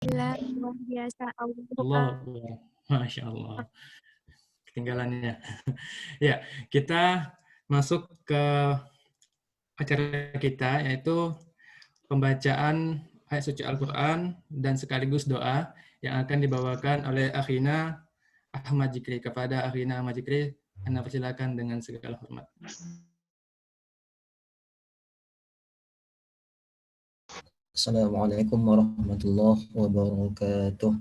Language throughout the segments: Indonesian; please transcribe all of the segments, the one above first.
Alhamdulillah, luar biasa Allah, Allah. Allah. Masya Allah. Ketinggalannya. Ya, kita masuk ke acara kita, yaitu pembacaan ayat suci Al-Quran dan sekaligus doa yang akan dibawakan oleh Akhina Ahmad Jikri. Kepada Akhina Ahmad Jikri, Anda persilakan dengan segala hormat. Assalamualaikum warahmatullahi wabarakatuh.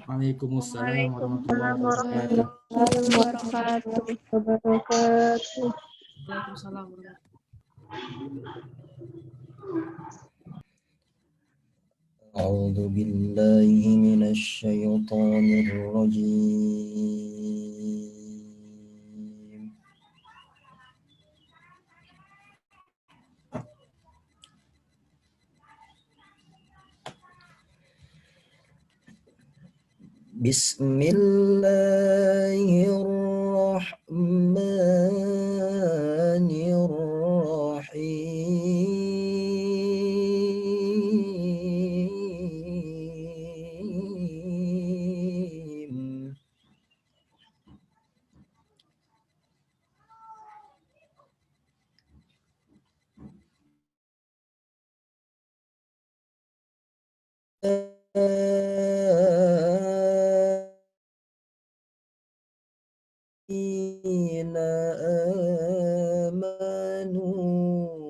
Waalaikumsalam warahmatullahi Waalaikumsalam wabarakatuh. warahmatullahi wabarakatuh. Waalaikumsalam. A'udzu billahi minasy syaithanir rajim. Bismillahirrahmanirrahim.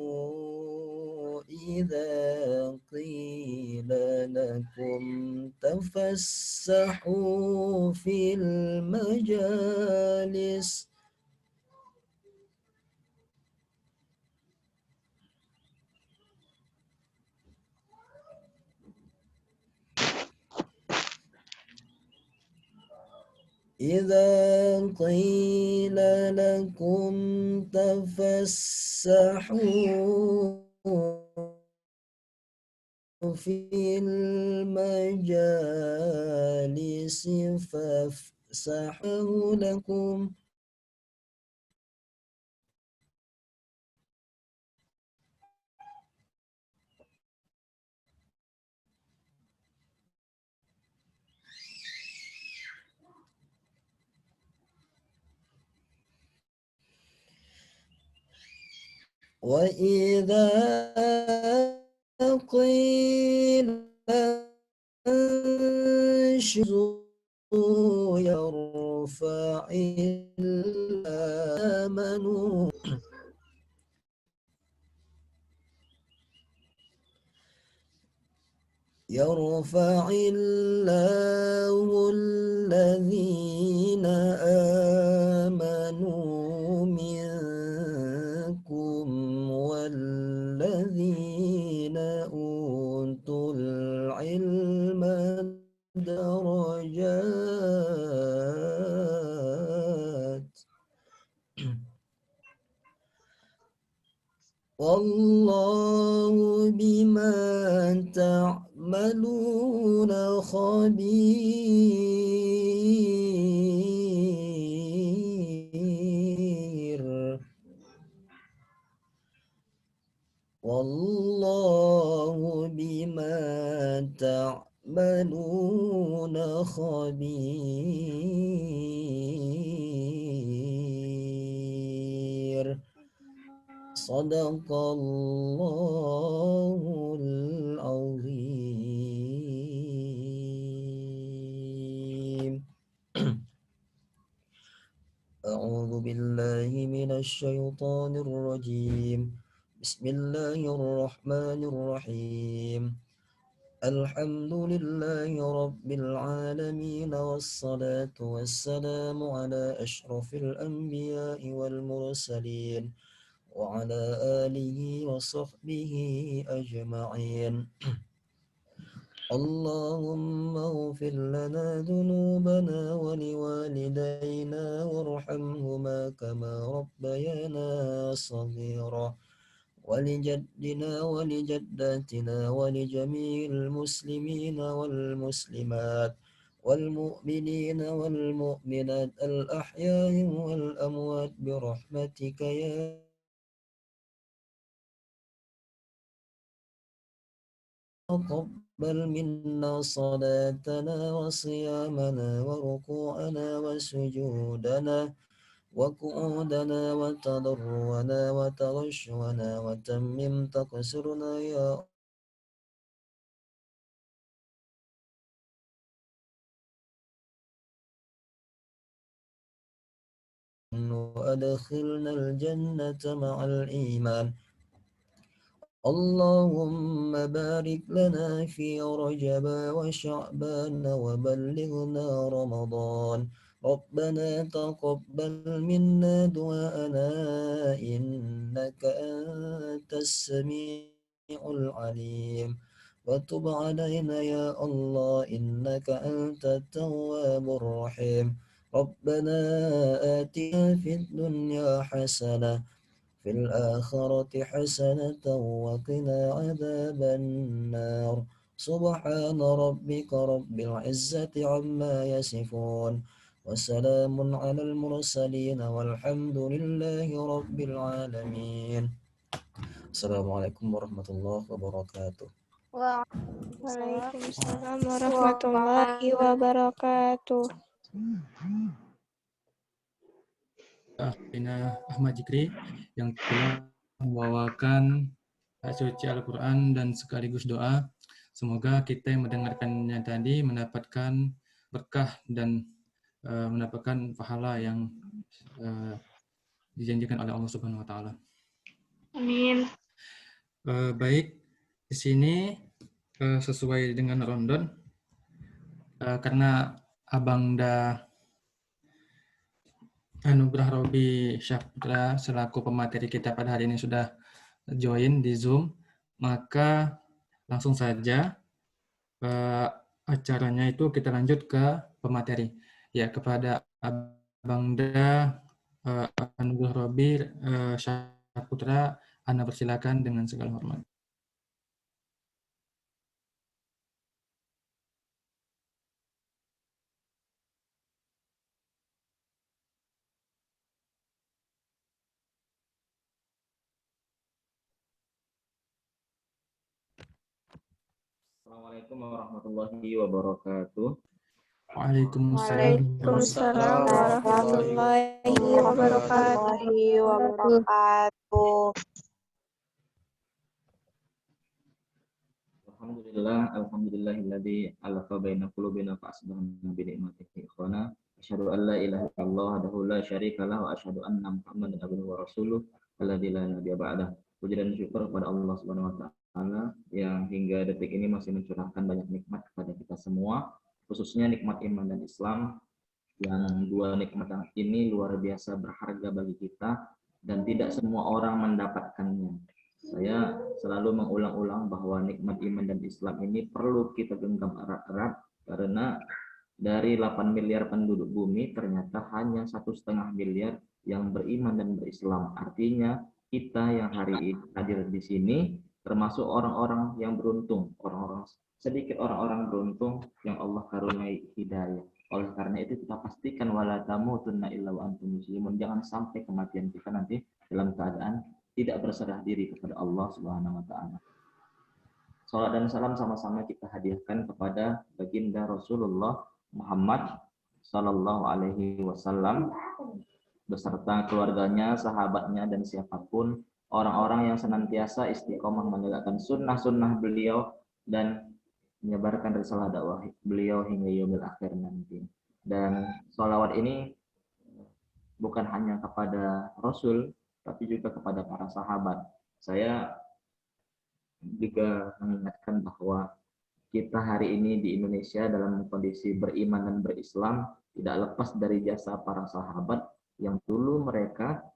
آمنوا إذا قيل لكم تفسحوا في المجالس إذا قيل لكم تفسحوا في المجالس فافسحوا لكم وإذا قيل انشزوا يرفع آمنوا يرفع الله الذين آمنوا منكم والذين أوتوا العلم درجات والله بما تعملون خبير والله بما تعملون خبير Sadaqallahul azim. A'udzu billahi minasy syaithanir rajim. Bismillahirrahmanirrahim. Alhamdulillahi rabbil alamin wassalatu wassalamu ala asyrafil anbiya'i wal mursalin وعلى آله وصحبه أجمعين اللهم اغفر لنا ذنوبنا ولوالدينا وارحمهما كما ربيانا صغيرا ولجدنا ولجداتنا ولجميع المسلمين والمسلمات والمؤمنين والمؤمنات الأحياء والأموات برحمتك يا تقبل منا صلاتنا وصيامنا وركوعنا وسجودنا وقعودنا وتضرعنا وترشونا وتمم تقصرنا يا وأدخلنا الجنة مع الإيمان. اللهم بارك لنا في رجب وشعبان وبلغنا رمضان. ربنا تقبل منا دعاءنا إنك أنت السميع العليم وتب علينا يا الله إنك أنت التواب الرحيم. ربنا آتنا في الدنيا حسنة في الآخرة حسنة وقنا عذاب النار. سبحان ربك رب العزة عما يصفون وسلام على المرسلين والحمد لله رب العالمين. السلام عليكم ورحمة الله وبركاته. Waalaikumsalam warahmatullahi wabarakatuh. Akhina Ahmad Jikri yang telah membawakan suci Al-Quran dan sekaligus doa. Semoga kita yang mendengarkannya tadi mendapatkan berkah dan mendapatkan pahala yang dijanjikan oleh Allah Subhanahu wa taala. Amin. Baik, di sini sesuai dengan rundown karena Abangda Anugrah Robi Syafra selaku pemateri kita pada hari ini sudah join di Zoom, maka langsung saja acaranya itu kita lanjut ke pemateri. Ya, kepada Abangda Anugrah Robi Syafra, Anda persilakan dengan segala hormat. Assalamualaikum warahmatullahi wabarakatuh. Waalaikumsalam warahmatullahi wabarakatuh. Alhamdulillahilladzi alaqa baina qulubina fa asbahna bi ni'matihi ikhwana. Asyhadu an la ilaha illallah wahdahu la syarika lahu wa asyhadu anna Muhammadan abduhu wa rasuluh alladzi la nabiyya ba'dah. Puji dan syukur kepada Allah Subhanahu wa taala yang hingga detik ini masih mencurahkan banyak nikmat kepada kita semua, khususnya nikmat iman dan Islam, yang dua nikmat ini luar biasa berharga bagi kita dan tidak semua orang mendapatkannya. Saya selalu mengulang-ulang bahwa nikmat iman dan Islam ini perlu kita genggam erat-erat, karena dari 8 miliar penduduk bumi ternyata hanya 1,5 miliar yang beriman dan berislam. Artinya kita yang hari ini hadir di sini termasuk orang-orang yang beruntung, sedikit orang-orang beruntung yang Allah karuniai hidayah. Oleh karena itu kita pastikan wala tamutunna illa wa antum muslimun, jangan sampai kematian kita nanti dalam keadaan tidak berserah diri kepada Allah Subhanahu wa taala. Salat dan salam sama-sama kita hadiahkan kepada baginda Rasulullah Muhammad sallallahu alaihi wasallam beserta keluarganya, sahabatnya, dan siapapun orang-orang yang senantiasa istiqomah menegakkan sunnah-sunnah beliau dan menyebarkan risalah dakwah beliau hingga yaumil akhir nanti. Dan sholawat ini bukan hanya kepada Rasul, tapi juga kepada para sahabat. Saya juga mengingatkan bahwa kita hari ini di Indonesia dalam kondisi beriman dan berislam tidak lepas dari jasa para sahabat yang dulu mereka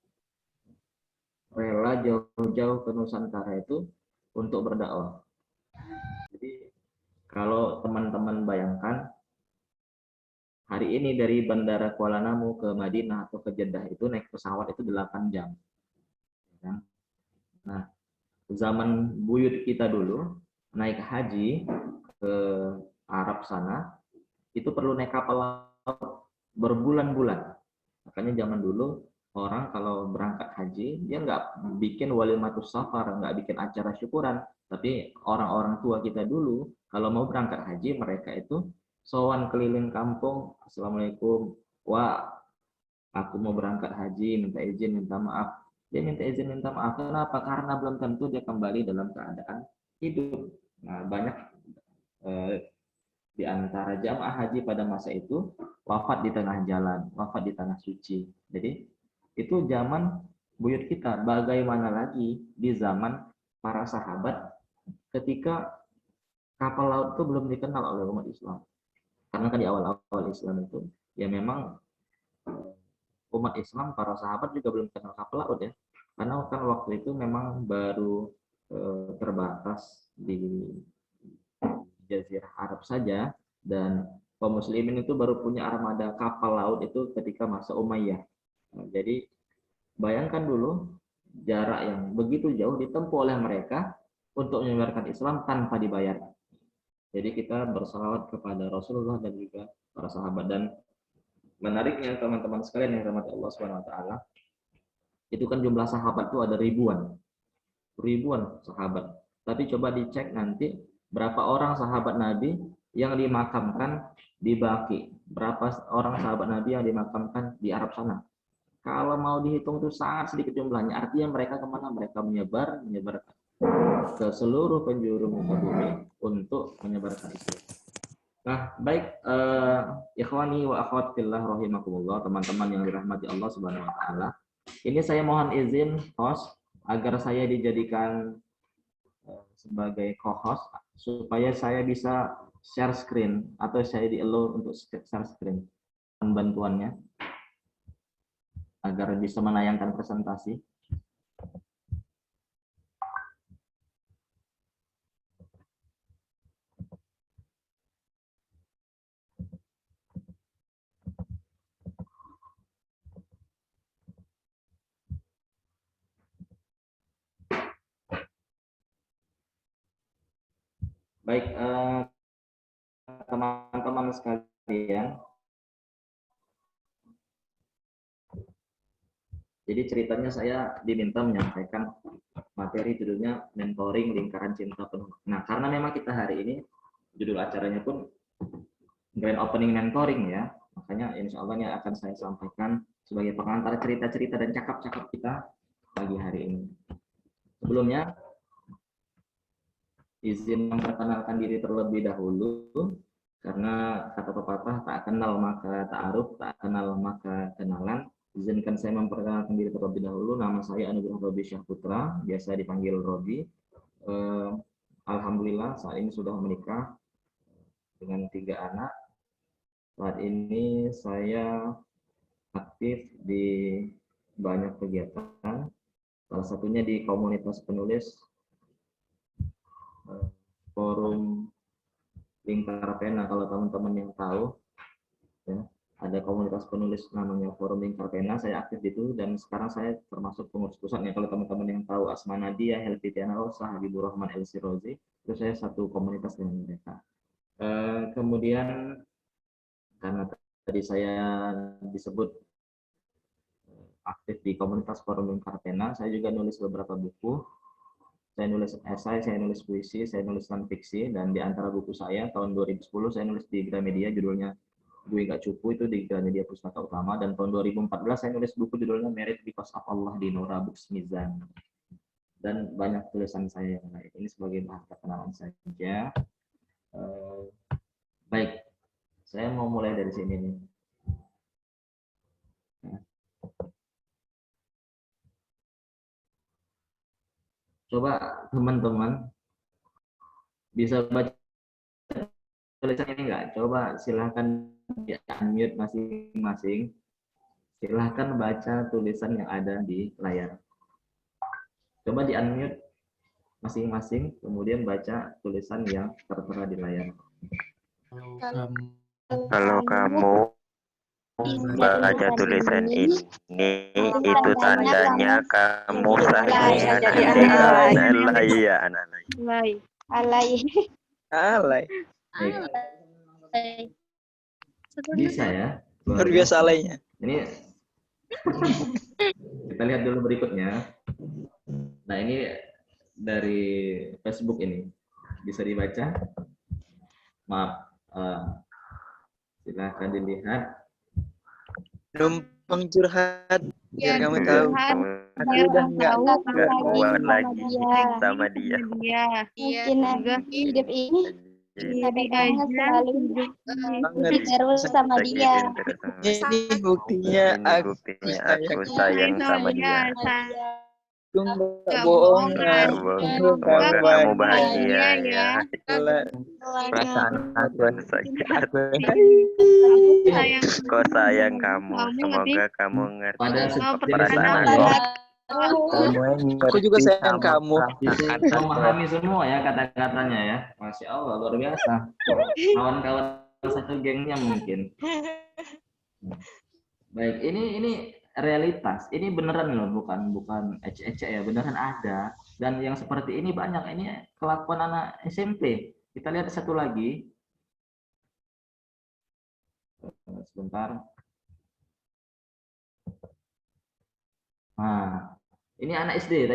rela jauh-jauh ke Nusantara itu untuk berdakwah. Jadi kalau teman-teman bayangkan hari ini dari Bandara Kuala Namu ke Madinah atau ke Jeddah itu naik pesawat itu 8 jam. Nah, zaman buyut kita dulu naik haji ke Arab sana itu perlu naik kapal laut berbulan-bulan. Makanya zaman dulu orang kalau berangkat haji, dia nggak bikin walimatus safar, nggak bikin acara syukuran. Tapi orang-orang tua kita dulu, kalau mau berangkat haji, mereka itu sowan keliling kampung, Assalamualaikum, wah, aku mau berangkat haji, minta izin, minta maaf. Dia minta izin, minta maaf. Kenapa? Karena belum tentu dia kembali dalam keadaan hidup. Nah, banyak di antara jamaah haji pada masa itu wafat di tengah jalan, wafat di tanah suci. Jadi itu zaman buyut kita. Bagaimana lagi di zaman para sahabat ketika kapal laut itu belum dikenal oleh umat Islam. Karena kan di awal-awal Islam itu ya memang umat Islam, para sahabat juga belum kenal kapal laut ya. Karena kan waktu itu memang baru terbatas di Jazirah Arab saja, dan kaum muslimin itu baru punya armada kapal laut itu ketika masa Umayyah. Nah, jadi bayangkan dulu jarak yang begitu jauh ditempuh oleh mereka untuk menyebarkan Islam tanpa dibayar. Jadi kita bersalawat kepada Rasulullah dan juga para sahabat. Dan menariknya teman-teman sekalian yang dirahmati Allah Subhanahu wa taala, itu kan jumlah sahabat itu ada ribuan sahabat. Tapi coba dicek nanti berapa orang sahabat Nabi yang dimakamkan di Baqi, berapa orang sahabat Nabi yang dimakamkan di Arab sana. Kalau mau dihitung itu sangat sedikit jumlahnya. Artinya mereka kemana? Mereka menyebar ke seluruh penjuru muka bumi untuk menyebarkan Islam. Nah, baik ikhwani wa akhwat fillah rahimakumullah, teman-teman yang dirahmati Allah Subhanahu wa taala. Ini saya mohon izin host agar saya dijadikan sebagai co-host supaya saya bisa share screen atau saya di-allow untuk share screen bantuannya agar bisa menayangkan presentasi. Baik, teman-teman sekalian. Jadi ceritanya saya diminta menyampaikan materi judulnya Mentoring Lingkaran Cinta Penuh. Nah, karena memang kita hari ini judul acaranya pun Grand Opening Mentoring ya, makanya insya Allah ini akan saya sampaikan sebagai pengantar cerita-cerita dan cakap-cakap kita pagi hari ini. Sebelumnya, izin memperkenalkan diri terlebih dahulu, karena kata pepatah tak kenal maka ta'aruf, tak kenal maka kenalan. Izinkan saya memperkenalkan diri terlebih dahulu. Nama saya Anugerah Robi Syahputra, biasa dipanggil Robi. Alhamdulillah saat ini sudah menikah dengan 3 anak. Saat ini saya aktif di banyak kegiatan, salah satunya di komunitas penulis Forum Lingkar Pena. Kalau teman-teman yang tahu ya, ada komunitas penulis namanya Forum Lingkar Pena, saya aktif di itu, dan sekarang saya termasuk pengurus pusatnya. Kalau teman-teman yang tahu Asma Nadia, Helvitiana Rosa, Habibur Rahman El Sirozi, itu saya satu komunitas dengan mereka. Kemudian karena tadi saya disebut aktif di komunitas Forum Lingkar Pena, saya juga nulis beberapa buku. Saya nulis esai, saya nulis puisi, saya nulis non-fiksi, dan di antara buku saya tahun 2010 saya nulis di Gramedia judulnya Gue Gak Cupu, itu di Gramedia Pustaka Utama, dan tahun 2014 saya nulis buku judulnya Merit Because of Allah di Nora Books Mizan, dan banyak tulisan saya yang lain. Ini sebagai bahan perkenalan saja. Baik, saya mau mulai dari sini nih. Coba teman-teman bisa baca tulisan ini enggak? Coba silahkan di unmute masing-masing. Silahkan baca tulisan yang ada di layar. Coba di unmute masing-masing, kemudian baca tulisan yang tertera di layar. Kalau kamu baca tulisan ini, itu tandanya kamu alay. Bisa ya? Luar biasa alaynya. Ini Kita lihat dulu berikutnya. Nah, ini dari Facebook ini. Bisa dibaca? Maaf. Silahkan dilihat. Numpang curhat biar kamu Numpang tahu. curhat, Aku biar udah kamu nggak tahu kuat sama lagi dia. sama dia. Mungkin hidup ini Jadi kadang aja selalu Banget. terus sama dia. Sakitin terus sama dia. Ini buktinya Ini buktinya aku sayang sama dia. Aku nggak Nggak bohong. Nggak bohong. Semoga kamu bahagia ya. Perasaan aku Sakit aku sayang kok sayang kamu. Semoga kamu ngerti Pada perasaan sebenarnya aku. ya, Aku juga sayang kamu. bisa memahami semua ya kata-katanya ya. Masya Allah, luar biasa. Kawan-kawan satu gengnya mungkin. Baik, ini realitas. Ini beneran loh, bukan ecek-ecek ya, beneran ada. Dan yang seperti ini banyak. Ini kelakuan anak SMP. Kita lihat satu lagi. Sebentar. Nah, ini anak SD.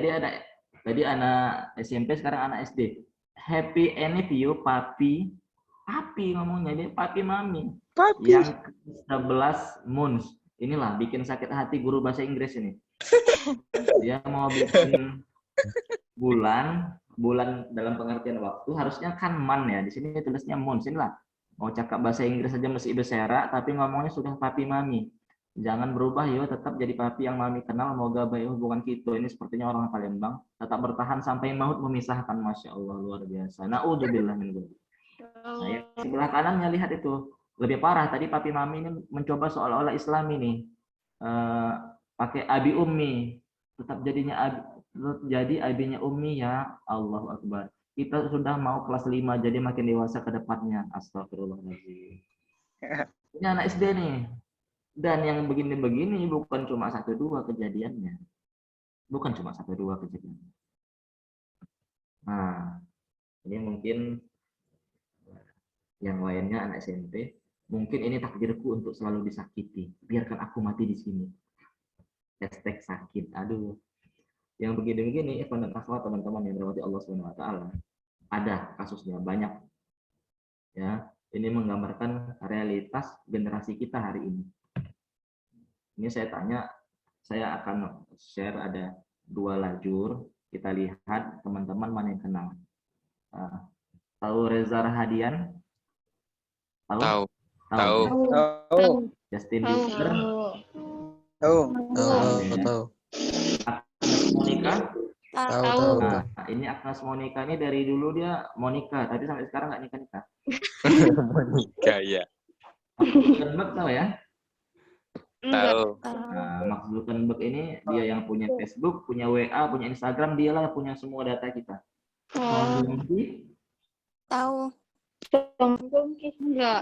Tadi anak SMP, sekarang anak SD. Happy any you, papi ngomongnya dia, papi mami. Papi. Yang 11 months. Inilah bikin sakit hati guru bahasa Inggris ini. Dia mau bikin bulan dalam pengertian waktu harusnya kan man ya. Di sini tulisnya months. Inilah mau cakap bahasa Inggris saja mesti bersera, tapi ngomongnya sudah papi mami. Jangan berubah yo, tetap jadi papi yang mami kenal. Moga baik hubungan kita ini sepertinya orang Palembang. Tetap bertahan sampai maut memisahkan. Masya Allah, luar biasa. Na'udzubillah min dzalik. Nah, yang sebelah kanannya lihat itu lebih parah. Tadi papi mami ini mencoba seolah-olah Islam ini pakai abi ummi, tetap jadi abinya ummi ya. Allahu Akbar. Kita sudah mau kelas 5, jadi makin dewasa ke depannya. Astagfirullahaladzim. Ini anak SD nih. Dan yang begini-begini bukan cuma 1-2 kejadiannya. Bukan cuma 1-2 kejadiannya. Nah, ini mungkin yang lainnya anak SMP. Mungkin ini takdirku untuk selalu disakiti. Biarkan aku mati di sini. Hashtag sakit. Aduh. Yang begini-begini, dan akhwat teman-teman yang dirahmati Allah SWT, ada kasusnya banyak. Ya, ini menggambarkan realitas generasi kita hari ini. Ini saya akan share ada 2 lajur. Kita lihat teman-teman mana yang kenal. Tahu Reza Rahadian? Tahu. Justin Bieber. Tahu. Agnes Monica. Tahu. Nah, ini Agnes Monica ini dari dulu dia Monica, tapi sampai sekarang nggak nikah. Monica ya. Zuckerberg tahu ya? Tahu. Nah, Mark Zuckerberg ini dia yang punya Facebook, punya WA, punya Instagram, dialah punya semua data kita. Tahu. Enggak.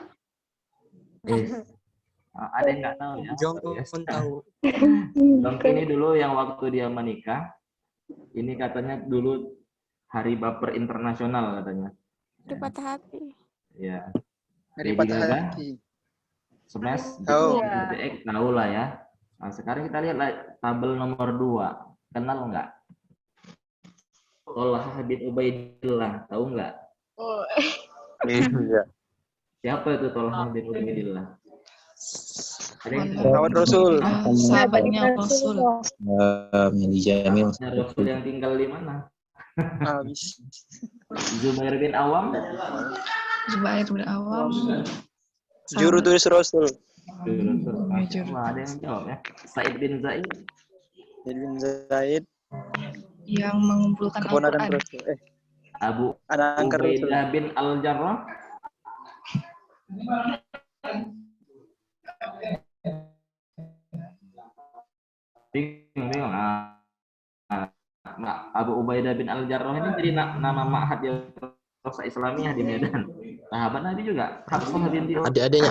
Ada yang nggak tahu ya? Jongkon tahu. Dongki ini dulu yang waktu dia menikah, ini katanya dulu hari baper internasional katanya. Itu patah hati. Ya. Dari Lady patah Gaga, hati. Smash, Tahu. BTX, tahu lah ya. Nah, sekarang kita lihat tabel nomor 2. Kenal nggak? Tolha bin Ubaidillah, tahu nggak? Oh. Iya. Siapa itu Tolha bin Ubaidillah? Ada yang Sahabat Rasul. Sahabatnya Rasul. Jamil. Rasul yang tinggal di mana? Habis. Zubair bin Awam? Zubair bin Awam. Juru tulis Rasul. Ada yang jawab ya. Said bin Zaid. Said bin Zaid. Yang mengumpulkan Keponakan Al-Quran. Rasul. Abu Anak angkat Rasul. Ubaidah bin Al-Jarrah. Bingung. Abu Ubaidah bin Al-Jarrah ini jadi nama ma'had di Rosa Islamiyah di Medan. Sahabat Nabi juga. Hafsah binti Umar. Adiknya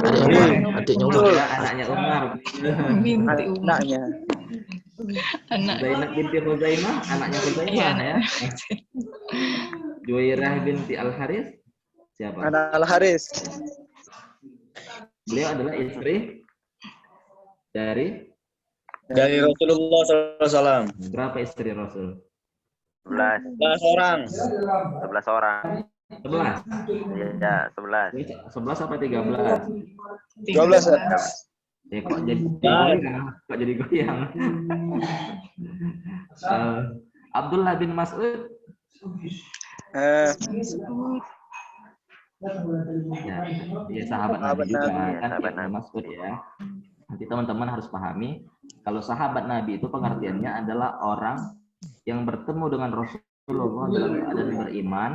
Umar. Ya, anaknya Umar. Binti Umar. Anaknya. Anak. Zainab binti Huzaimah, anaknya Huzaimah ya. Juwairah binti Al-Haris. Siapa? Anak Al-Haris. Beliau adalah istri dari Dari Rasulullah SAW. Berapa istri Rasul? 11. 11 orang. 11 orang. 11. Iya, 11. 11 apa 13? 12. Ya kok jadi goyang? Kok jadi goyang? Abdullah bin Mas'ud. Ya, dia sahabat Nabi juga kan, sahabat Ibnu Nabi. Mas'ud ya. Nanti teman-teman harus pahami kalau sahabat Nabi itu pengertiannya adalah orang yang bertemu dengan Rasulullah dalam keadaan beriman,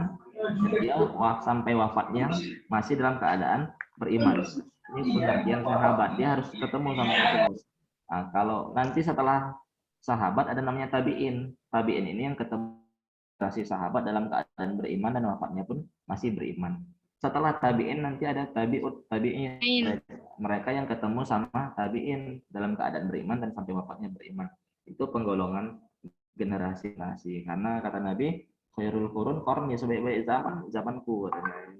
dia sampai wafatnya masih dalam keadaan beriman. Ini pengertian sahabat, dia harus ketemu sama Rasulullah. Nah, kalau nanti setelah sahabat ada namanya tabi'in. Tabi'in ini yang ketemu si sahabat dalam keadaan beriman dan wafatnya pun masih beriman. Setelah tabi'in nanti ada tabi'in. Mereka yang ketemu sama tabi'in dalam keadaan beriman dan sampai wafatnya beriman. Itu penggolongan generasi. Karena kata Nabi, khairul qurun qarni, sebaik-baik zamanku.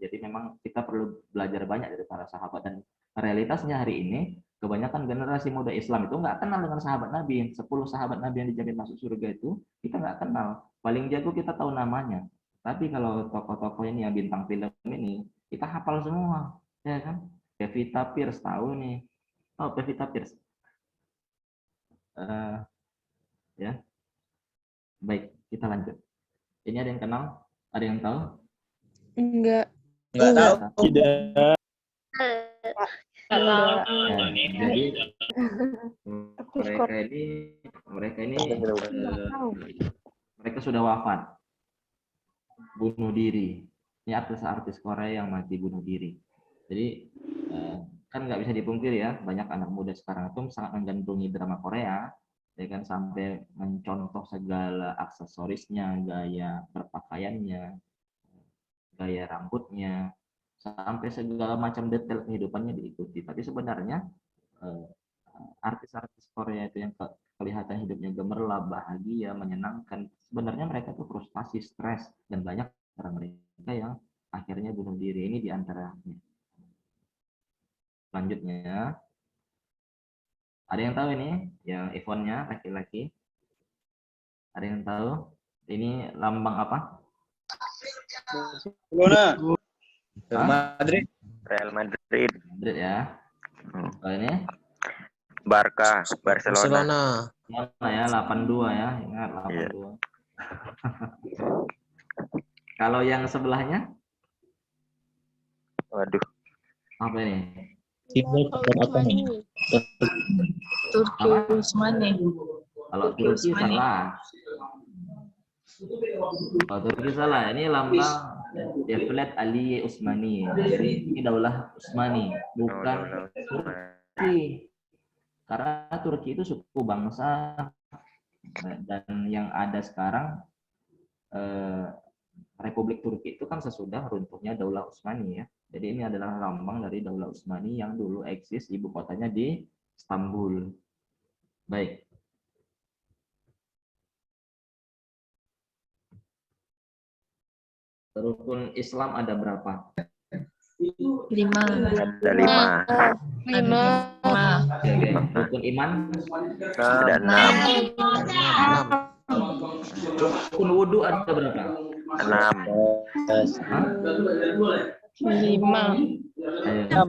Jadi memang kita perlu belajar banyak dari para sahabat. Dan realitasnya hari ini, kebanyakan generasi muda Islam itu nggak kenal dengan sahabat Nabi. 10 sahabat Nabi yang dijamin masuk surga itu, kita nggak kenal. Paling jago kita tahu namanya. Tapi kalau tokoh-tokoh ini yang bintang film ini, kita hafal semua, ya kan? Pevita Pierce tahu nih. Oh, Pevita Pierce. Ya. Baik, kita lanjut. Ini ada yang kenal? Ada yang tahu? Enggak. Enggak tahu. Tidak. Jadi mereka sudah wafat, bunuh diri. Ini artis-artis Korea yang mati bunuh diri. Jadi kan nggak bisa dipungkiri ya, banyak anak muda sekarang itu sangat menggandrungi drama Korea, ya kan, sampai mencontoh segala aksesorisnya, gaya berpakaiannya, gaya rambutnya, sampai segala macam detail kehidupannya diikuti. Tapi sebenarnya artis-artis Korea itu yang kelihatan hidupnya gemerlap, bahagia, menyenangkan, sebenarnya mereka tuh frustasi, stres, dan banyak orang mereka yang akhirnya bunuh diri. Ini diantaranya. Selanjutnya, ada yang tahu ini? Yang iPhone-nya laki-laki? Ada yang tahu? Ini lambang apa? Barcelona. Madrid. Real Madrid. Madrid ya. Kalau ini? Barca, Barcelona. Mana ya? 82 ya. Ingat 82. Iya. Kalau yang sebelahnya? Waduh. Apa ini? Turki Utsmani. Kalau Turki salah. Kalau Turki salah. Ini lambang Devlet Ali Utsmani. Jadi ini Daulah Utsmani, bukan Turki. Karena Turki itu suku bangsa, dan yang ada sekarang Republik Turki itu kan sesudah runtuhnya Daulah Utsmani ya. Jadi ini adalah lambang dari Daulah Utsmani yang dulu eksis, ibu kotanya di Istanbul. Baik. Rukun Islam ada berapa? 5. Ada 5. Oke. Rukun iman? Ada 6. Rukun wudhu ada berapa? 6. 5. Ayo. 6.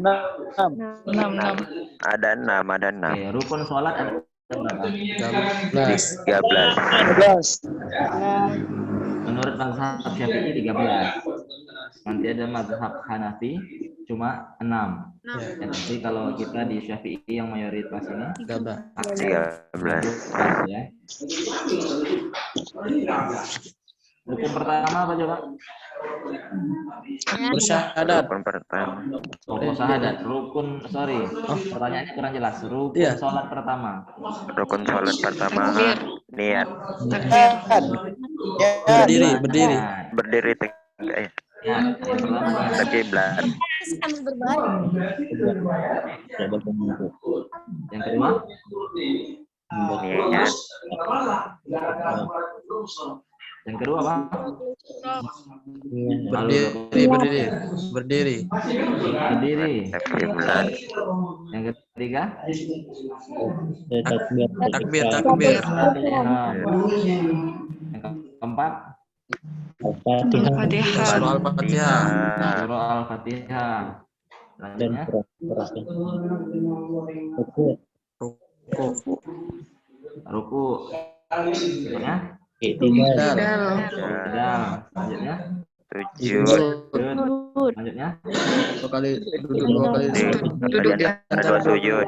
Ada 6. Ada 6. Oke, rukun sholat ada berapa? 13. 13. Menurut mazhab Syafi'i 13. Nanti ada mazhab Hanafi cuma 6. Ya, nanti kalau kita di Syafi'i yang mayoritas ini 13. ya. Rukun pertama apa coba? Bersyahadat. Rukun pertama. Rukun syahadat. Pertanyaannya kurang jelas. Rukun sholat pertama. Rukun sholat pertama. Niat. Berdiri. Berdiri tegak. Ya, yang pertama. Kiblat. Sambil berbaring. Yang kedua. Niat. Yang kedua apa? Berdiri. Berdiri. Yang ketiga? Takbir. Ihram. Yang keempat? Al-Fatihah. Surah Al-Fatihah. Surah Al-Fatihah. Selanjutnya? Ruku. Selanjutnya? Iktidal. Selanjutnya? Sujud. Selanjutnya? Dua kali sujud. Duduk di antara dua sujud.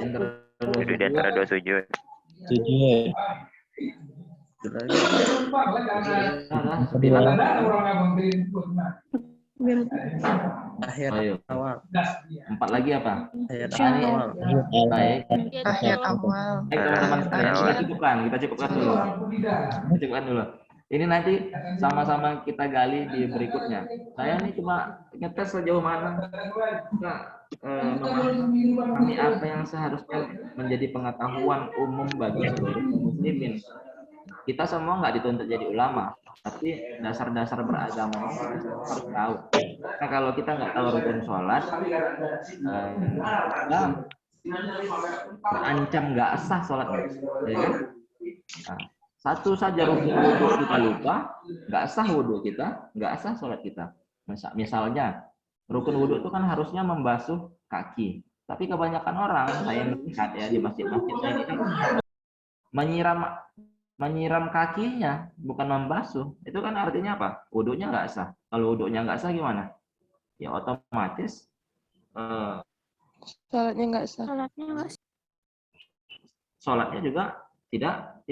Duduk Duduk di antara dua sujud. Akhir Ayo. awal. 4 lagi apa? Ayat Ini awal. baik. Ayat awal. Baik teman-teman sekalian, kita cukupkan dulu. Ini nanti sama-sama kita gali di berikutnya. Saya ini cuma ngetes sejauh mana kita memahami apa yang seharusnya menjadi pengetahuan umum bagi seluruh muslimin. Kita semua nggak dituntut jadi ulama, tapi dasar-dasar beragama harus tahu. Nah, kalau kita nggak tahu rukun sholat, kita terancam nggak sah sholatnya. Ya kan? Nah, satu saja rukun wudhu kita lupa, nggak sah wudhu kita, nggak sah sholat kita. Misalnya, rukun wudhu itu kan harusnya membasuh kaki. Tapi kebanyakan orang, saya melihat ya di masjid-masjid ini kan menyiram kakinya, bukan membasuh. Itu kan artinya apa? Wudhunya nggak sah. Kalau wudhunya nggak sah gimana? Ya otomatis Sholatnya nggak sah. sholatnya juga tidak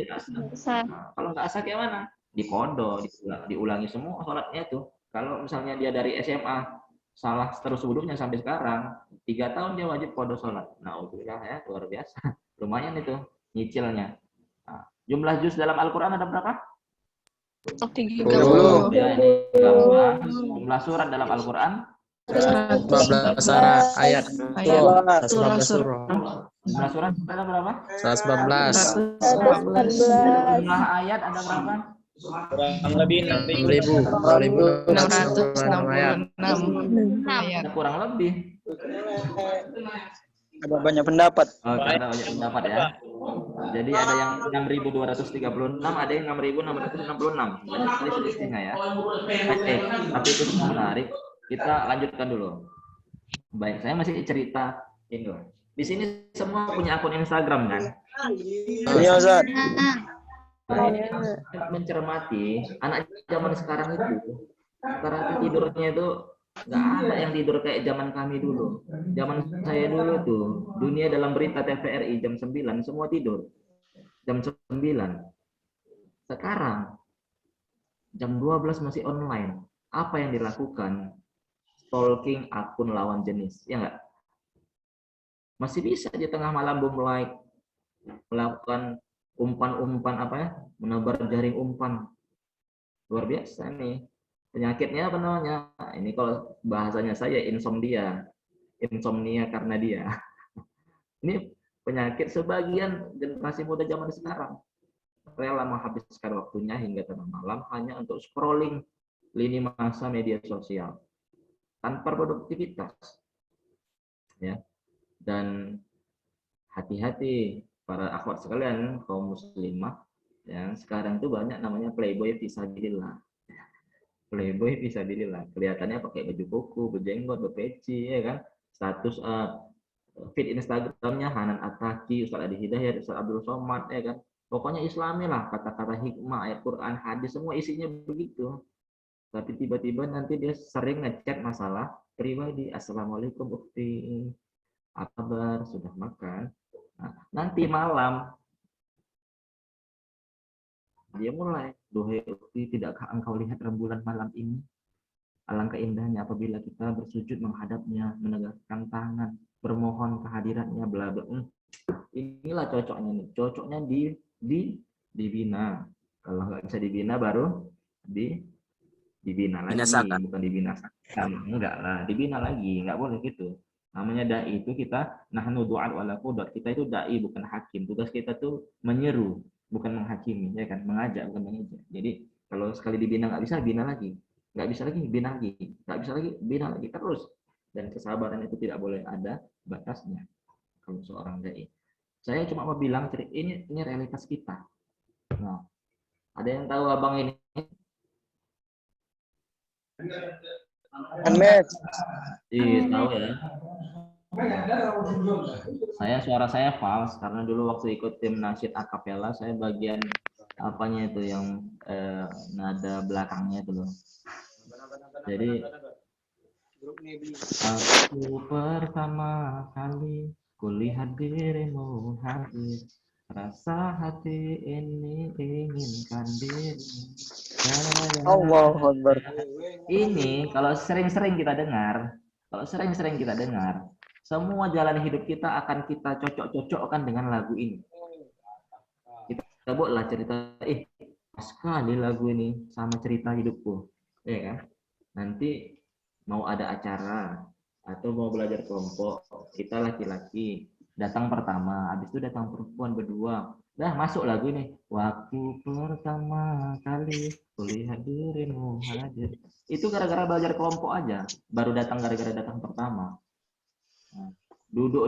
sah. Nah, kalau nggak sah gimana? Dikodok, diulangi semua sholatnya itu. Kalau misalnya dia dari SMA salah terus wudhunya sampai sekarang, 3 tahun dia wajib kodok sholat. Nah, udah ya luar biasa. Lumayan itu nyicilnya. Nah, jumlah juz dalam Al-Quran ada berapa? 30. Ya, ini gampang. Jumlah surat dalam Al-Quran 14 ayat. 114 surah. jumlah surat ada berapa? 114. Jumlah ayat ada berapa? Kurang lebih 6.666 ayat. Ada kurang lebih. Ada banyak pendapat. Ada banyak pendapat ya. Jadi ada yang 6.236, ada yang 6.666. Banyak selisihnya ya. Oke, tapi itu menarik. Kita lanjutkan dulu. Baik, saya masih cerita ini loh. Di sini semua punya akun Instagram kan? Iya, Ustaz. Nah, ini mencermati anak zaman sekarang itu, rata-rata tidurnya itu nggak ada yang tidur kayak zaman kami dulu. Zaman saya dulu tuh, dunia dalam berita TVRI jam 9 semua tidur. Jam 9. Sekarang jam 12 masih online. Apa yang dilakukan? Stalking akun lawan jenis, ya nggak? Masih bisa di tengah malam mulai melakukan umpan-umpan apa ya? Menebar jaring umpan. Luar biasa nih. Penyakitnya apa namanya? Ini kalau bahasanya saya insomnia. Insomnia karena dia. Ini penyakit sebagian generasi muda zaman sekarang. Rela menghabiskan waktunya hingga tengah malam hanya untuk scrolling lini masa media sosial tanpa produktivitas. Ya. Dan hati-hati para akhwat sekalian kaum muslimah yang sekarang itu banyak namanya playboy fisabilillah. Playboy fisabilillah. Kelihatannya pakai baju koko, berjenggot, berpeci, ya kan? Status feed Instagramnya Hanan Ataki, Ustaz Adi Hidayat, Ustaz Abdul Somad, ya kan? Pokoknya Islami lah, kata-kata hikmah, ayat Quran, hadis, semua isinya begitu. Tapi tiba-tiba nanti dia sering ngechat masalah pribadi. Assalamualaikum ukti, apa kabar, sudah makan? Nah, nanti malam dia mulai, duhai ukti, tidakkah engkau lihat rembulan malam ini? Alangkah indahnya apabila kita bersujud menghadapnya, menegakkan tangan, bermohon kehadirannya, bla bla. Inilah cocoknya nih. Cocoknya dibina. Kalau nggak bisa dibina baru dibina lagi, bukan dibinasakan. Enggak lah, dibina lagi, enggak boleh gitu. Namanya dai itu kita nahnu du'at wala qudat. Kita itu dai bukan hakim. Tugas kita tuh menyeru, bukan menghakimi, ya kan? Mengajak bukan mengajak. Jadi Kalau sekali dibina nggak bisa, bina lagi. Nggak bisa lagi, bina lagi. Nggak bisa lagi, bina lagi. Terus. Dan kesabaran itu tidak boleh ada batasnya. Kalau seorang dai. Saya cuma mau bilang, ini realitas kita. Nah, ada yang tahu abang ini? Ahmed. Iya, tahu ya. Suara saya fals karena dulu waktu ikut tim nasyid akapela saya bagian apanya itu yang nada belakangnya itu loh. Jadi aku pertama kali kulihat dirimu hadir, rasa hati ini inginkan dirimu. Allahu Akbar. Ini kalau sering-sering kita dengar, semua jalan hidup kita akan kita cocok-cocokkan dengan lagu ini. Kita buatlah cerita, pas sekali lagu ini sama cerita hidupku, ya kan? Nanti mau ada acara atau mau belajar kelompok, kita laki-laki datang pertama, habis itu datang perempuan berdua, dah masuk lagu ini, waktu pertama kali kulihat dirimu hadir. Itu gara-gara belajar kelompok aja, baru datang gara-gara datang pertama. Nah, duduk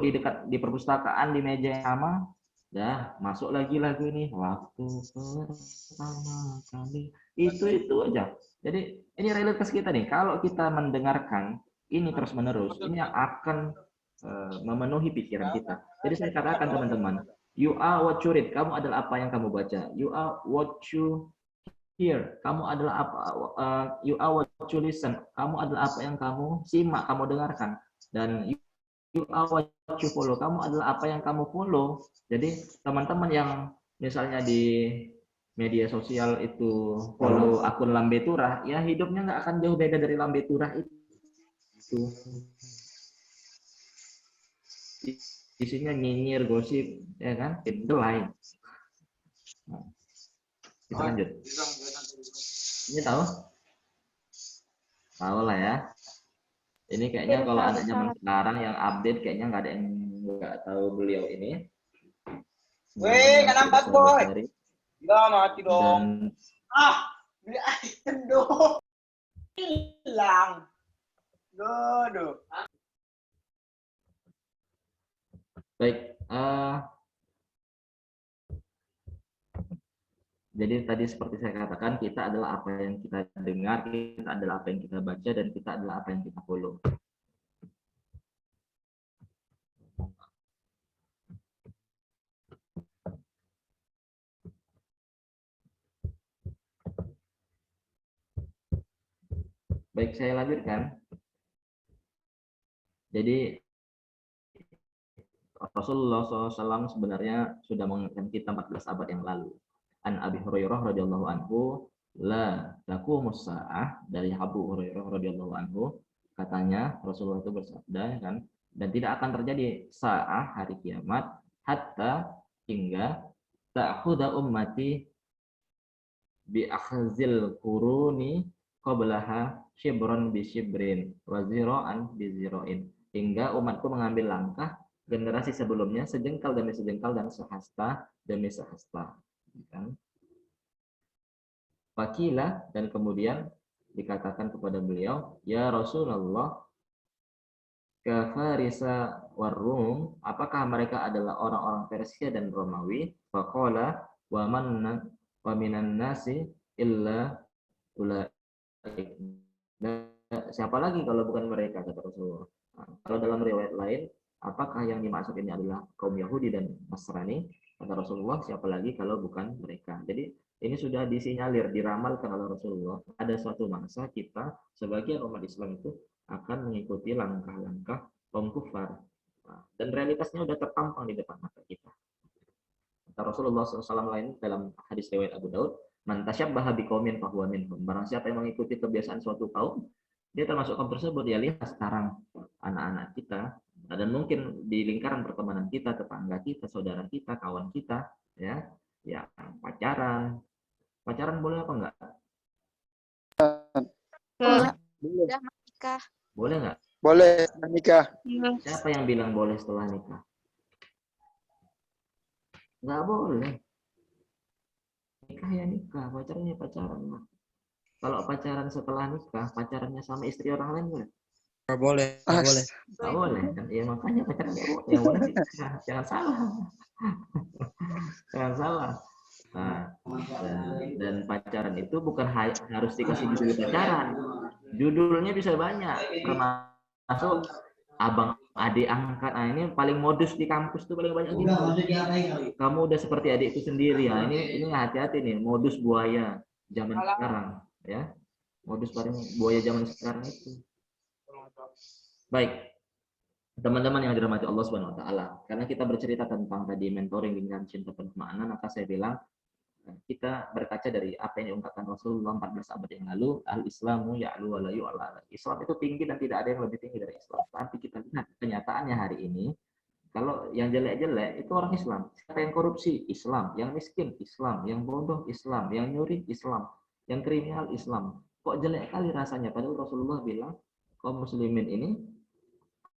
di perpustakaan di meja yang sama, dah masuk lagi lagu ini, waktu pertama kali. Itu aja. Jadi ini realitas kita nih. Kalau kita mendengarkan ini terus menerus, ini akan memenuhi pikiran kita. Jadi saya katakan teman-teman, you are what you read. Kamu adalah apa yang kamu baca. You are what you hear. Kamu adalah apa. You are what you listen. Kamu adalah apa yang kamu simak, kamu dengarkan. Dan you are what you follow. Kamu adalah apa yang kamu follow. Jadi teman-teman yang misalnya di media sosial itu follow akun Lambe Turah, ya hidupnya nggak akan jauh beda dari Lambe Turah itu. Isinya nyinyir, gosip, ya kan? Itu lain. Nah, kita lanjut. Ini tahu? Tahu lah ya. Ini kayaknya kalau anak zaman sekarang yang update kayaknya nggak ada yang nggak tahu beliau ini. Weh, kenapa boy? Enggak mati dong. Dan Beli item dong. Hilang. Dodo. baik, jadi tadi seperti saya katakan, kita adalah apa yang kita dengar, kita adalah apa yang kita baca, dan kita adalah apa yang kita follow. Baik, saya lanjutkan. Jadi Rasulullah SAW sebenarnya sudah mengingatkan kita 14 abad yang lalu. An Abi Hurairah radhiyallahu anhu, la taqumus sa'ah, dari Abu Hurairah radhiyallahu anhu, katanya Rasulullah itu bersabda kan, dan tidak akan terjadi sa'ah, hari kiamat, hatta, hingga ta'khudha ummati bi akhzil quruni qablaha shibran bi shibrin wa zira'an bi zira'in, hingga umatku mengambil langkah generasi sebelumnya sejengkal demi sejengkal dan sehasta demi sehasta, kan? Fakila, dan kemudian dikatakan kepada beliau, ya Rasulullah, kafarisa warum, apakah mereka adalah orang-orang Persia dan Romawi? Faqala wa man wa minan nasi illa ulaik. Siapa lagi kalau bukan mereka, kata Rasulullah. Nah, kalau dalam riwayat lain, apakah yang dimaksud ini adalah kaum Yahudi dan Nasrani? Kata Rasulullah, siapa lagi kalau bukan mereka. Jadi ini sudah disinyalir, diramalkan oleh Rasulullah. Ada suatu masa kita sebagian umat Islam itu akan mengikuti langkah-langkah kaum kufar. Nah, dan realitasnya sudah tertampang di depan mata kita. Kata Rasulullah SAW lain dalam hadis riwayat Abu Daud, man tasyabbaha biqaumin fahuwa minhum. Barang siapa yang mengikuti kebiasaan suatu kaum, dia termasuk kaum tersebut. Ya, lihat sekarang anak-anak kita, dan mungkin di lingkaran pertemanan kita, tetangga kita, saudara kita, kawan kita, ya pacaran boleh apa enggak? Udah menikah. Boleh enggak? Boleh nikah. Siapa yang bilang boleh setelah nikah? Enggak boleh. Nikah ya nikah, pacaran ya pacaran. Kalau pacaran setelah nikah, pacarannya sama istri orang lain boleh? Nggak boleh, nggak boleh. Nggak boleh kan? Ya makanya pacaran nggak boleh. Yang boleh sih jangan salah. Jangan salah. Nah, dan pacaran itu bukan harus dikasih judul pacaran. Judulnya bisa banyak, termasuk abang adik angkat. Nah, ini paling modus di kampus tuh paling banyak gitu. Kamu udah seperti adikku sendiri ya. Ini hati-hati nih, modus buaya zaman sekarang ya. Modus paling buaya zaman sekarang itu. Baik. Teman-teman yang dirahmati Allah Subhanahu wa taala, karena kita bercerita tentang tadi mentoring dengan cinta penuh makna, maka saya bilang kita berkaca dari apa yang diungkapkan Rasulullah 14 abad yang lalu, al-Islamu ya'lu wa la yu'la. Islam itu tinggi dan tidak ada yang lebih tinggi dari Islam. Tapi kita lihat kenyataannya hari ini, kalau yang jelek-jelek itu orang Islam. Siapa yang korupsi? Islam. Yang miskin? Islam. Yang bodoh? Islam. Yang nyuri? Islam. Yang kriminal? Islam. Kok jelek kali rasanya? Padahal Rasulullah bilang kaum muslimin ini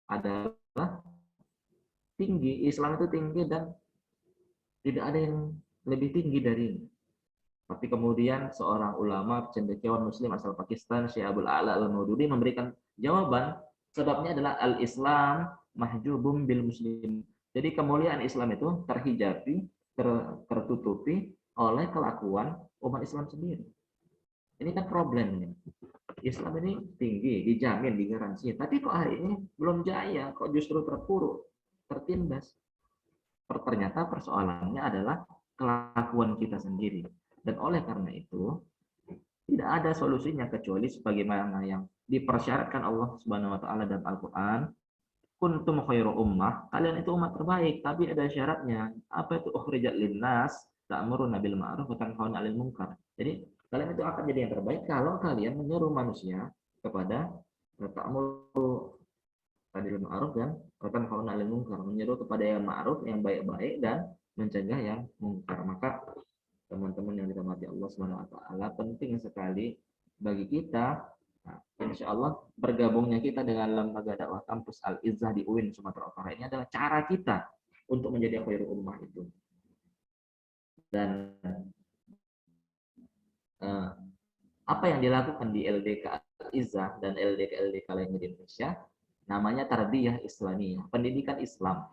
adalah tinggi. Islam itu tinggi dan tidak ada yang lebih tinggi dari ini. Tapi kemudian seorang ulama cendekiawan muslim asal Pakistan, Syekh Abdul A'la Al-Maududi memberikan jawaban. Sebabnya adalah al-Islam mahjubum bil muslim. Jadi kemuliaan Islam itu terhijabi, tertutupi oleh kelakuan umat Islam sendiri. Ini kan problemnya. Islam ini tinggi, dijamin, digaransi. Tapi kok hari ini belum jaya, kok justru terpuruk, tertindas. Ternyata persoalannya adalah kelakuan kita sendiri. Dan oleh karena itu, tidak ada solusinya kecuali sebagaimana yang dipersyaratkan Allah Subhanahu wa taala dalam Al-Qur'an, kuntum khairu ummah, kalian itu umat terbaik, tapi ada syaratnya. Apa itu ukhrijat linnas, ta'muruna bil ma'ruf wa tanhauna 'anil munkar. Jadi, kalian itu akan jadi yang terbaik kalau kalian menyuruh manusia kepada ta'muru bil ma'ruf dan wa tanhauna 'anil munkar, menyuruh kepada yang ma'ruf, yang baik-baik dan mencegah yang mungkar. Maka teman-teman yang dirahmati Allah Subhanahu wa taala, penting sekali bagi kita, nah, insya Allah bergabungnya kita dengan lembaga dakwah kampus Al-Izzah di UIN Sumatera Utara ini adalah cara kita untuk menjadi khairul ummah itu. Dan apa yang dilakukan di LDK Al-Izzah dan LDK lainnya di Indonesia namanya tarbiyah Islamiyah, pendidikan Islam.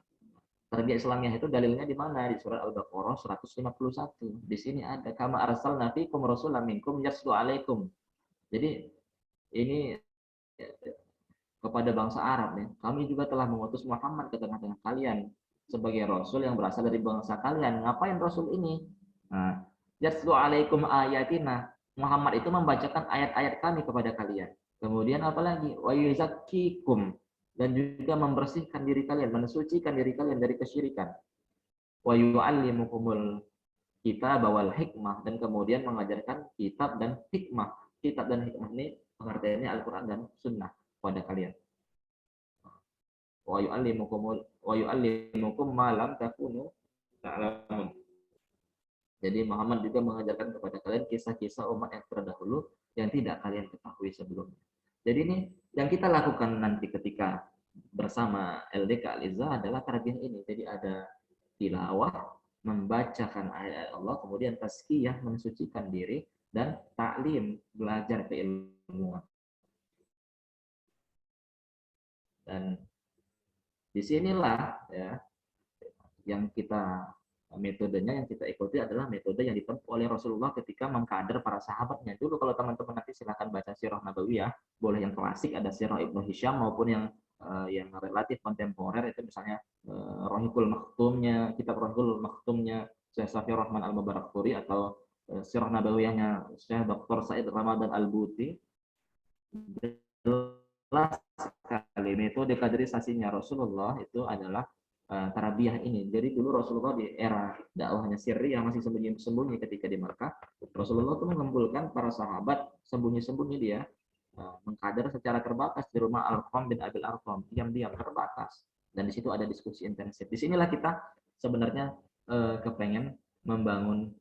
Tarbiyah Islamiyah itu dalilnya di mana? Di surat Al-Baqarah 151. Di sini ada kama arsalna fikum rasulan minkum yatlu alaikum. Jadi ini kepada bangsa Arab nih. Kami juga telah mengutus Muhammad ke tengah-tengah kalian sebagai rasul yang berasal dari bangsa kalian. Ngapain rasul ini? Nah, yatlu alaikum ayatina. Muhammad itu membacakan ayat-ayat kami kepada kalian. Kemudian apalagi? Wa yuzakkikum, dan juga membersihkan diri kalian, mensucikan diri kalian dari kesyirikan. Wa yu'allimukumul kitab wal hikmah, dan kemudian mengajarkan kitab dan hikmah. Kitab dan hikmah ini pengertiannya Al-Qur'an dan Sunnah pada kalian. Wa yu'allimukum ma lam takunu ta'lamun. Jadi Muhammad juga mengajarkan kepada kalian kisah-kisah umat yang terdahulu yang tidak kalian ketahui sebelumnya. Jadi ini yang kita lakukan nanti ketika bersama LDK Al-Izzah adalah tarbiyah ini. Jadi ada tilawah, membacakan ayat Allah, kemudian tazkiyah, mensucikan diri, dan taklim, belajar keilmuan. Dan disinilah ya yang kita metodenya yang kita ikuti adalah metode yang ditempuh oleh Rasulullah ketika mengkader para sahabatnya. Dulu kalau teman-teman nanti silahkan baca Sirah Nabawiyah, boleh yang klasik ada Sirah Ibnu Hisham maupun yang relatif kontemporer itu misalnya Rohikul Maktumnya, kitab Rohikul Maktumnya Syekh Safiyur Rahman Al-Mubarakfuri atau Sirah Nabawiyahnya Syekh Dr. Said Ramadan Al-Buti. Jelas sekali metode kaderisasinya Rasulullah itu adalah tarbiyah ini. Jadi dulu Rasulullah di era dakwahnya sirri yang masih sembunyi-sembunyi ketika di Makkah, Rasulullah itu mengumpulkan para sahabat sembunyi-sembunyi dia mengkader secara terbatas di rumah Al-Qam bin Abil Arqam, diam-diam terbatas. Dan di situ ada diskusi intensif. Di sinilah kita sebenarnya kepengen membangun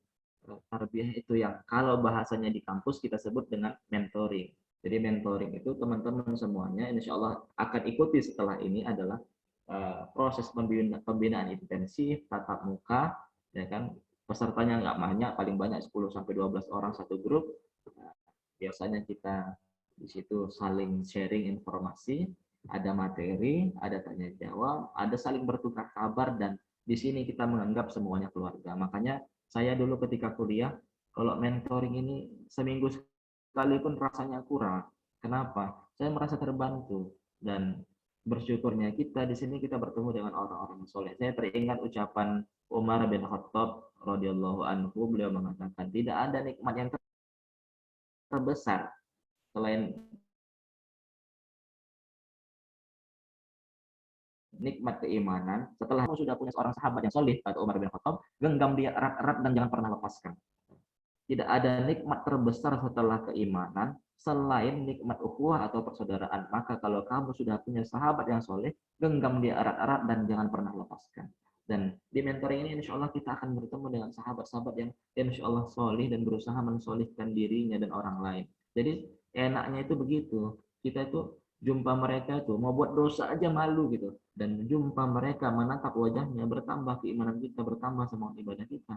tarbiyah itu yang kalau bahasanya di kampus kita sebut dengan mentoring. Jadi mentoring itu teman-teman semuanya insya Allah akan ikuti setelah ini adalah proses pembinaan intensif tatap muka, ya kan, pesertanya nggak banyak, paling banyak 10-12 orang satu grup. biasanya kita di situ saling sharing informasi, ada materi, ada tanya jawab, ada saling bertukar kabar, dan di sini kita menganggap semuanya keluarga. Makanya saya dulu ketika kuliah, kalau mentoring ini seminggu sekali pun rasanya kurang. Kenapa? Saya merasa terbantu, dan bersyukurnya kita di sini kita bertemu dengan orang-orang soleh. Saya teringat ucapan Umar bin Khattab radhiyallahu anhu, beliau mengatakan tidak ada nikmat yang terbesar selain nikmat keimanan. Setelah kamu sudah punya seorang sahabat yang soleh, kata Umar bin Khattab, genggam dia erat-erat dan jangan pernah lepaskan. Tidak ada nikmat terbesar setelah keimanan selain nikmat ukhuwah atau persaudaraan. Maka kalau kamu sudah punya sahabat yang soleh, genggam dia erat-erat dan jangan pernah lepaskan. Dan di mentoring ini insya Allah kita akan bertemu dengan sahabat-sahabat yang insya Allah soleh dan berusaha mensolihkan dirinya dan orang lain. Jadi enaknya itu begitu. Kita itu jumpa mereka itu mau buat dosa aja malu gitu. Dan jumpa mereka, menatap wajahnya, bertambah keimanan kita, bertambah semangat ibadah kita.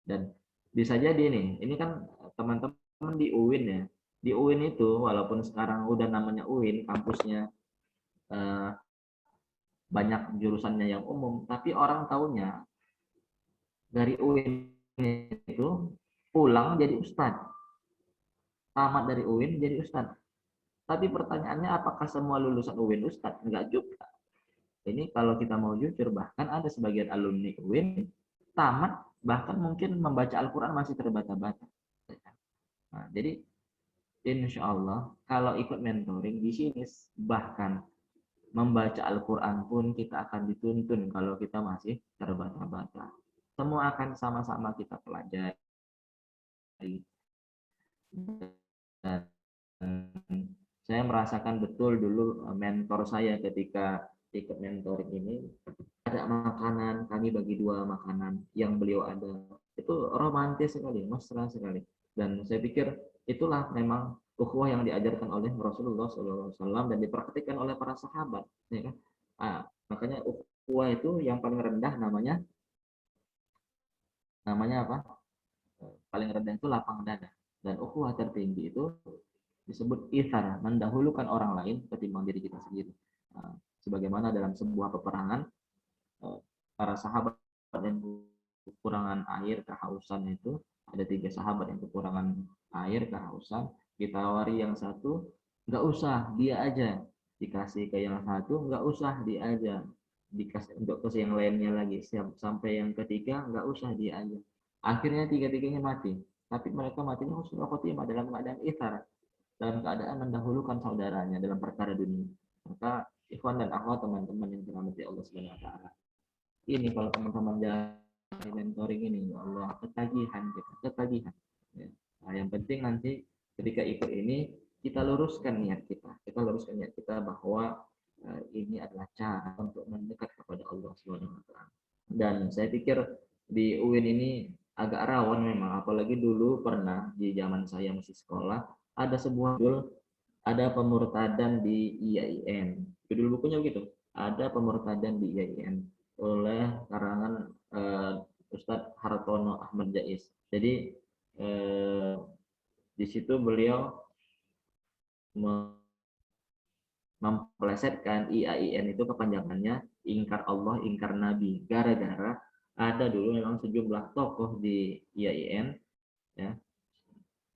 Dan bisa jadi nih, ini kan teman-teman di UIN ya. Di UIN itu walaupun sekarang udah namanya UIN, kampusnya banyak jurusannya yang umum, tapi orang taunya dari UIN itu pulang jadi ustadz. Tamat dari UIN jadi ustadz. Tapi pertanyaannya apakah semua lulusan UIN ustadz? Enggak juga. Ini kalau kita mau jujur, bahkan ada sebagian alumni UIN tamat bahkan mungkin membaca Al-Quran masih terbata-bata. Nah, jadi insya Allah kalau ikut mentoring di sini bahkan membaca Al-Quran pun kita akan dituntun kalau kita masih terbata-bata. Semua akan sama-sama kita pelajari. Dan saya merasakan betul dulu mentor saya ketika ikut mentoring ini, ada makanan, kami bagi 2 makanan yang beliau ada. Itu romantis sekali, mesra sekali. Dan saya pikir itulah memang ukhuwah yang diajarkan oleh Rasulullah SAW dan dipraktikkan oleh para sahabat. Ya kan? Makanya ukhuwah itu yang paling rendah namanya apa? Paling rendah itu lapang dada. Dan ukhuwah tertinggi itu disebut ithar, mendahulukan orang lain ketimbang diri kita sendiri. Sebagaimana dalam sebuah peperangan, para sahabat yang kekurangan air, kehausan itu, ada 3 sahabat yang kekurangan air, kehausan, ditawari yang satu, nggak usah, dia aja. Dikasih ke yang satu, nggak usah, dia aja. Dikasih untuk ke yang lainnya lagi, sampai yang ketiga, nggak usah, dia aja. Akhirnya 3-tiganya mati. Tapi mereka matinya husnul khotimah dalam keadaan ithar, dalam keadaan mendahulukan saudaranya dalam perkara dunia. Maka ikhwan dan akhwat, teman-teman yang dirahmati Allah Subhanahu wa taala. Ini kalau teman-teman jalani mentoring ini, ya Allah, ketagihan kita, ketagihan. Ya. Nah, yang penting nanti ketika ikut ini kita luruskan niat kita. Kita luruskan niat kita bahwa ini adalah cara untuk mendekat kepada Allah Subhanahu wa taala. Dan saya pikir di UIN ini agak rawan memang, apalagi dulu pernah di zaman saya masih sekolah ada sebuah judul, ada pemurtadan di IAIN. Judul bukunya begitu, ada pemurtadan di IAIN oleh karangan Ustadz Hartono Ahmad Jais. Jadi di situ beliau memplesetkan IAIN itu kepanjangannya ingkar Allah, ingkar Nabi. Gara-gara ada dulu memang sejumlah tokoh di IAIN, ya,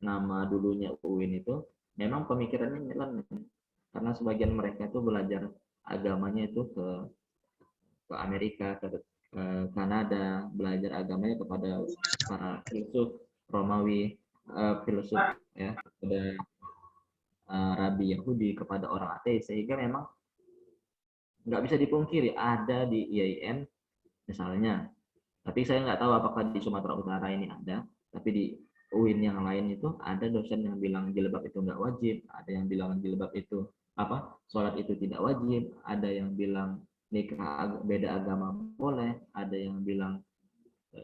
nama dulunya UIN itu, memang pemikirannya nyeleneh. Karena sebagian mereka itu belajar agamanya itu ke Amerika, ke Kanada, belajar agamanya kepada para filsuf Romawi, filsuf ya, kepada Rabi Yahudi, kepada orang ateis, sehingga memang nggak bisa dipungkiri ada di IAIN misalnya. Tapi saya nggak tahu apakah di Sumatera Utara ini ada, tapi di UIN yang lain itu ada dosen yang bilang jilbab itu nggak wajib, ada yang bilang jilbab itu sholat itu tidak wajib, ada yang bilang nikah beda agama boleh, ada yang bilang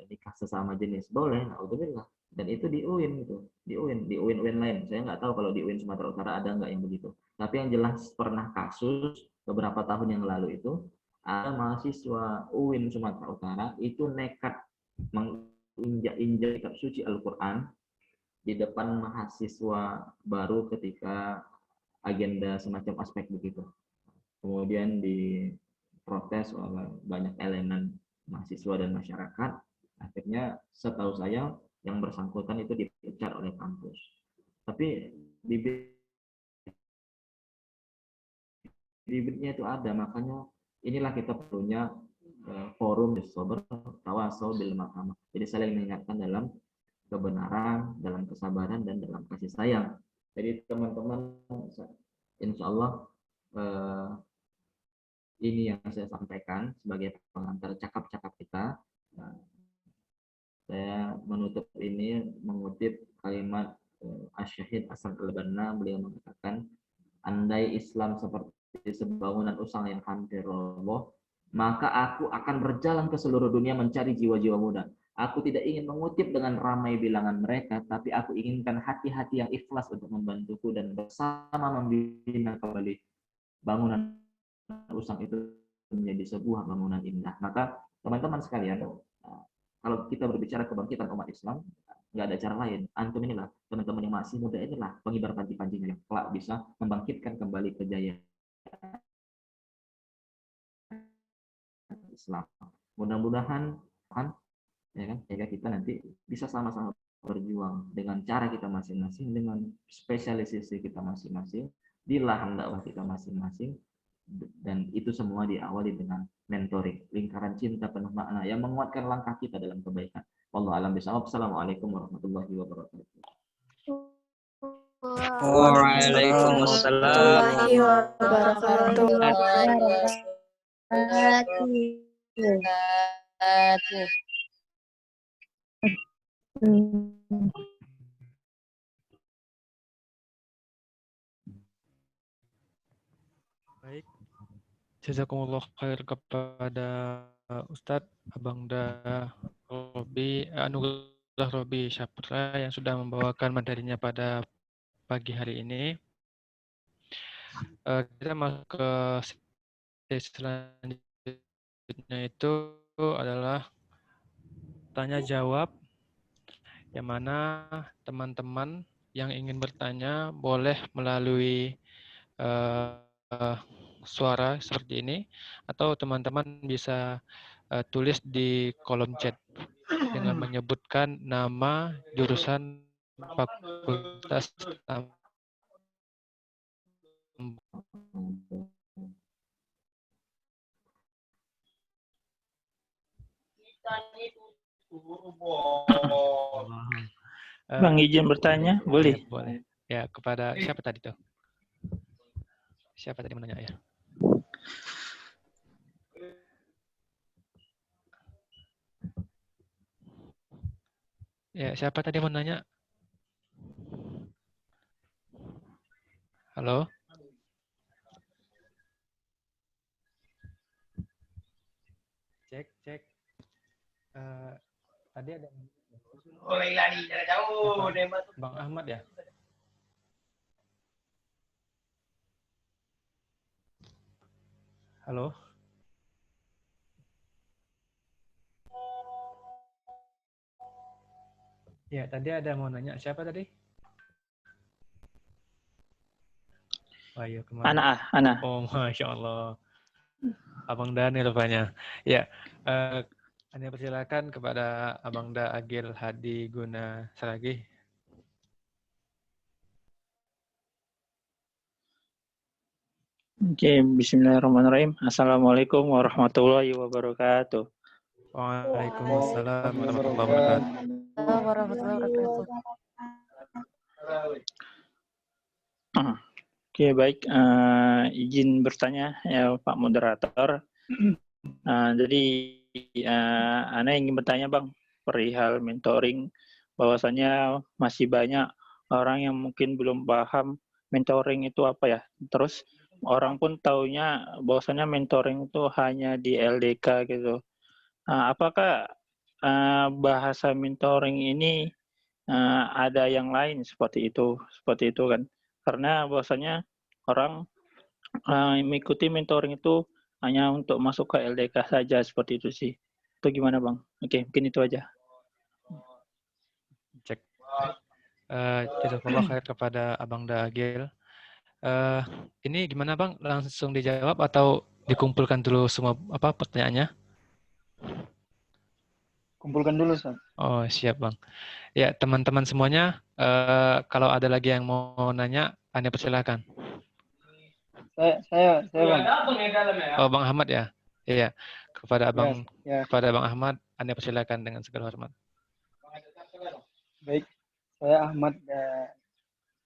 nikah sesama jenis boleh. Alhamdulillah. Dan itu di UIN itu, di UIN lain. Saya nggak tahu kalau di UIN Sumatera Utara ada nggak yang begitu. Tapi yang jelas pernah kasus beberapa tahun yang lalu itu ada mahasiswa UIN Sumatera Utara itu nekat menginjak-injak kitab suci Al-Quran di depan mahasiswa baru ketika agenda semacam aspek begitu. Kemudian diprotes oleh banyak elemen mahasiswa dan masyarakat. Akhirnya setahu saya yang bersangkutan itu dipecat oleh kampus. Tapi bibitnya itu ada, makanya inilah kita perlunya forum sober tawasau bil makamah. Jadi saling mengingatkan dalam kebenaran, dalam kesabaran, dan dalam kasih sayang. Jadi teman-teman, insya Allah ini yang saya sampaikan sebagai pengantar cakap-cakap kita. Saya menutup ini mengutip kalimat Asy-Syahid Hasan Al-Banna. Beliau mengatakan, andai Islam seperti sebangunan usang yang hampir roboh, maka aku akan berjalan ke seluruh dunia mencari jiwa-jiwa muda. Aku tidak ingin mengutip dengan ramai bilangan mereka, tapi aku inginkan hati-hati yang ikhlas untuk membantuku dan bersama membina kembali bangunan usang itu menjadi sebuah bangunan indah. Maka teman-teman sekalian, kalau kita berbicara kebangkitan umat Islam, nggak ada cara lain. Antum inilah, teman-teman yang masih muda inilah pengibar panji-panjinya yang kelak bisa membangkitkan kembali kejayaan Islam. Mudah-mudahan kan, ya kan, sehingga kita nanti bisa sama-sama berjuang dengan cara kita masing-masing, dengan spesialisasi kita masing-masing, di lahan dakwah kita masing-masing, dan itu semua diawali dengan mentoring, lingkaran cinta penuh makna yang menguatkan langkah kita dalam kebaikan. Wallahu a'lam bishawab. Assalamualaikum warahmatullahi wabarakatuh. Waalaikumsalam. Baik, jazakumullah khair kepada Ustadz Abangda Anugerah Robi Syapra yang sudah membawakan materinya pada pagi hari ini. Kita masuk ke sesi selanjutnya, itu adalah tanya jawab, yang mana teman-teman yang ingin bertanya boleh melalui suara seperti ini, atau teman-teman bisa tulis di kolom chat dengan menyebutkan nama, jurusan, fakultas, Bang, izin bertanya, boleh? Boleh. Ya, kepada siapa tadi tuh? Siapa tadi menanya ya? Ya, siapa tadi menanya? Halo? Cek. Tadi ada Bang Ahmad ya? Halo? Ya, tadi ada mau nanya. Siapa tadi? Oh, iya, kemana? Ana. Oh, Masya Allah. Abang Da nih rupanya. Ya, Anda persilakan kepada Abang Da Agil Hadi Guna Saragih. Oke, bismillahirrahmanirrahim. Assalamualaikum warahmatullahi wabarakatuh. Waalaikumsalam warahmatullahi wabarakatuh. Oke, baik. Izin bertanya ya Pak Moderator. Jadi, Ana ingin bertanya Bang, perihal mentoring, bahwasanya masih banyak orang yang mungkin belum paham mentoring itu apa ya. Terus orang pun taunya bahwasanya mentoring itu hanya di LDK gitu. Apakah bahasa mentoring ini ada yang lain seperti itu kan? Karena bahwasanya orang mengikuti mentoring itu hanya untuk masuk ke LDK saja, seperti itu sih. Itu gimana Bang? Oke, mungkin itu aja. Cek. Jazakallah khair kepada Abang Dagil. Ini gimana Bang? Langsung dijawab atau dikumpulkan dulu semua pertanyaannya? Kumpulkan dulu, Ustaz. Oh, siap Bang. Ya, teman-teman semuanya, kalau ada lagi yang mau nanya, Anda persilakan. Saya Bang. Oh, Bang Ahmad ya? Iya. Kepada Abang Ya. kepada Bang Ahmad, Anda persilakan dengan segala hormat. Baik, saya Ahmad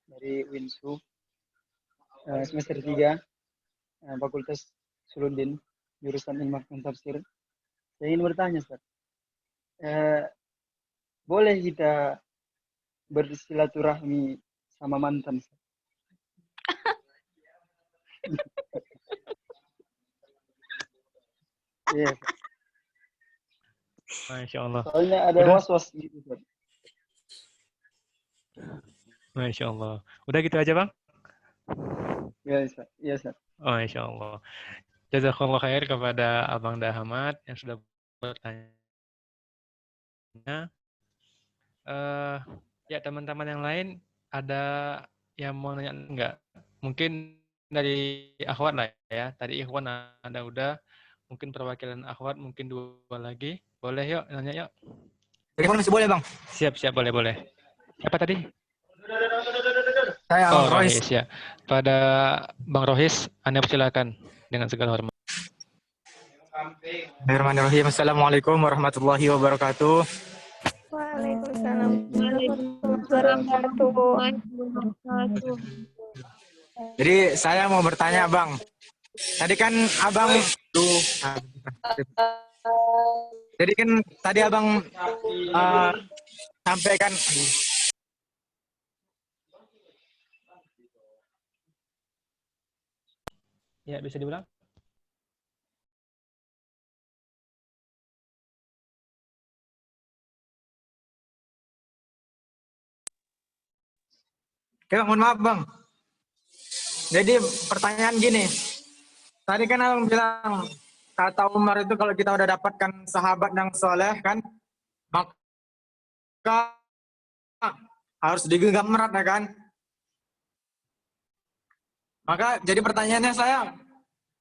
dari Winsu, semester 3, Fakultas Suludin, jurusan Ilmu dan Tafsir. Saya ingin bertanya, Ustaz. Boleh kita bersilaturahmi sama mantan, Ustaz? Iya, Ustaz. Masya Allah. Soalnya ada was-was gitu, Ustaz. Masya Allah. Udah gitu aja, Bang? Iya, Ustaz. Iya, Ustaz. Oh, Masya Allah. Jazakallah khair kepada Abang Ahmad yang sudah bertanya. Ya, teman-teman yang lain ada yang mau nanya enggak? Mungkin dari akhwat lah ya. Tadi Ikhwan ada udah. Mungkin perwakilan akhwat mungkin 2 lagi. Boleh yuk nanya yuk. Telepon masih boleh, Bang? Siap, boleh. Siapa tadi? Saya Oh, Rohis. Rohis ya. Pada Bang Rohis, Anda persilakan dengan segala hormat. Bismillahirrahmanirrahim. Assalamualaikum warahmatullahi wabarakatuh. Waalaikumsalam warahmatullahi wabarakatuh. Jadi saya mau bertanya, Bang. Tadi kan Abang sampaikan Ya, bisa diulang? Oke, mohon maaf, Bang. Jadi pertanyaan gini. Tadi kan Abang bilang kata Umar itu kalau kita udah dapatkan sahabat yang soleh kan, maka harus digenggam erat ya kan. Maka jadi pertanyaannya saya,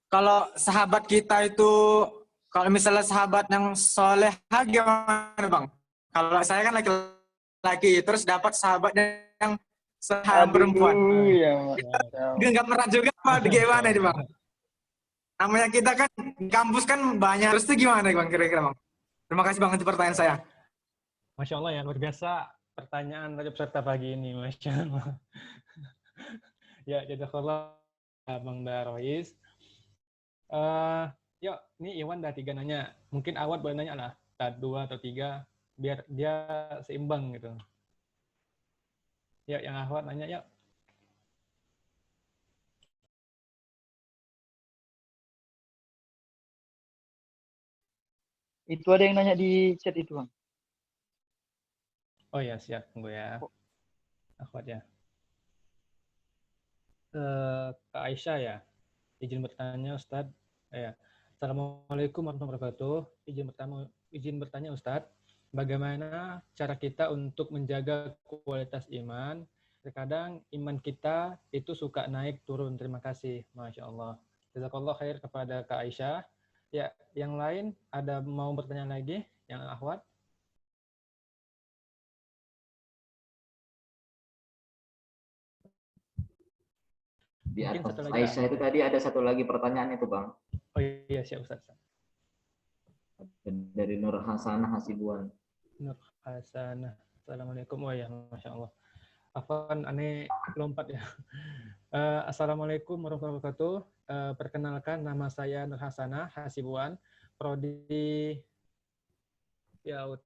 kalau sahabat kita itu, kalau misalnya sahabat yang soleh gimana Bang? Kalau saya kan laki-laki, terus dapat sahabat yang sahabat perempuan. Genggam erat juga apa gimana nih Bang? Namanya kita kan di kampus kan banyak, terus itu gimana Bang kira-kira Bang? Terima kasih Bang, itu pertanyaan saya. Masya Allah ya, luar biasa pertanyaan dari peserta pagi ini, Masya Allah. Ya, jazakallah Bang Rohis. Yuk, ini Iwan udah 3 nanya. Mungkin Awad boleh nanya lah, 2 atau 3, biar dia seimbang gitu. Yuk, yang Awad nanya yuk. Itu ada yang nanya di chat itu, Bang. Oh ya, siap. Tunggu ya. Akhwat ya. Kak Aisyah ya. Izin bertanya, Ustadz. Ya. Assalamualaikum warahmatullahi wabarakatuh. Izin bertanya, Ustadz. Bagaimana cara kita untuk menjaga kualitas iman? Terkadang iman kita itu suka naik turun. Terima kasih. Masya Allah. Jazakallah khair kepada Kak Aisyah. Ya, yang lain ada mau bertanya lagi? Yang akhwat? Di atas Aisyah itu tadi ada satu lagi pertanyaan itu, Bang. Oh iya, siap Ustaz. Dari Nur Hasanah Hasibuan. Nur Hasanah. Assalamualaikum. Oh ya, Masya Allah. Afwan, aneh lompat ya. Assalamualaikum warahmatullahi wabarakatuh. Perkenalkan, nama saya Nur Hasanah Hasibuan. Prodi PAUD.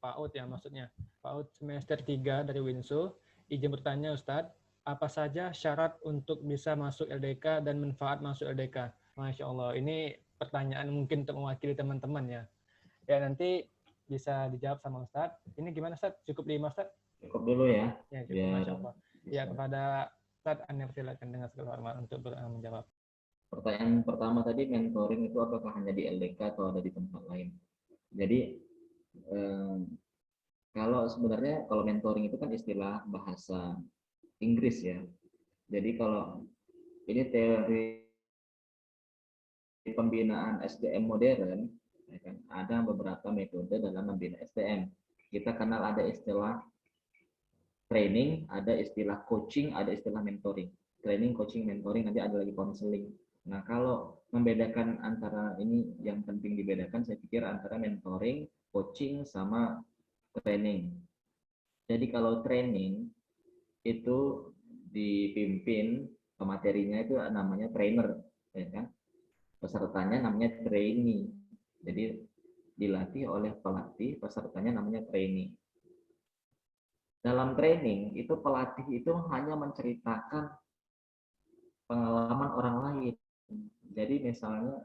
PAUD ya maksudnya. PAUD semester 3 dari Winsu. Izin bertanya Ustadz, apa saja syarat untuk bisa masuk LDK dan manfaat masuk LDK? Masya Allah, ini pertanyaan mungkin untuk mewakili teman-teman ya. Ya nanti bisa dijawab sama Ustadz. Ini gimana Ustadz? Cukup 5 Ustadz? Cukup dulu ya. Ya, cukup, Masya Allah. Ya, kepada Ustadz, Anda silakan dengan segala hormat untuk menjawab. Pertanyaan pertama tadi, mentoring itu apakah hanya di LDK atau ada di tempat lain? Jadi, Kalau sebenarnya kalau mentoring itu kan istilah bahasa Inggris ya. Jadi kalau ini teori pembinaan SDM modern, ya kan, ada beberapa metode dalam membina SDM. Kita kenal ada istilah training, ada istilah coaching, ada istilah mentoring. Training, coaching, mentoring, nanti ada lagi counseling. Nah, kalau membedakan antara ini yang penting dibedakan, saya pikir antara mentoring, coaching, sama training. Jadi kalau training itu dipimpin pematerinya itu namanya trainer, ya kan? Pesertanya namanya trainee. Jadi dilatih oleh pelatih, pesertanya namanya trainee. Dalam training itu pelatih itu hanya menceritakan pengalaman orang lain. Jadi misalnya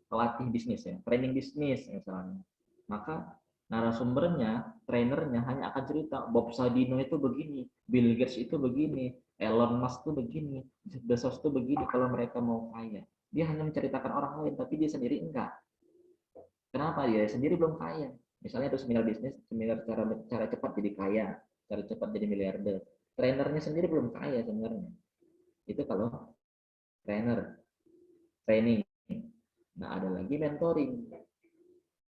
pelatih bisnis ya, training bisnis misalnya. Maka narasumbernya, trainernya hanya akan cerita Bob Sadino itu begini, Bill Gates itu begini, Elon Musk itu begini, Jeff Bezos itu begini kalau mereka mau kaya. Dia hanya menceritakan orang lain, tapi dia sendiri enggak. Kenapa? Dia sendiri belum kaya. Misalnya itu seminar bisnis, seminar cara cepat jadi kaya, cara cepat jadi miliarder. Trainernya sendiri belum kaya sebenarnya. Itu kalau trainer, training. Nah, ada lagi mentoring.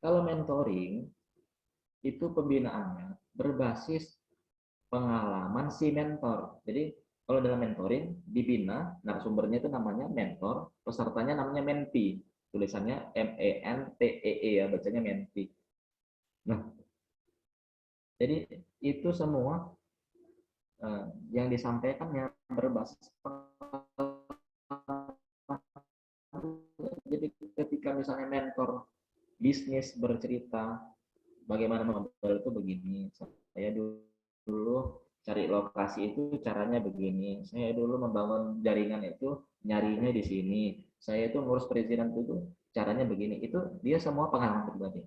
Kalau mentoring, itu pembinaannya berbasis pengalaman si mentor. Jadi kalau dalam mentoring dibina, narasumbernya itu namanya mentor, pesertanya namanya mentee. Tulisannya MENTEE ya, bacanya mentee. Nah, jadi itu semua yang disampaikan yang berbasis jadi ketika misalnya mentor bisnis bercerita bagaimana membangun itu begini, saya dulu cari lokasi itu caranya begini, saya dulu membangun jaringan itu nyarinya di sini, saya itu ngurus perizinan itu caranya begini. Itu dia semua pengalaman pribadi.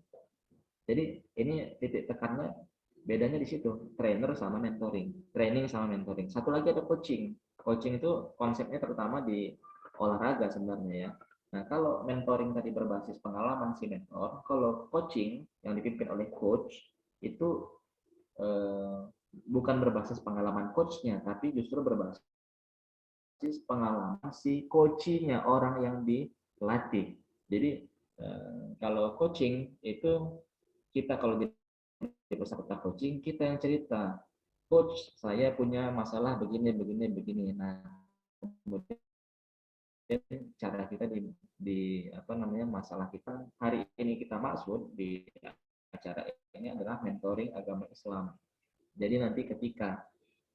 Jadi ini titik tekannya bedanya di situ, trainer sama mentoring, training sama mentoring. Satu lagi ada coaching. Coaching itu konsepnya terutama di olahraga sebenarnya ya. Nah, kalau mentoring tadi berbasis pengalaman si mentor, kalau coaching yang dipimpin oleh coach itu bukan berbasis pengalaman coachnya, tapi justru berbasis pengalaman si coachingnya, orang yang dilatih. Jadi kalau coaching itu kita kalau di peserta coaching, kita yang cerita, coach saya punya masalah begini begini begini. Nah, kemudian cara kita di apa namanya masalah kita hari ini kita maksud di acara ini adalah mentoring agama Islam. Jadi nanti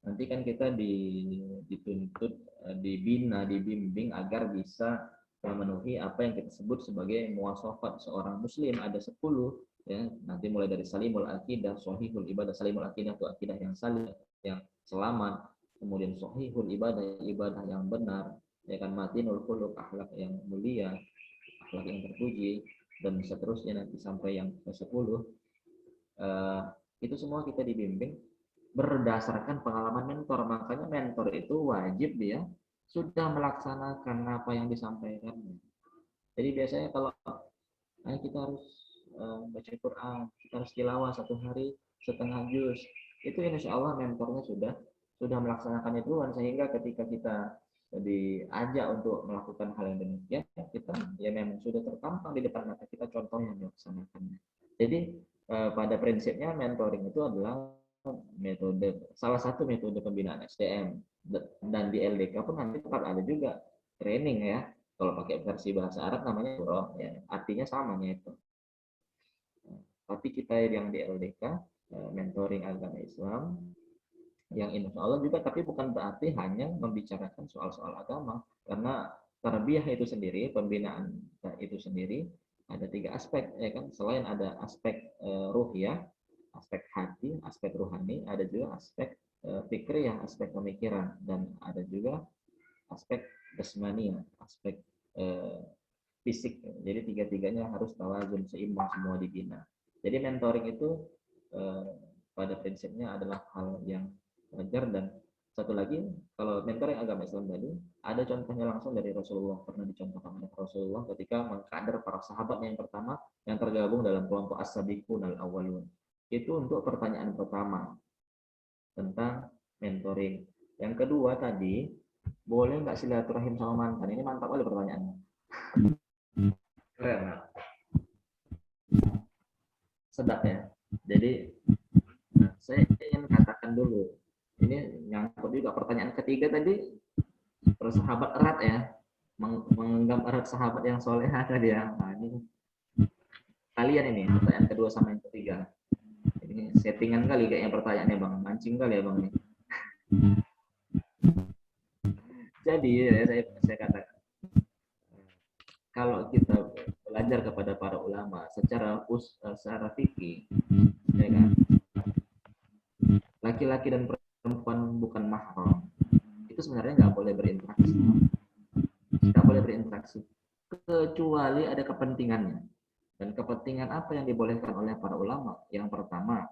nanti kan kita dituntut, dibina, dibimbing agar bisa memenuhi apa yang kita sebut sebagai muwasafat seorang muslim. Ada 10 ya, nanti mulai dari salimul akidah, sahihul ibadah. Salimul akidah itu akidah yang salim, yang selamat, kemudian sahihul ibadah, ibadah yang benar, ya kan, matinul khuluq, akhlak yang mulia, akhlak yang terpuji, dan seterusnya nanti sampai yang ke-10. Itu semua kita dibimbing berdasarkan pengalaman mentor. Makanya mentor itu wajib dia sudah melaksanakan apa yang disampaikan. Jadi biasanya kalau kita harus baca Quran, kita harus tilawah 1 hari setengah juz, itu insya Allah mentornya sudah melaksanakannya duluan, sehingga ketika kita diajak untuk melakukan hal yang demikian, kita ya memang sudah tertampang di depan mata kita contoh yang melaksanakannya. Jadi pada prinsipnya mentoring itu adalah salah satu metode pembinaan SDM, dan di LDK pun nanti tetap ada juga training ya. Kalau pakai versi bahasa Arab namanya surah ya, artinya samanya itu. Tapi kita yang di LDK mentoring agama Islam yang insya Allah juga, tapi bukan berarti hanya membicarakan soal-soal agama, karena tarbiyah itu sendiri, pembinaan itu sendiri ada 3 aspek ya kan. Selain ada aspek ruhiyah, aspek hati, aspek rohani, ada juga aspek fikriyah, aspek pemikiran, dan ada juga aspek jasmani, aspek fisik. Jadi 3-tiganya harus tawazun, seimbang, semua dibina. Jadi mentoring itu pada prinsipnya adalah hal yang wajar dan Satu lagi, kalau mentoring agama Islam tadi, ada contohnya langsung dari Rasulullah, pernah dicontohkan oleh Rasulullah ketika mengkader para sahabat yang pertama yang tergabung dalam kelompok as-sabiqun al-awwalun. Itu untuk pertanyaan pertama tentang mentoring. Yang kedua tadi, boleh nggak silaturahim sama mantan? Ini mantap kali pertanyaannya. Keren, nggak? Sedap ya. Jadi, saya ingin katakan dulu, ini nyangkut juga pertanyaan ketiga tadi, bersahabat erat ya, menganggap erat sahabat yang solehah tadi ya. Nah, ini kalian ini pertanyaan kedua sama yang ketiga. Ini settingan kali kayaknya pertanyaannya bang, mancing kali ya bang ini. Jadi ya, saya katakan, kalau kita belajar kepada para ulama secara fikih, ya kan, laki-laki dan perempuan bukan mahram, itu sebenarnya nggak boleh berinteraksi, kecuali ada kepentingannya. Dan kepentingan apa yang dibolehkan oleh para ulama? Yang pertama,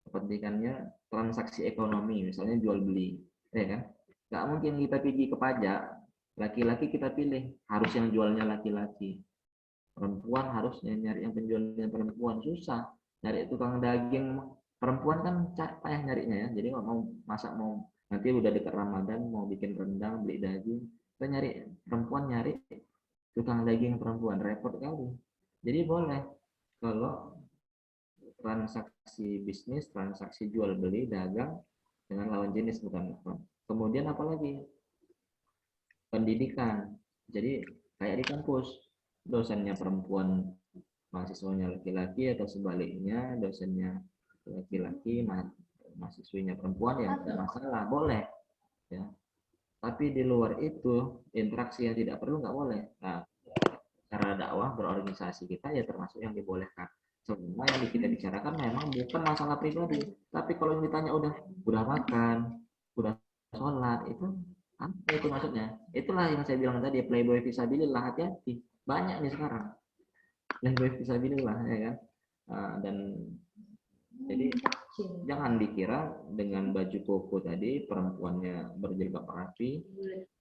kepentingannya transaksi ekonomi, misalnya jual beli, ya kan? Nggak mungkin kita pergi ke pajak, laki-laki kita pilih harus yang jualnya laki-laki, perempuan harusnya nyari yang penjualnya perempuan, susah. Nyari tukang daging perempuan kan payah nyarinya ya. Jadi mau masak, mau nanti udah dekat Ramadan mau bikin rendang beli daging, kita nyari perempuan, nyari tukang daging perempuan, repot kali. Jadi boleh kalau transaksi bisnis, transaksi jual beli dagang dengan lawan jenis bukan mahram. Kemudian apalagi pendidikan. Jadi kayak di kampus, dosennya perempuan, mahasiswanya laki-laki, atau sebaliknya dosennya laki-laki, mahasiswinya perempuan, ya tidak masalah, boleh ya. Tapi di luar itu interaksi yang tidak perlu nggak boleh. Nah, cara dakwah berorganisasi kita ya termasuk yang dibolehkan. Semua yang kita bicarakan memang bukan masalah pribadi, tapi kalau yang ditanya udah makan, udah sholat, itu apa itu maksudnya? Itulah yang saya bilang tadi, playboy fisabilillah, hati-hati, banyak nih sekarang playboy fisabilillah, ya kan. Dan jadi jangan dikira dengan baju koko tadi perempuannya berjilbab rapi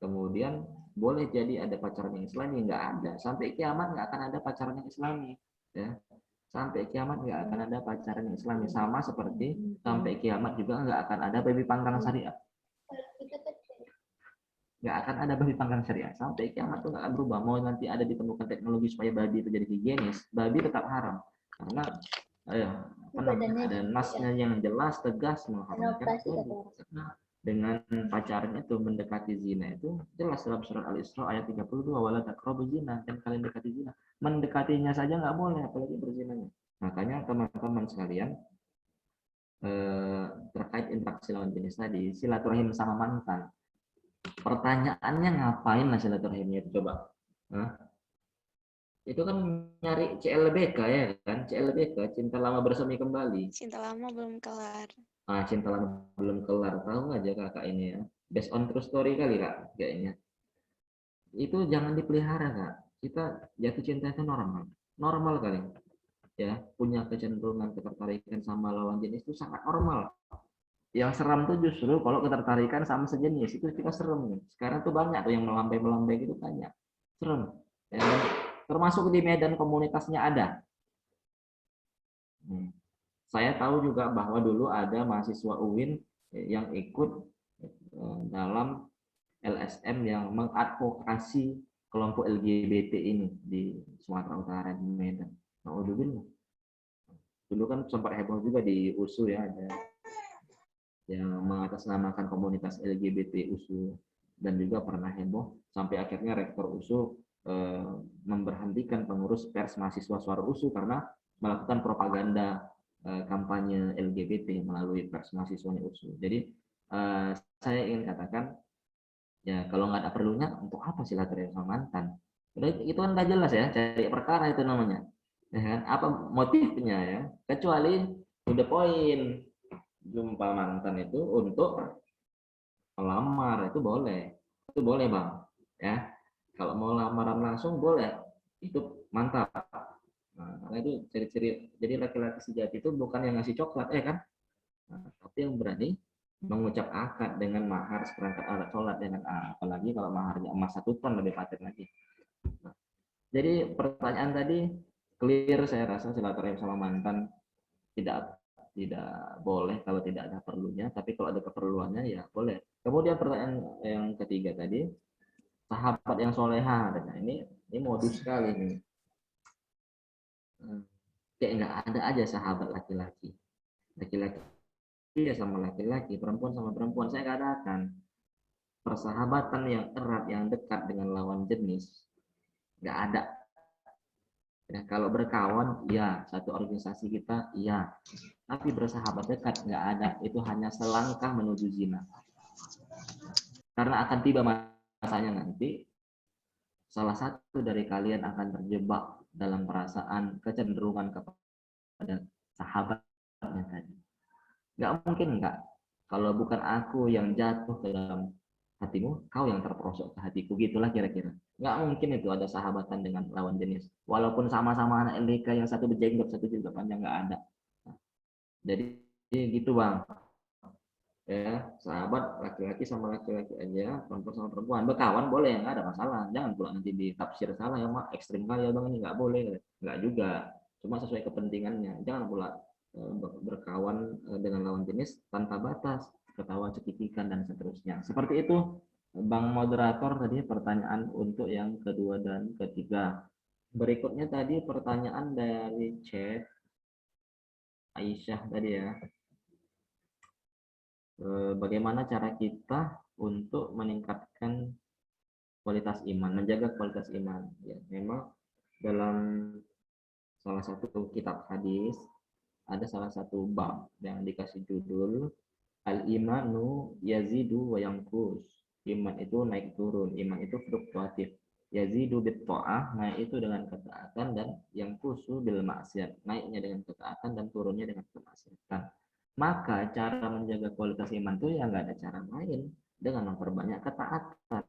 kemudian boleh jadi ada pacaran yang islami. Nggak ada, sampai kiamat nggak akan ada pacaran yang islami ya. Sampai kiamat nggak akan ada pacaran yang islami, sama seperti sampai kiamat juga nggak akan ada babi panggang syariat. Nggak akan ada babi panggang syariat sampai kiamat tuh nggak akan berubah. Mau nanti ada ditemukan teknologi supaya babi itu jadi higienis, babi tetap haram karena ada nasnya yang jelas tegas mengharamkan babi. Karena dengan pacaran itu mendekati zina itu jelas dalam surat Al-Isra ayat 32, wala taqrabu zina, dan kalian dekati zina. Mendekatinya saja nggak boleh, apalagi berzinanya. Makanya teman-teman sekalian, terkait interaksi lawan jenis tadi, silaturahim sama mantan. Pertanyaannya ngapain lah silaturahimnya itu coba? Itu kan nyari CLBK ya kan? CLBK, cinta lama bersemi kembali. Cinta lama belum kelar. Cinta lama belum kelar, tahu aja kakak ini ya. Based on true story kali kak, kayaknya. Itu jangan dipelihara kak. Kita jatuh cinta itu normal, normal kali. Ya, punya kecenderungan ketertarikan sama lawan jenis itu sangat normal. Yang seram tuh justru kalau ketertarikan sama sejenis, itu kita serem nih. Sekarang tuh banyak tuh yang melambai-melambai gitu, banyak. Serem. Ya, termasuk di medan komunitasnya ada. Saya tahu juga bahwa dulu ada mahasiswa UIN yang ikut dalam LSM yang mengadvokasi kelompok LGBT ini di Sumatera Utara, di Medan. Dulu kan sempat heboh juga di USU ya, ada yang mengatasnamakan komunitas LGBT USU, dan juga pernah heboh sampai akhirnya rektor USU memberhentikan pengurus pers mahasiswa Suara USU karena melakukan propaganda kampanye LGBT melalui pers mahasiswanya USU. Jadi saya ingin katakan ya, kalau nggak ada perlunya untuk apa silaturahim sama mantan? Itu kan nggak jelas ya, cari perkara itu namanya. Ya kan? Apa motifnya ya? Kecuali udah poin jumpa mantan itu untuk melamar, itu boleh bang ya. Kalau mau lamaran langsung boleh, itu mantap. Nah, itu ciri-ciri. Jadi laki-laki sejati itu bukan yang ngasih coklat ya kan, tapi yang berani mengucap akad dengan mahar seperangkat alat sholat dengan apalagi kalau maharnya emas 1 ton lebih paten lagi. Jadi pertanyaan tadi clear, saya rasa silaturahim sama mantan tidak boleh kalau tidak ada perlunya, tapi kalau ada keperluannya ya boleh. Kemudian pertanyaan yang ketiga tadi, sahabat yang soleha, nah ini modus sekali nih. Kayak nggak ada aja sahabat laki-laki ya sama laki-laki, perempuan sama perempuan. Saya katakan persahabatan yang erat, yang dekat dengan lawan jenis nggak ada. Ya, kalau berkawan, ya satu organisasi kita, ya. Tapi bersahabat dekat nggak ada. Itu hanya selangkah menuju zina. Karena akan tiba masanya nanti salah satu dari kalian akan terjebak dalam perasaan kecenderungan kepada sahabatnya tadi. Nggak mungkin enggak. Kalau bukan aku yang jatuh ke dalam hatimu, kau yang terperosok ke hatiku, gitulah kira-kira. Nggak mungkin itu ada sahabatan dengan lawan jenis. Walaupun sama-sama anak LDK yang satu berjenggot, satu jilbab panjang, nggak ada. Jadi gitu bang. Ya, sahabat laki-laki sama laki-laki aja, perempuan sama perempuan, berkawan boleh, nggak ada masalah. Jangan pula nanti ditafsir salah ya mak, ekstrim kali ya bang, ini nggak boleh, nggak juga, cuma sesuai kepentingannya. Jangan pula berkawan dengan lawan jenis tanpa batas, ketahuan cekikikan dan seterusnya. Seperti itu bang moderator tadi pertanyaan untuk yang kedua dan ketiga. Berikutnya tadi pertanyaan dari chat Aisyah tadi ya. Bagaimana cara kita untuk meningkatkan kualitas iman, menjaga kualitas iman. Ya, memang dalam salah satu kitab hadis ada salah satu bab yang dikasih judul Al-imanu yazidu wa yanqus. Iman itu naik turun, iman itu fluktuatif. Yazidu bit ta'ah, naik itu dengan ketaatan, dan yanqusu bil maksiat, naiknya dengan ketaatan dan turunnya dengan kemaksiatan. Maka cara menjaga kualitas iman itu ya nggak ada cara lain dengan memperbanyak ketaatan.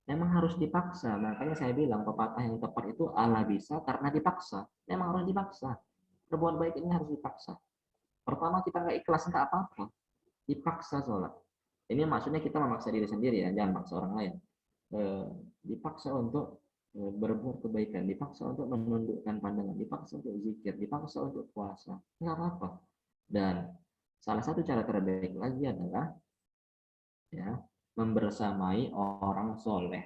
Memang harus dipaksa. Makanya saya bilang pepatah yang tepat itu ala bisa karena dipaksa. Memang harus dipaksa. Berbuat baik ini harus dipaksa. Pertama kita nggak ikhlas nggak apa-apa. Dipaksa sholat. Ini maksudnya kita memaksa diri sendiri ya, jangan maksa orang lain. Dipaksa untuk berbuat kebaikan, dipaksa untuk menundukkan pandangan, dipaksa untuk zikir, dipaksa untuk puasa, nggak apa-apa. Dan salah satu cara terbaik lagi adalah ya membersamai orang soleh,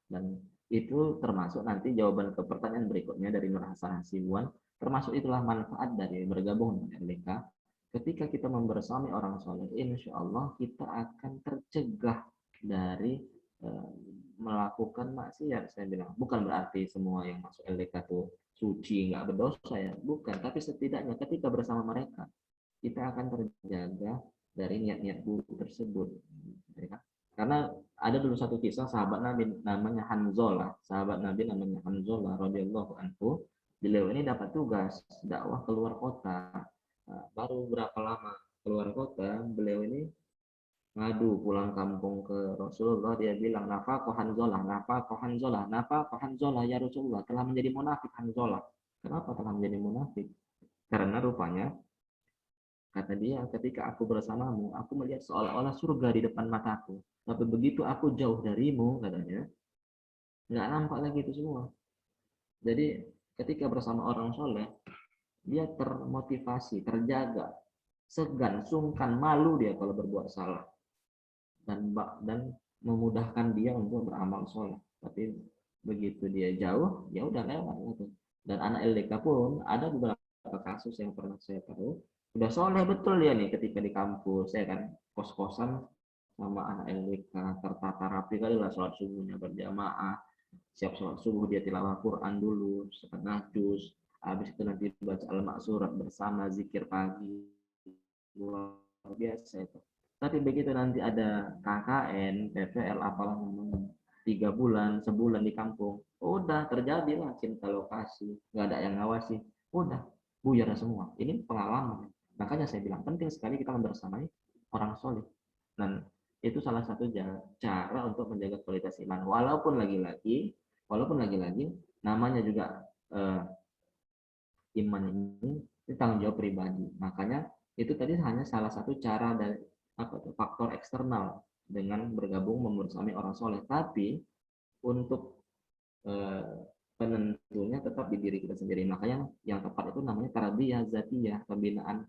dan itu termasuk nanti jawaban ke pertanyaan berikutnya dari Nur Hasan Hasibuan, termasuk itulah manfaat dari bergabung dengan LDK. Ketika kita membersamai orang soleh, insya Allah kita akan tercegah dari melakukan maksiat. Saya bilang bukan berarti semua yang masuk LDK itu suci nggak berdosa ya, bukan, tapi setidaknya ketika bersama mereka kita akan terjaga dari niat-niat buruk tersebut ya. Karena ada dulu satu kisah sahabat Nabi namanya Hanzalah, radhiyallahu anhu. Beliau ini dapat tugas dakwah keluar kota. Nah, baru berapa lama keluar kota, beliau ini ngadu pulang kampung ke Rasulullah. Dia bilang, nafaqah Hanzalah ya Rasulullah, telah menjadi munafik Hanzalah. Kenapa telah menjadi munafik? Karena rupanya kata dia, ketika aku bersamamu, aku melihat seolah-olah surga di depan mataku. Tapi begitu aku jauh darimu, katanya, nggak nampak lagi itu semua. Jadi ketika bersama orang soleh, dia termotivasi, terjaga, segan, sungkan, malu dia kalau berbuat salah. Dan memudahkan dia untuk beramal soleh. Tapi begitu dia jauh, ya udah lewat gitu. Dan anak LDK pun ada beberapa kasus yang pernah saya tahu, udah soleh betul dia nih ketika di kampus, saya kan kos-kosan sama anak LDK, tertata rapi kali lah sholat subuhnya berjamaah, siap sholat subuh dia tilawah Quran dulu setengah juz, habis itu nanti baca al-maksurat bersama, zikir pagi, luar biasa itu. Tapi begitu nanti ada KKN, PPL, apalah namanya, 3 bulan, sebulan di kampung, udah terjadilah cinta lokasi, nggak ada yang ngawasi, udah buyar semua. Ini pengalaman. Makanya saya bilang penting sekali kita membersamai orang soleh. Dan itu salah satu cara untuk menjaga kualitas iman. Walaupun lagi-lagi namanya juga iman ini tanggung jawab pribadi. Makanya Itu tadi hanya salah satu cara dari faktor eksternal dengan bergabung membersami orang soleh. Tapi untuk penentunya tetap di diri kita sendiri. Makanya yang tepat itu namanya tarbiyah zatiyah, pembinaan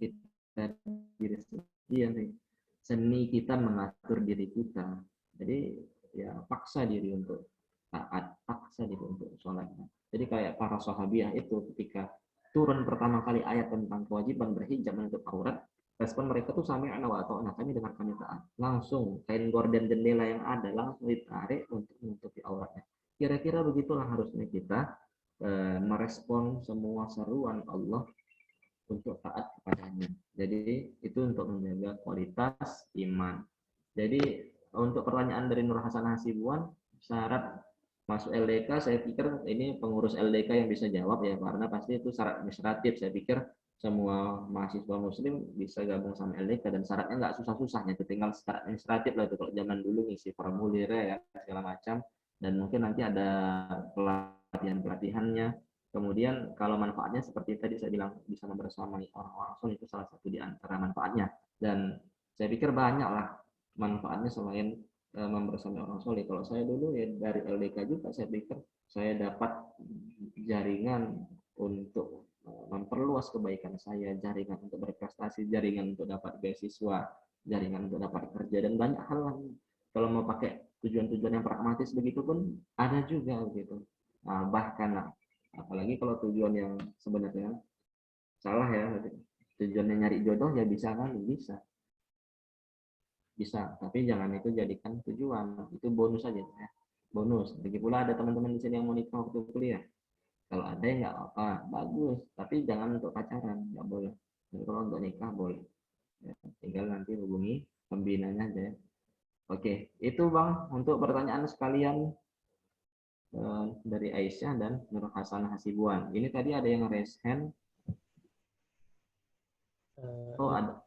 kita diri sendiri, seni kita mengatur diri kita. Jadi ya paksa diri untuk taat, paksa diri untuk sholat. Jadi kayak para sahabiah itu ketika turun pertama kali ayat tentang kewajiban berhijab menutup aurat, respon mereka tuh sami'na wa ata'na, kami dengar kami taat. Langsung kain gorden jendela yang ada langsung ditarik untuk menutupi auratnya. Kira-kira begitulah harusnya kita merespon semua seruan Allah untuk taat kepadanya. Jadi itu untuk menjaga kualitas iman. Jadi untuk pertanyaan dari Nur Hasanah Hasibuan, syarat masuk LDK, saya pikir ini pengurus LDK yang bisa jawab ya, karena pasti itu syarat administratif. Saya pikir semua mahasiswa muslim bisa gabung sama LDK dan syaratnya nggak susah-susahnya, itu tinggal syarat administratif lah itu. Kalau zaman dulu ngisi formulir ya segala macam, dan mungkin nanti ada pelatihan-pelatihannya. Kemudian kalau manfaatnya seperti tadi saya bilang, bisa membersamai orang-orang soleh, itu salah satu di antara manfaatnya. Dan saya pikir banyak lah manfaatnya selain membersamai orang soleh. Kalau saya dulu ya dari LDK juga, saya pikir saya dapat jaringan untuk memperluas kebaikan saya, jaringan untuk berprestasi, jaringan untuk dapat beasiswa, jaringan untuk dapat kerja, dan banyak hal lain. Kalau mau pakai tujuan-tujuan yang pragmatis begitu pun ada juga begitu. Nah, bahkan apalagi kalau tujuan yang sebenarnya salah ya, tujuannya nyari jodoh ya bisa kan, bisa, tapi jangan itu jadikan tujuan, itu bonus aja ya, bonus. Lagi pula ada teman-teman di sini yang mau nikah waktu kuliah, kalau ada ya nggak apa, bagus, tapi jangan untuk pacaran, nggak boleh. Jadi kalau untuk nikah boleh ya, tinggal nanti hubungi pembinanya aja ya. Oke, itu Bang untuk pertanyaan sekalian dari Aisyah dan Nur Hasanah Hasibuan. Ini tadi ada yang raise hand. Oh, ada.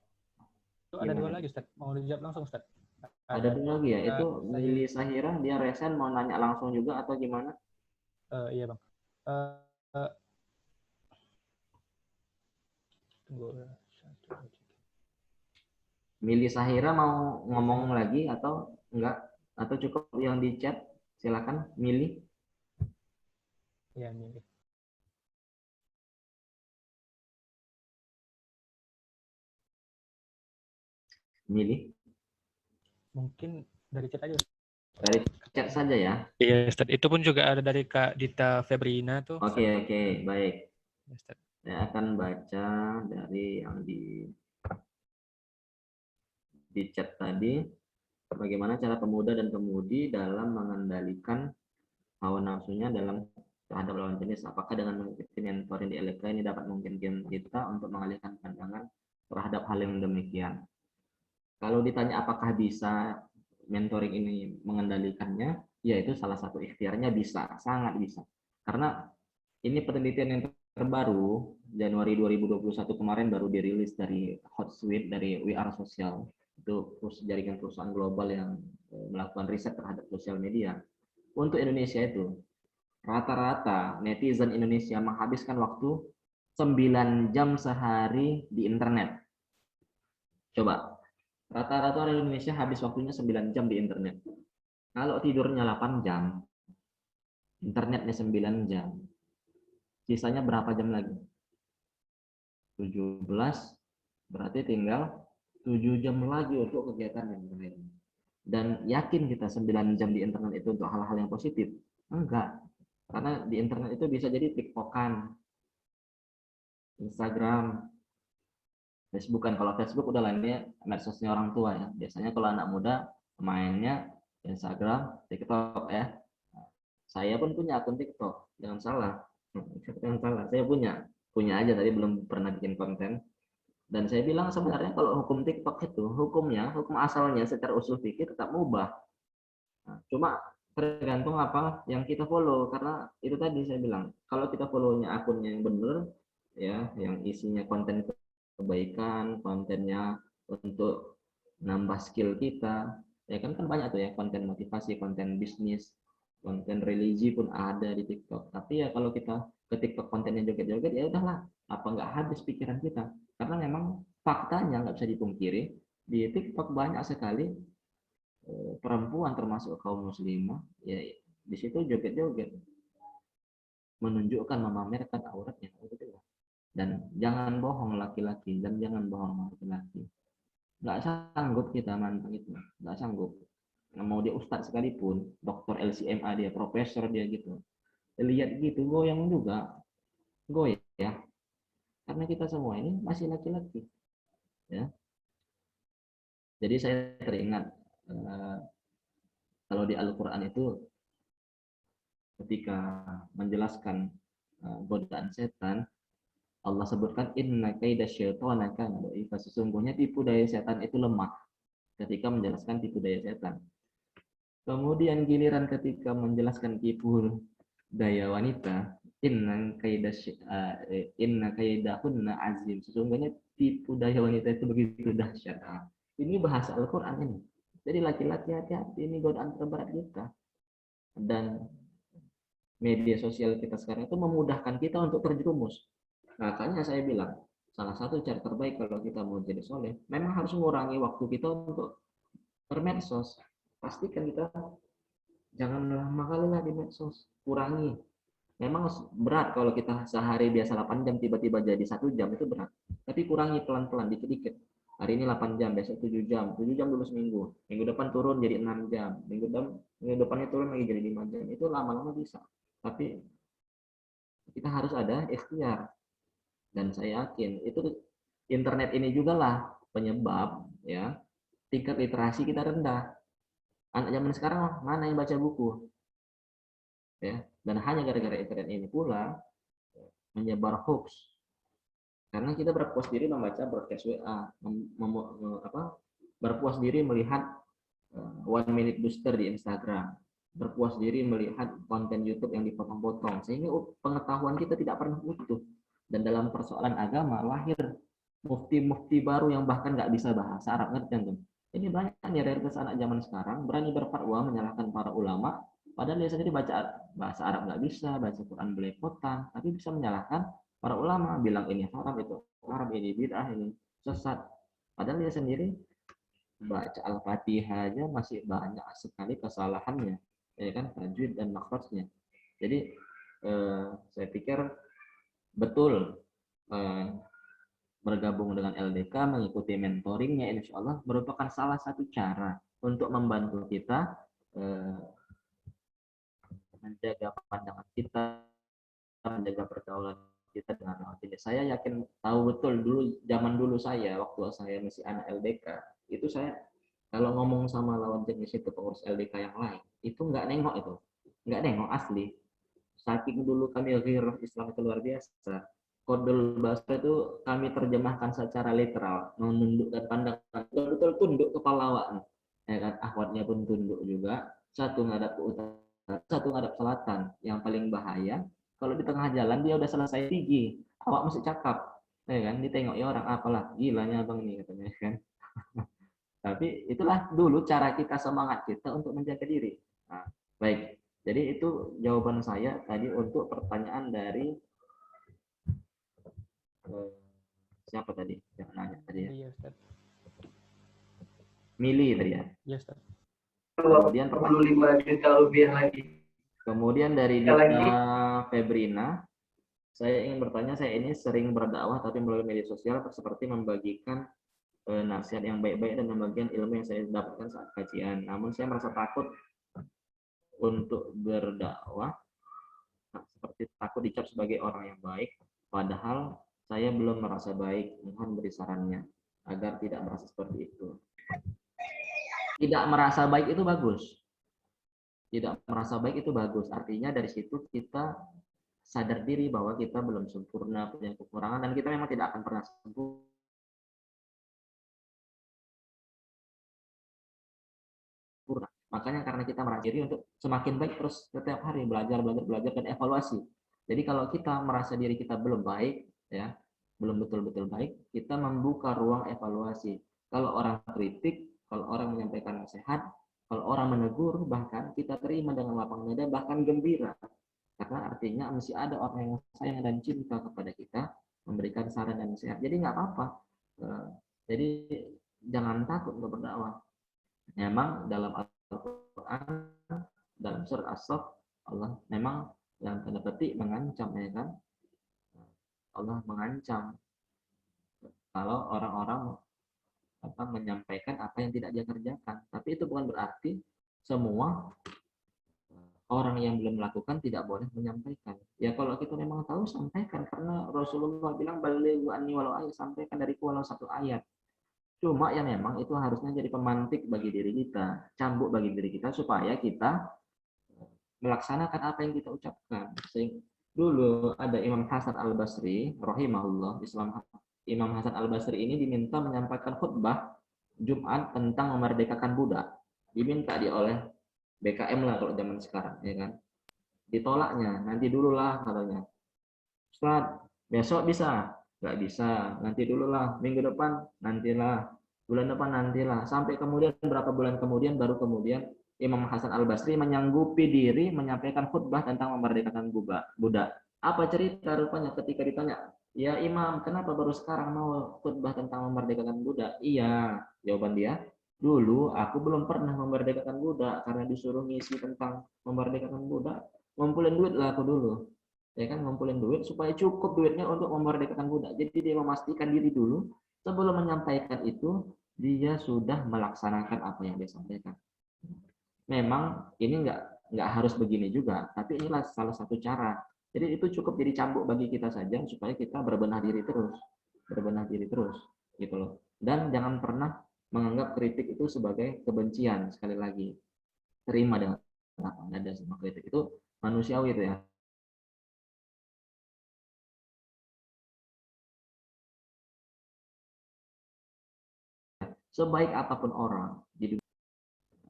Itu ada dua lagi, Ustaz. Mau dijawab langsung, Ustaz? Ada dua lagi ya? Itu Lili Sahira, dia raise hand mau nanya langsung juga atau gimana? Iya, Bang. Tunggu. Mili Sahira mau ngomong lagi atau enggak? Atau cukup yang di chat? Silakan, Mili. Iya, Mili. Mili. Mungkin dari chat aja. Dari chat saja ya. Iya, Ustaz. Itu pun juga ada dari Kak Dita Febrina tuh. Oke, baik. Ya, Ustaz. Saya akan baca dari yang di chat tadi. Bagaimana cara pemuda dan pemudi dalam mengendalikan hawa nafsunya dalam terhadap lawan jenis? Apakah dengan mengikuti mentoring di LK ini dapat memungkinkan kita untuk mengalihkan pandangan terhadap hal yang demikian? Kalau ditanya apakah bisa mentoring ini mengendalikannya, ya itu salah satu ikhtiarnya, bisa, sangat bisa. Karena ini penelitian yang terbaru, Januari 2021 kemarin baru dirilis dari Hotsuite, dari We Are Social, itu jaringan perusahaan global yang melakukan riset terhadap sosial media. Untuk Indonesia itu, rata-rata netizen Indonesia menghabiskan waktu 9 jam sehari di internet. Coba, rata-rata orang Indonesia habis waktunya 9 jam di internet. Kalau tidurnya 8 jam, internetnya 9 jam, sisanya berapa jam lagi? 17, berarti tinggal 7 jam lagi untuk kegiatan yang lain. Dan yakin kita 9 jam di internet itu untuk hal-hal yang positif? Enggak. Karena di internet itu bisa jadi TikTok-an, Instagram, Facebook-an. Kalau Facebook udah lainnya medsosnya orang tua ya. Biasanya kalau anak muda mainnya Instagram, TikTok ya. Saya pun punya akun TikTok, jangan salah. Saya punya aja, tadi belum pernah bikin konten. Dan saya bilang sebenarnya kalau hukum TikTok itu, hukum asalnya secara usul fikih tetap mubah. Nah, cuma tergantung apa yang kita follow, karena itu tadi saya bilang, kalau kita follow-nya akunnya yang benar, ya, yang isinya konten kebaikan, kontennya untuk nambah skill kita, ya kan banyak tuh ya, konten motivasi, konten bisnis, konten religi pun ada di TikTok. Tapi ya kalau kita ke TikTok kontennya joget-joget, ya udahlah, apa nggak habis pikiran kita. Karena memang faktanya nggak bisa dipungkiri, di TikTok banyak sekali perempuan termasuk kaum muslimah, ya di situ joget-joget, menunjukkan, memamerkan auratnya. Dan jangan bohong laki-laki, dan jangan bohong laki-laki. Nggak sanggup kita mantap itu, nggak sanggup. Mau dia ustadz sekalipun, dokter LCMA dia, profesor dia gitu, lihat gitu goyang juga, goyang ya. Karena kita semua ini masih laki-laki, ya. Jadi saya teringat kalau di Al-Quran itu ketika menjelaskan godaan setan, Allah sebutkan inna kaida syaitana kana dha'ifa, sesungguhnya tipu daya setan itu lemah ketika menjelaskan tipu daya setan. Kemudian giliran ketika menjelaskan tipu daya wanita, inna kaidahunna azim, sesungguhnya tipu daya wanita itu begitu dahsyat. Ini bahasa Al-Qur'an ini. Jadi laki-laki hati-hati, ini godaan terberat kita. Dan media sosial kita sekarang itu memudahkan kita untuk terjerumus. Makanya saya bilang, salah satu cara terbaik kalau kita mau jadi soleh, memang harus mengurangi waktu kita untuk bermedsos. Pastikan kita jangan lama kali lah di medsos, kurangi. Memang berat kalau kita sehari biasa 8 jam, tiba-tiba jadi 1 jam, itu berat. Tapi kurangi pelan-pelan, dikit-dikit. Hari ini 8 jam, besok 7 jam. 7 jam dulu seminggu. Minggu depan turun jadi 6 jam. Minggu depannya turun lagi jadi 5 jam. Itu lama-lama bisa. Tapi kita harus ada ikhtiar. Dan saya yakin itu internet ini juga lah penyebab ya tingkat literasi kita rendah. Anak zaman sekarang mana yang baca buku, ya. Dan hanya gara-gara internet ini pula menyebar hoax. Karena kita berpuas diri membaca broadcast WA, berpuas diri melihat 1 minute booster di Instagram, berpuas diri melihat konten YouTube yang dipotong-potong, sehingga pengetahuan kita tidak pernah utuh. Dan dalam persoalan agama lahir mufti-mufti baru yang bahkan nggak bisa bahasa Arab, ngerti kan? Ini banyak mayoritas anak zaman sekarang berani berfatwa menyalahkan para ulama, padahal dia sendiri baca bahasa Arab nggak bisa, baca Quran belepotan, tapi bisa menyalahkan para ulama, bilang ini haram, itu haram, ini bid'ah, ini sesat. Padahal dia sendiri baca Al-Fatihah aja masih banyak sekali kesalahannya, ya kan, tajwid dan makhrajnya. Jadi saya pikir betul bergabung dengan LDK, mengikuti mentoringnya, insya Allah merupakan salah satu cara untuk membantu kita menjaga pandangan kita, menjaga pergaulan kita dengan lawan jenis. Saya yakin tahu betul dulu, zaman dulu saya, waktu saya masih anak LDK, itu saya kalau ngomong sama lawan jenis itu, pengurus LDK yang lain, itu nggak nengok, asli. Saking dulu kami ghirah Islam itu luar biasa. Qodul basar itu kami terjemahkan secara literal, menundukkan pandangan, betul tunduk kepala awak, ya kan, akhwatnya pun tunduk juga, satu ngadap ke utara, satu ngadap selatan. Yang paling bahaya kalau di tengah jalan dia udah selesai tinggi, awak masih cakap, ya kan, ditengok ya orang, apalah gilanya abang ini, katanya kan. Tapi itulah dulu cara kita, semangat kita untuk menjaga diri. Nah, baik, jadi itu jawaban saya tadi untuk pertanyaan dari siapa tadi yang nanya tadi ya? Iya, Ustaz. Mili tadi ya? Iya, Ustaz. Kemudian 45 juta rupiah lagi. Kemudian dari Dita Febrina, saya ingin bertanya, saya ini sering berdakwah tapi melalui media sosial seperti membagikan nasihat yang baik-baik dan membagikan ilmu yang saya dapatkan saat kajian. Namun saya merasa takut untuk berdakwah, seperti takut dicap sebagai orang yang baik, padahal saya belum merasa baik. Mohon beri sarannya agar tidak merasa seperti itu. Tidak merasa baik itu bagus. Tidak merasa baik itu bagus. Artinya dari situ kita sadar diri bahwa kita belum sempurna, punya kekurangan, dan kita memang tidak akan pernah sempurna. Makanya karena kita merasa diri untuk semakin baik terus setiap hari belajar dan evaluasi. Jadi kalau kita merasa diri kita belum baik, ya, belum betul-betul baik, kita membuka ruang evaluasi. Kalau orang kritik, kalau orang menyampaikan nasihat, Kalau orang menegur, bahkan kita terima dengan lapang dada, bahkan gembira. Karena artinya mesti ada orang yang sayang dan cinta kepada kita, memberikan saran dan nasihat. Jadi nggak apa-apa. Jadi jangan takut untuk berdakwah. Memang dalam Al-Quran, dalam surat As-Saff, Allah memang yang tanda petik mengancam, ya kan? Allah mengancam kalau orang-orang menyampaikan apa yang tidak dia kerjakan. Tapi itu bukan berarti semua orang yang belum melakukan tidak boleh menyampaikan. Ya kalau kita memang tahu, sampaikan. Karena Rasulullah bilang, balighu anni walau ayat, sampaikan dari walau satu ayat. Cuma ya memang itu harusnya jadi pemantik bagi diri kita, cambuk bagi diri kita, supaya kita melaksanakan apa yang kita ucapkan. Dulu ada Imam Hasan Al-Basri, rahimahullah, Imam Hasan Al-Basri ini diminta menyampaikan khutbah Jumat tentang memerdekakan budak. Diminta dia oleh BKM lah kalau zaman sekarang, ya kan. Ditolaknya, nanti dulu lah katanya. Ustaz, besok bisa? Nggak bisa, nanti dulu lah. Minggu depan, nantilah. Bulan depan, nantilah. Sampai kemudian, berapa bulan kemudian, baru kemudian Imam Hasan Al-Basri menyanggupi diri menyampaikan khutbah tentang memerdekakan budak. Apa cerita rupanya ketika ditanya, ya Imam, kenapa baru sekarang mau khutbah tentang memerdekakan budak? Iya, jawaban dia, dulu aku belum pernah memerdekakan budak karena disuruh ngisi tentang memerdekakan budak. Ngumpulin duit lah aku dulu. Ya kan, ngumpulin duit supaya cukup duitnya untuk memerdekakan budak. Jadi dia memastikan diri dulu sebelum menyampaikan itu dia sudah melaksanakan apa yang dia sampaikan. Memang ini nggak harus begini juga, tapi inilah salah satu cara. Jadi itu cukup jadi cambuk bagi kita saja supaya kita berbenah diri terus, gitu loh. Dan jangan pernah menganggap kritik itu sebagai kebencian. Sekali lagi, terima dengan lapang dada sama kritik, itu manusiawi itu ya. Sebaik apapun orang di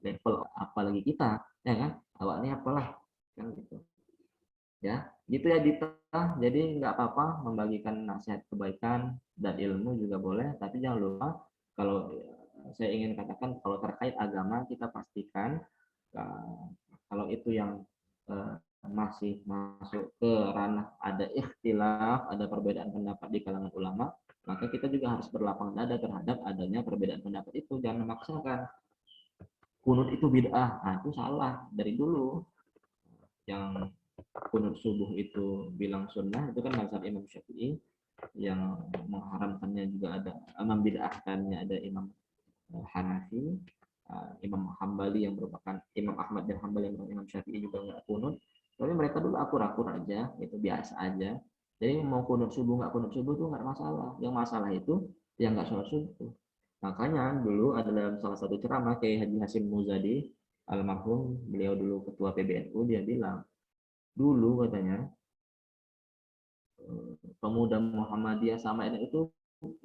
level apalagi kita, ya kan, awalnya apalah kan gitu ya, gitu ya Dita. Jadi nggak apa-apa membagikan nasihat kebaikan dan ilmu juga boleh, tapi jangan lupa kalau saya ingin katakan, kalau terkait agama kita pastikan kalau itu yang masih masuk ke ranah ada ikhtilaf, ada perbedaan pendapat di kalangan ulama, maka kita juga harus berlapang dada terhadap adanya perbedaan pendapat itu. Jangan memaksakan kunut itu bid'ah, nah itu salah dari dulu. Yang kunut subuh itu bilang sunnah, itu kan mazhab Imam Syafi'i. Yang mengharamkannya juga ada, membid'ahkannya ada Imam Hanafi, Imam Hambali yang merupakan Imam Ahmad dan Hambali yang merupakan Imam Syafi'i juga nggak kunut. Tapi mereka dulu akur-akur aja, itu biasa aja. Jadi mau kunut subuh nggak kunut subuh itu nggak masalah. Yang masalah itu yang nggak sholat subuh. Makanya dulu ada dalam salah satu ceramah Kiai Haji Hasyim Muzadi almarhum, beliau dulu ketua PBNU, dia bilang dulu katanya pemuda Muhammadiyah sama ini itu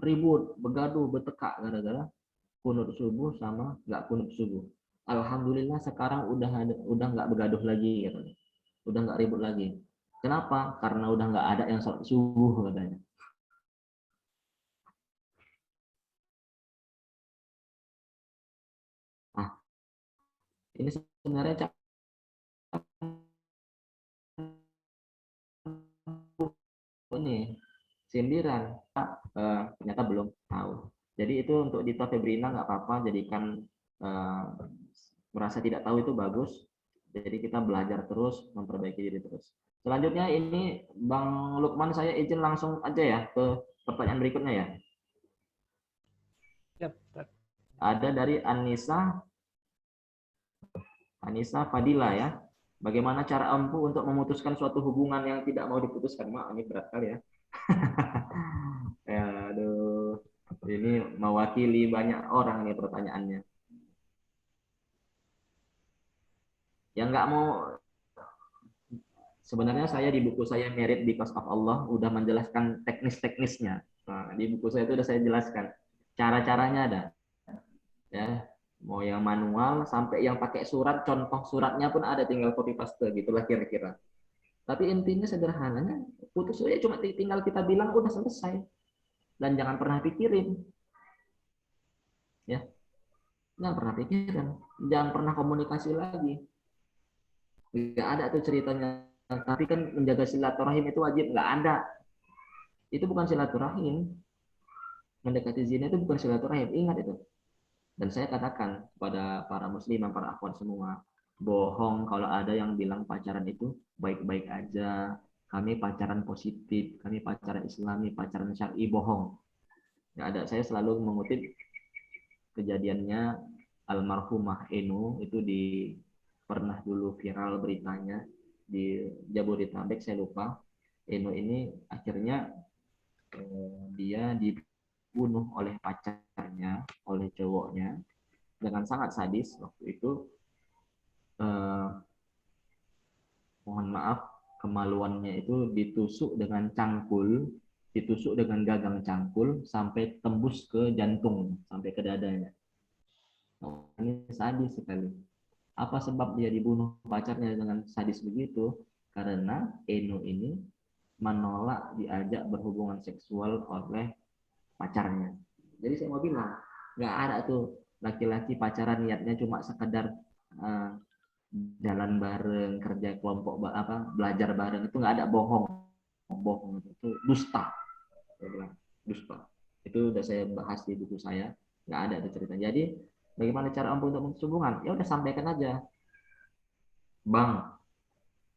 ribut, begaduh, bertekak gara-gara kunut subuh sama nggak kunut subuh. Alhamdulillah sekarang udah nggak begaduh lagi katanya, udah nggak ribut lagi. Kenapa? Karena udah nggak ada yang sholat subuh katanya. Ini sebenarnya ini sindiran, ternyata belum tahu. Jadi itu untuk Dita Febrina nggak apa-apa, jadikan merasa tidak tahu itu bagus. Jadi kita belajar terus, memperbaiki diri terus. Selanjutnya ini Bang Lukman, saya izin langsung aja ya ke pertanyaan berikutnya ya. Yep. Ada dari Anissa Fadila ya. Bagaimana cara empu untuk memutuskan suatu hubungan yang tidak mau diputuskan? Mak, ini berat kali ya. Ya, aduh, ini mewakili banyak orang nih pertanyaannya. Yang nggak mau, sebenarnya saya di buku saya Merit Because of Allah udah menjelaskan teknis-teknisnya. Nah, di buku saya itu udah saya jelaskan. Cara-caranya ada. Ya, mau yang manual sampai yang pakai surat, contoh suratnya pun ada, tinggal copy paste gitulah kira-kira. Tapi intinya sederhananya, putus saja cuma tinggal kita bilang udah selesai. Dan jangan pernah pikirin. Ya. Nggak pernah pikiran. Jangan pernah komunikasi lagi. Nggak ada tuh ceritanya. Tapi kan menjaga silaturahim itu wajib. Nggak ada. Itu bukan silaturahim. Mendekati zina itu bukan silaturahim. Ingat itu. Dan saya katakan kepada para muslimah, para akhwat semua, bohong kalau ada yang bilang pacaran itu baik-baik aja. Kami pacaran positif, kami pacaran islami, pacaran syar'i, bohong. Nggak ada. Saya selalu mengutip kejadiannya almarhumah Eno, itu pernah dulu viral beritanya di Jabodetabek, saya lupa. Eno ini akhirnya dia dibunuh oleh pacarnya, oleh cowoknya dengan sangat sadis waktu itu. Mohon maaf, kemaluannya itu ditusuk dengan cangkul, ditusuk dengan gagang cangkul sampai tembus ke jantung, sampai ke dadanya. Oh, ini sadis sekali. Apa sebab dia dibunuh pacarnya dengan sadis begitu? Karena Eno ini menolak diajak berhubungan seksual oleh pacarnya. Jadi saya mau bilang, nggak ada tuh laki-laki pacaran niatnya cuma sekedar jalan bareng, kerja kelompok, belajar bareng, itu nggak ada. Bohong itu dusta. Saya bilang dusta. Itu udah saya bahas di buku saya, nggak ada itu cerita. Jadi bagaimana cara untuk memutus hubungan? Ya udah sampaikan aja, Bang,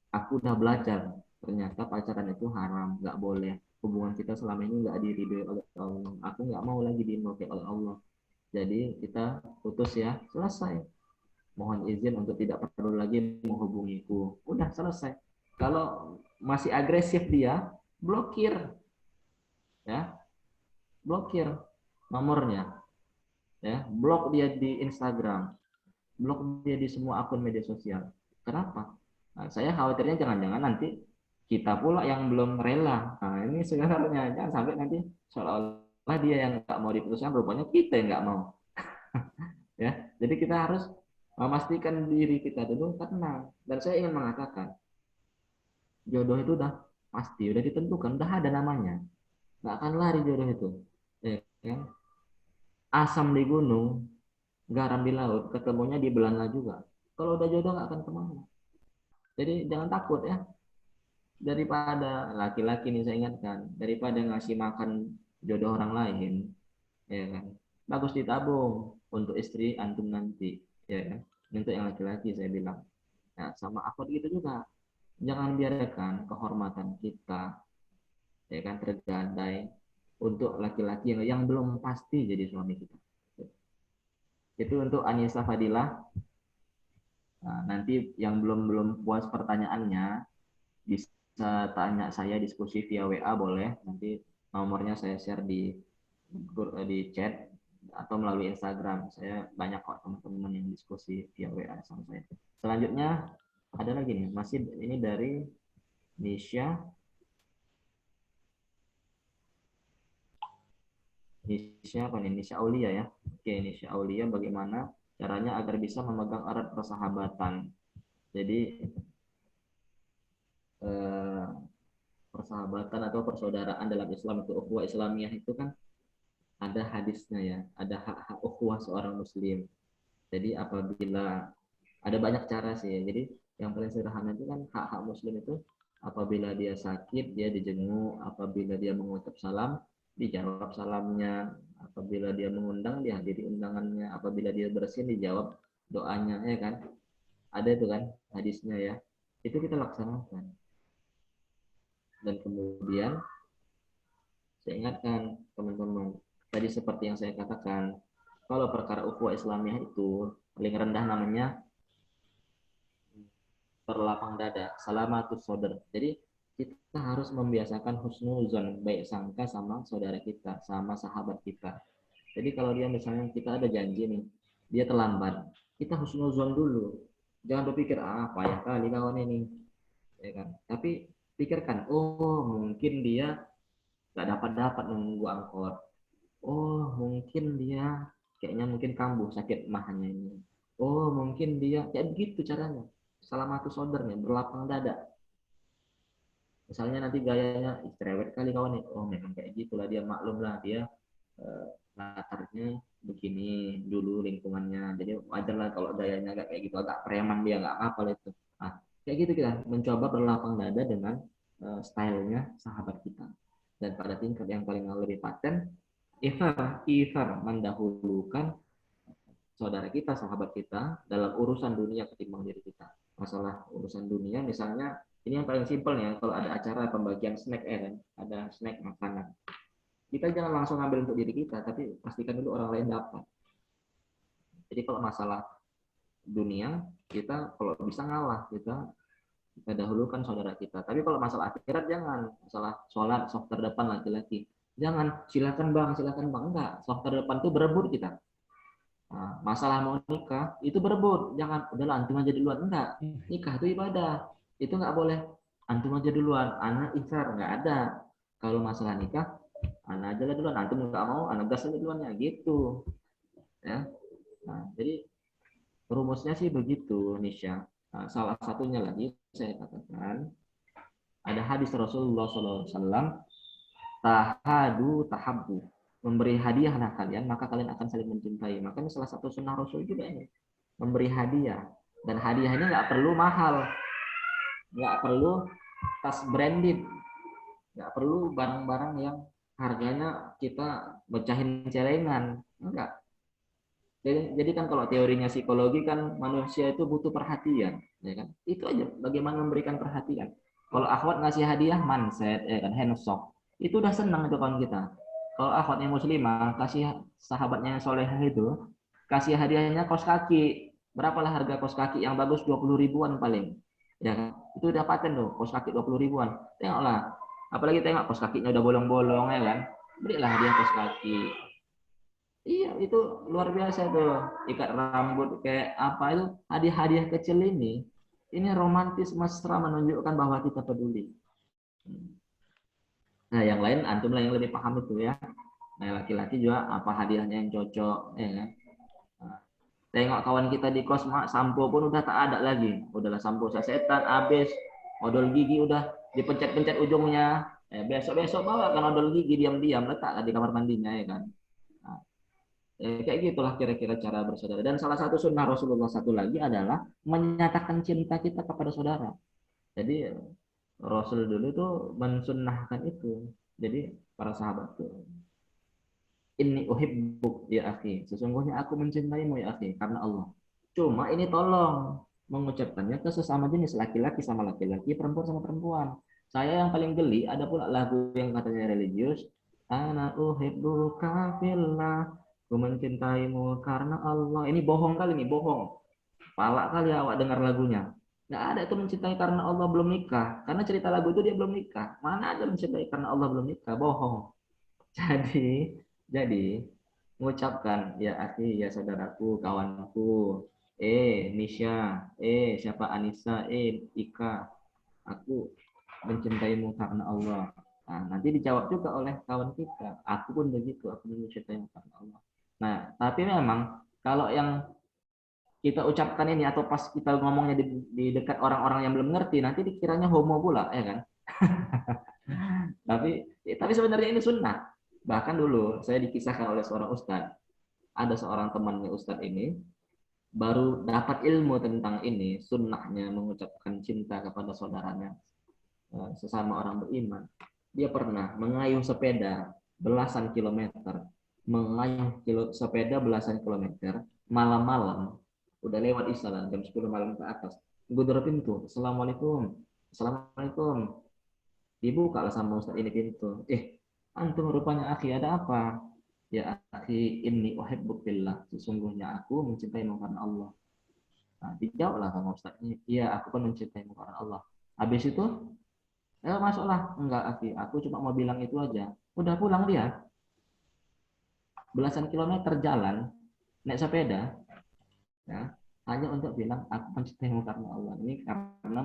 aku udah belajar, ternyata pacaran itu haram, nggak boleh. Hubungan kita selama ini nggak diridhoi oleh Allah. Aku nggak mau lagi dimurkai oleh Allah. Jadi kita putus ya, selesai. Mohon izin untuk tidak perlu lagi menghubungiku. Udah selesai. Kalau masih agresif dia, blokir, ya, blokir nomornya, ya, blok dia di Instagram, blok dia di semua akun media sosial. Kenapa? Nah, saya khawatirnya jangan-jangan nanti kita pula yang belum rela. Nah, ini sebenarnya jangan sampai nanti seolah-olah dia yang nggak mau diputuskan, rupanya kita yang nggak mau. Ya, jadi kita harus memastikan diri kita dulu tenang. Dan saya ingin mengatakan, jodoh itu udah pasti, udah ditentukan, udah ada namanya. Nggak akan lari jodoh itu. Ya, kan? Asam di gunung, garam di laut, ketemunya di belanga juga. Kalau udah jodoh nggak akan kemana. Jadi jangan takut ya. Daripada laki-laki nih saya ingatkan, daripada ngasih makan jodoh orang lain, ya kan, bagus ditabung untuk istri antum nanti, ya kan. Untuk yang laki-laki saya bilang. Nah, sama akhwat gitu juga. Jangan biarkan kehormatan kita, ya kan, tergadai untuk laki-laki yang belum pasti jadi suami kita. Itu untuk Anissa Fadilah. Nah, nanti yang belum puas pertanyaannya bisa tanya saya, diskusi via WA boleh. Nanti nomornya saya share di chat atau melalui Instagram. Saya banyak kok teman-teman yang diskusi via WA sama saya. Selanjutnya ada lagi nih, masih ini dari Nisha. Nisha apa nih? Nisha Aulia ya. Oke, Nisha Aulia, bagaimana caranya agar bisa memegang erat persahabatan? Jadi persahabatan atau persaudaraan dalam Islam itu, ukhuwah Islamiyah itu kan ada hadisnya ya, ada hak-hak ukhuwah seorang muslim. Jadi apabila ada banyak cara sih ya. Jadi yang paling sederhana itu kan hak-hak muslim itu, apabila dia sakit dia dijenguk, apabila dia mengucap salam dijawab salamnya, apabila dia mengundang dihadiri undangannya, apabila dia bersin dijawab doanya, ya kan. Ada itu kan hadisnya ya. Itu kita laksanakan. Dan kemudian saya ingatkan teman-teman, tadi seperti yang saya katakan, kalau perkara ukhuwah Islamiyah itu paling rendah namanya berlapang dada, salamatus sodr. Jadi kita harus membiasakan husnuzon, baik sangka sama saudara kita, sama sahabat kita. Jadi kalau dia misalnya kita ada janji nih, dia terlambat, kita husnuzon dulu. Jangan berpikir payah kali kawan ini, ya kan. Tapi pikirkan, oh mungkin dia nggak dapat nunggu angkot. Oh mungkin dia kayaknya mungkin kambuh sakit mahanya ini. Oh mungkin dia kayak begitu caranya. Salamatus sodrnya, berlapang dada. Misalnya nanti gayanya cerewet kali kawan nih. Oh memang kayak gitulah dia, maklum lah dia latarnya begini dulu lingkungannya, jadi wajar lah kalau gayanya agak kayak gitu, agak preman dia nggak apa-apa itu. Nah, kayak gitu kita mencoba berlapang dada dengan stylenya sahabat kita. Dan pada tingkat yang paling lebih paten, Iver mendahulukan saudara kita, sahabat kita dalam urusan dunia ketimbang diri kita. Masalah urusan dunia misalnya, ini yang paling simpel ya, kalau ada acara pembagian snack kan, ada snack makanan. Kita jangan langsung ambil untuk diri kita, tapi pastikan dulu orang lain dapat. Jadi kalau masalah dunia, kita kalau bisa ngalah, kita dahulukan saudara kita. Tapi kalau masalah akhirat jangan, masalah sholat, soft terdepan laki-laki. Jangan, silakan bang, enggak. Soft terdepan itu berebut kita. Nah, masalah mau nikah itu berebut, jangan udahlah antum aja duluan, enggak. Nikah itu ibadah, itu enggak boleh antum aja duluan, anak ikhar, enggak ada. Kalau masalah nikah, anak aja lah duluan, antum enggak mau, anak gas aja duluan, ya gitu ya. Nah, jadi rumusnya sih begitu, Nisha. Nah, salah satunya lagi saya katakan ada hadis Rasulullah SAW, tahadu tahabbu, memberi hadiahlah kalian maka kalian akan saling mencintai. Makanya salah satu sunnah Rasul juga ini memberi hadiah, dan hadiahnya nggak perlu mahal, nggak perlu tas branded, nggak perlu barang-barang yang harganya kita mecahin celengan, enggak. Jadi kan kalau teorinya psikologi kan manusia itu butuh perhatian, ya kan? Itu aja, bagaimana memberikan perhatian. Kalau akhwat ngasih hadiah manset, ya kan, handshake, itu udah senang itu kawan kita. Kalau akhwatnya muslimah kasih sahabatnya yang solehah itu, kasih hadiahnya kaos kaki. Berapalah harga kaos kaki yang bagus, 20 ribuan paling. Ya kan? Itu udah paten tuh, kaos kaki 20 ribuan. Tengoklah. Apalagi tengok kaos kakinya udah bolong-bolong, ya kan? Berilah hadiah kaos kaki. Iya, itu luar biasa tuh. Ikat rambut kayak apa itu, hadiah-hadiah kecil ini romantis mesra, menunjukkan bahwa kita peduli. Nah, yang lain antum lah yang lebih paham itu ya. Nah, laki-laki juga apa hadiahnya yang cocok, ya kan? Nah, tengok kawan kita di kos, sampo pun udah tak ada lagi. Udahlah sampo sasetan habis, odol gigi udah dipencet-pencet ujungnya. Besok-besok bawakan odol gigi diam-diam, letaklah di kamar mandinya, ya kan? Nah, kayak gitulah kira-kira cara bersaudara. Dan salah satu sunnah Rasulullah satu lagi adalah menyatakan cinta kita kepada saudara. Jadi Rasul dulu tuh mensunnahkan itu. Jadi para sahabat tuh, inni uhibbuk ya akhi, sesungguhnya aku mencintaimu ya akhi karena Allah. Cuma ini tolong mengucapkannya ke sesama jenis, laki-laki sama laki-laki, perempuan sama perempuan. Saya yang paling geli ada pula lagu yang katanya religius, ana uhibbuka fillah, aku mencintaimu karena Allah. Ini bohong kali, ini bohong. Palak kali awak dengar lagunya. Nggak ada itu mencintai karena Allah belum nikah. Karena cerita lagu itu dia belum nikah. Mana ada mencintai karena Allah belum nikah? Bohong. Jadi mengucapkan ya akhi, ya saudaraku, kawanku, Nisha, siapa Anissa, Ika, aku mencintaimu karena Allah. Nah, nanti dijawab juga oleh kawan kita, aku pun begitu, aku mencintaimu karena Allah. Nah, tapi memang kalau yang kita ucapkan ini atau pas kita ngomongnya di dekat orang-orang yang belum ngerti, nanti dikiranya homo pula, ya kan? tapi sebenarnya ini sunnah. Bahkan dulu saya dikisahkan oleh seorang ustadz, ada seorang temannya ustadz ini baru dapat ilmu tentang ini, sunnahnya mengucapkan cinta kepada saudaranya sesama orang beriman. Dia pernah mengayuh sepeda belasan kilometer, sepeda belasan kilometer malam-malam, udah lewat isya jam 10 malam ke atas, gudor pintu, assalamualaikum, assalamualaikum, dibuka lah sama ustadz ini pintu. Antum rupanya akhi, ada apa? Ya akhi, inni uhibbuk fillah, sesungguhnya aku mencintaimu karena Allah. Nah, dijawablah sama ustaznya, iya aku pun mencintaimu karena Allah. Habis itu masuklah, enggak akhi, aku cuma mau bilang itu aja. Udah pulang dia. Belasan kilometer jalan naik sepeda, ya, hanya untuk bilang aku mencintaimu karena Allah. Ini karena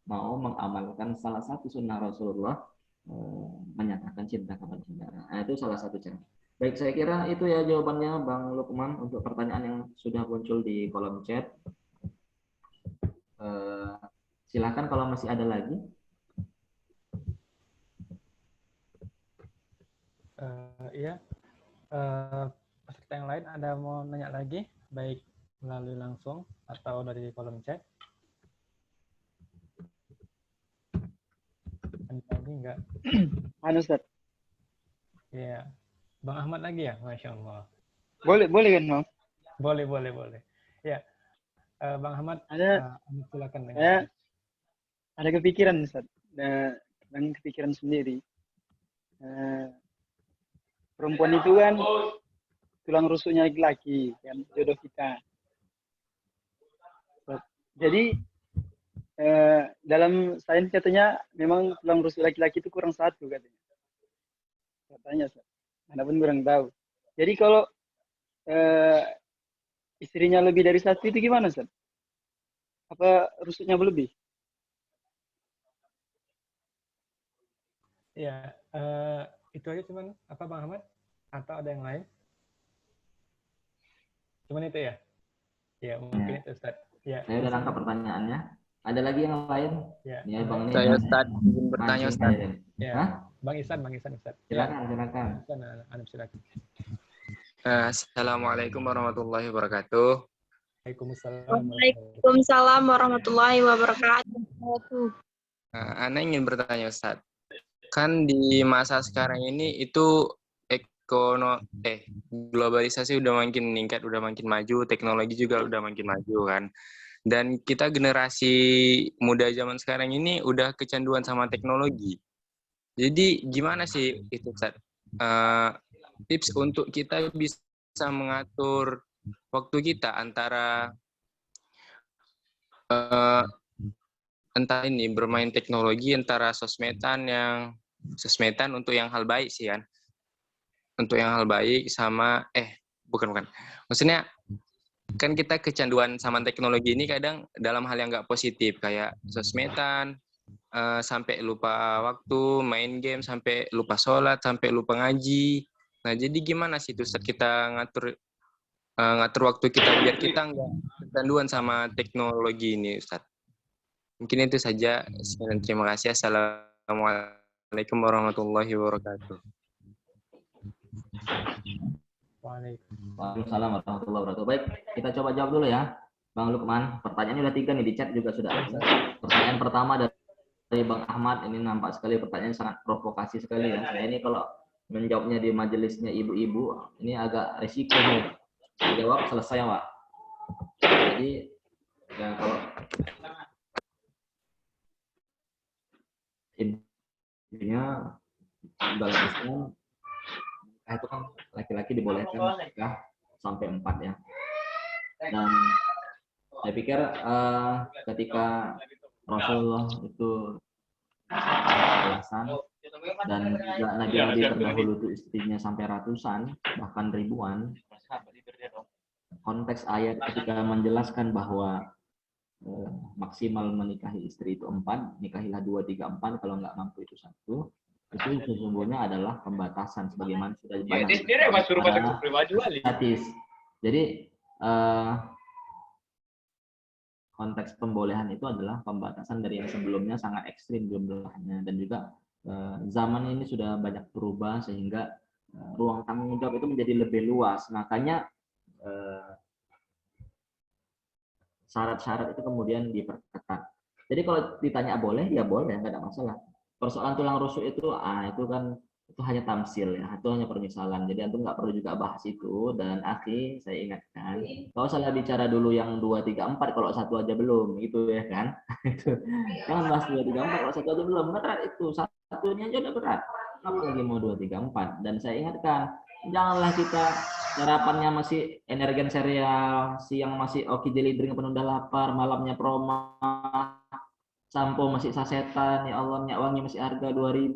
mau mengamalkan salah satu sunnah Rasulullah, menyatakan cinta kepada saudara. Nah, itu salah satu cara. Baik, saya kira itu ya jawabannya Bang Lukman untuk pertanyaan yang sudah muncul di kolom chat. Silakan kalau masih ada lagi. Iya, Peserta yang lain ada mau nanya lagi, baik melalui langsung atau dari kolom chat? Ada lagi enggak? Anu Ustaz. Iya. Bang Ahmad lagi ya? Masya Allah. Boleh kan, Bang? Boleh. Ya, Bang Ahmad, silakan. Ada kepikiran, Ustaz. Dan kepikiran sendiri. Perempuan itu kan tulang rusuknya laki-laki, kan jodoh kita. Jadi dalam sains katanya memang tulang rusuk laki-laki itu kurang satu katanya, Ustaz. Anda pun kurang tahu. Jadi kalau istrinya lebih dari satu itu gimana, Ustaz? Apa rusuknya berlebih? Ya, itu aja cuman apa Bang Ahmad? Atau ada yang lain? Cuman itu ya? Ya, mungkin itu Ustaz. Ya, saya udah nangkap pertanyaannya. Ada lagi yang lain? Ya, Bang saya Ustaz, izin bertanya Ustaz. Ya, Bang Ihsan Ustaz. Silakan. Silakan. Assalamualaikum warahmatullahi wabarakatuh. Waalaikumsalam warahmatullahi wabarakatuh. Ana ingin bertanya Ustaz. Kan di masa sekarang ini itu globalisasi udah makin meningkat, udah makin maju, teknologi juga udah makin maju kan. Dan kita generasi muda zaman sekarang ini udah kecanduan sama teknologi. Jadi gimana sih itu Ustaz? Tips untuk kita bisa mengatur waktu kita antara entah ini bermain teknologi, antara sosmedan untuk yang hal baik sih kan. Untuk yang hal baik sama bukan. Maksudnya kan kita kecanduan sama teknologi ini kadang dalam hal yang nggak positif kayak sosmedan, sampai lupa waktu, main game sampai lupa sholat, sampai lupa ngaji. Nah jadi gimana sih Ustaz kita ngatur waktu kita biar kita nggak kecanduan sama teknologi ini Ustaz. Mungkin itu saja. Terima kasih. Assalamualaikum warahmatullahi wabarakatuh. Waalaikumsalam warahmatullahi wabarakatuh. Baik, kita coba jawab dulu ya, Bang Lukman. Pertanyaannya udah 3 nih, di chat juga sudah ada. Pertanyaan pertama dari Bang Ahmad, ini nampak sekali pertanyaan sangat provokasi sekali ya. Saya ini kalau menjawabnya di majelisnya ibu-ibu, ini agak risiko nih. Jawab selesai Pak. Jadi ya kalau intinya dalam Islam itu kan laki-laki dibolehkan nikah sampai 4 ya. Dan saya pikir ketika Rasulullah itu alasan dan juga Nabi terdahulu itu istrinya sampai ratusan bahkan ribuan, konteks ayat ketika menjelaskan bahwa maksimal menikahi istri itu 4, nikahilah 2, 3, 4, kalau nggak mampu itu 1. Itu sesungguhnya adalah pembatasan sebagaimana sudah banyak statis. Jadi konteks pembolehan itu adalah pembatasan dari yang sebelumnya sangat ekstrim jumlahnya, dan juga zaman ini sudah banyak berubah sehingga ruang tanggung jawab itu menjadi lebih luas. Makanya syarat-syarat itu kemudian diperketat. Jadi kalau ditanya boleh, ya boleh, nggak ada masalah. Persoalan tulang rusuk itu kan itu hanya tamsil ya, itu hanya permisalan. Jadi antum nggak perlu juga bahas itu. Dan akhi, saya ingatkan, kalau salah bicara dulu yang 2, 3, 4 kalau 1 aja belum, gitu ya kan? Jangan bahas 2, 3, 4 kalau 1 aja belum, berat itu. 1-nya aja udah berat. Apalagi mau 2, 3, 4. Dan saya ingatkan, janganlah kita sarapannya masih energen serial, siang masih oki jelly drink penuh udah lapar, malamnya proma, sampo masih sasetan, ya Allah, minyak wangi masih harga 2.000,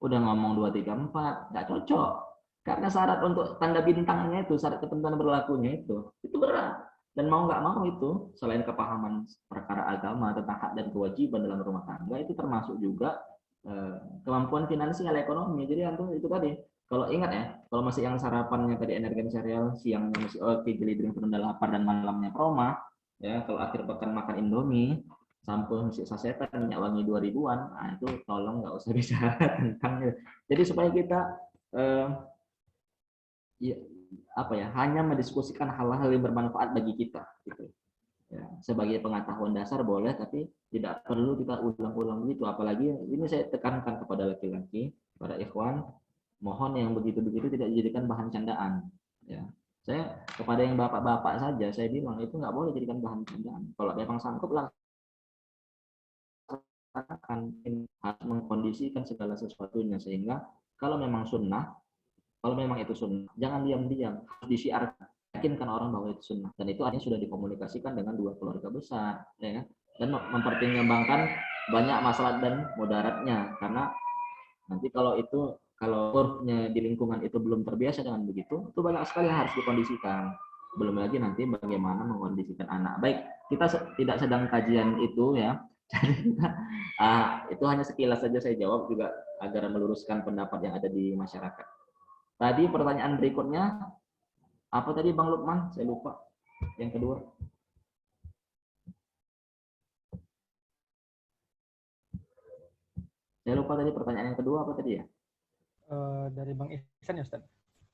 udah ngomong 2, 3, 4, nggak cocok. Karena syarat untuk tanda bintangnya itu, syarat ketentuan berlakunya itu berat. Dan mau nggak mau itu, selain kepahaman perkara agama tentang hak dan kewajiban dalam rumah tangga, itu termasuk juga kemampuan finansial ekonomi. Jadi antum itu tadi, kalau ingat ya, kalau masih yang sarapannya tadi energen serial, siangnya masih oke jelly drink penuh lapar, dan malamnya proma, ya kalau akhir pekan makan Indomie, sampo masih sasetan, minyak wangi 2.000-an, nah itu tolong nggak usah bicara tentang itu. Jadi supaya kita ya, hanya mendiskusikan hal-hal yang bermanfaat bagi kita gitu. Ya, sebagai pengetahuan dasar boleh, tapi tidak perlu kita ulang-ulang gitu. Apalagi ini saya tekankan kepada laki-laki, para ikhwan, mohon yang begitu-begitu tidak dijadikan bahan candaan. Ya, saya kepada yang bapak-bapak saja saya bilang itu nggak boleh jadikan bahan candaan. Kalau memang sanggup laksanakan, harus mengkondisikan segala sesuatunya, sehingga kalau memang sunnah, kalau memang itu sunnah, jangan diam-diam, harus disiarkan, yakinkan orang bahwa itu sunnah, dan itu artinya sudah dikomunikasikan dengan dua keluarga besar, ya kan? Dan mempertimbangkan banyak masalah dan mudaratnya, karena nanti kalau kurvnya di lingkungan itu belum terbiasa dengan begitu, itu banyak sekali yang harus dikondisikan. Belum lagi nanti bagaimana mengkondisikan anak. Baik, kita tidak sedang kajian itu ya. Itu hanya sekilas saja saya jawab juga agar meluruskan pendapat yang ada di masyarakat. Tadi pertanyaan berikutnya apa tadi Bang Lukman? Saya lupa. Yang kedua. Saya lupa tadi pertanyaan yang kedua apa tadi ya? Dari Bang Ihsan ya, Ustaz?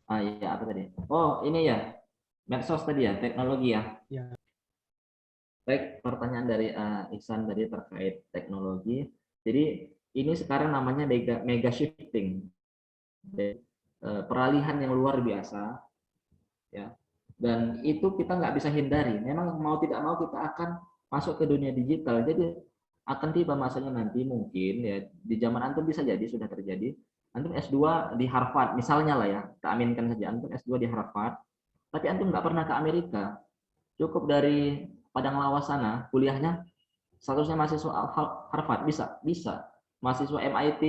Iya, apa tadi? Oh, ini ya. Medsos tadi ya, teknologi ya. Ya. Baik, pertanyaan dari Ihsan tadi terkait teknologi. Jadi ini sekarang namanya mega shifting. Peralihan yang luar biasa, ya. Dan itu kita nggak bisa hindari. Memang mau tidak mau kita akan masuk ke dunia digital. Jadi akan tiba masanya nanti mungkin ya di zaman antum bisa jadi sudah terjadi. Antum S2 di Harvard misalnya lah ya, kita aminkan saja antum S2 di Harvard, tapi antum nggak pernah ke Amerika. Cukup dari Padang Lawas sana kuliahnya statusnya mahasiswa Harvard, bisa mahasiswa MIT,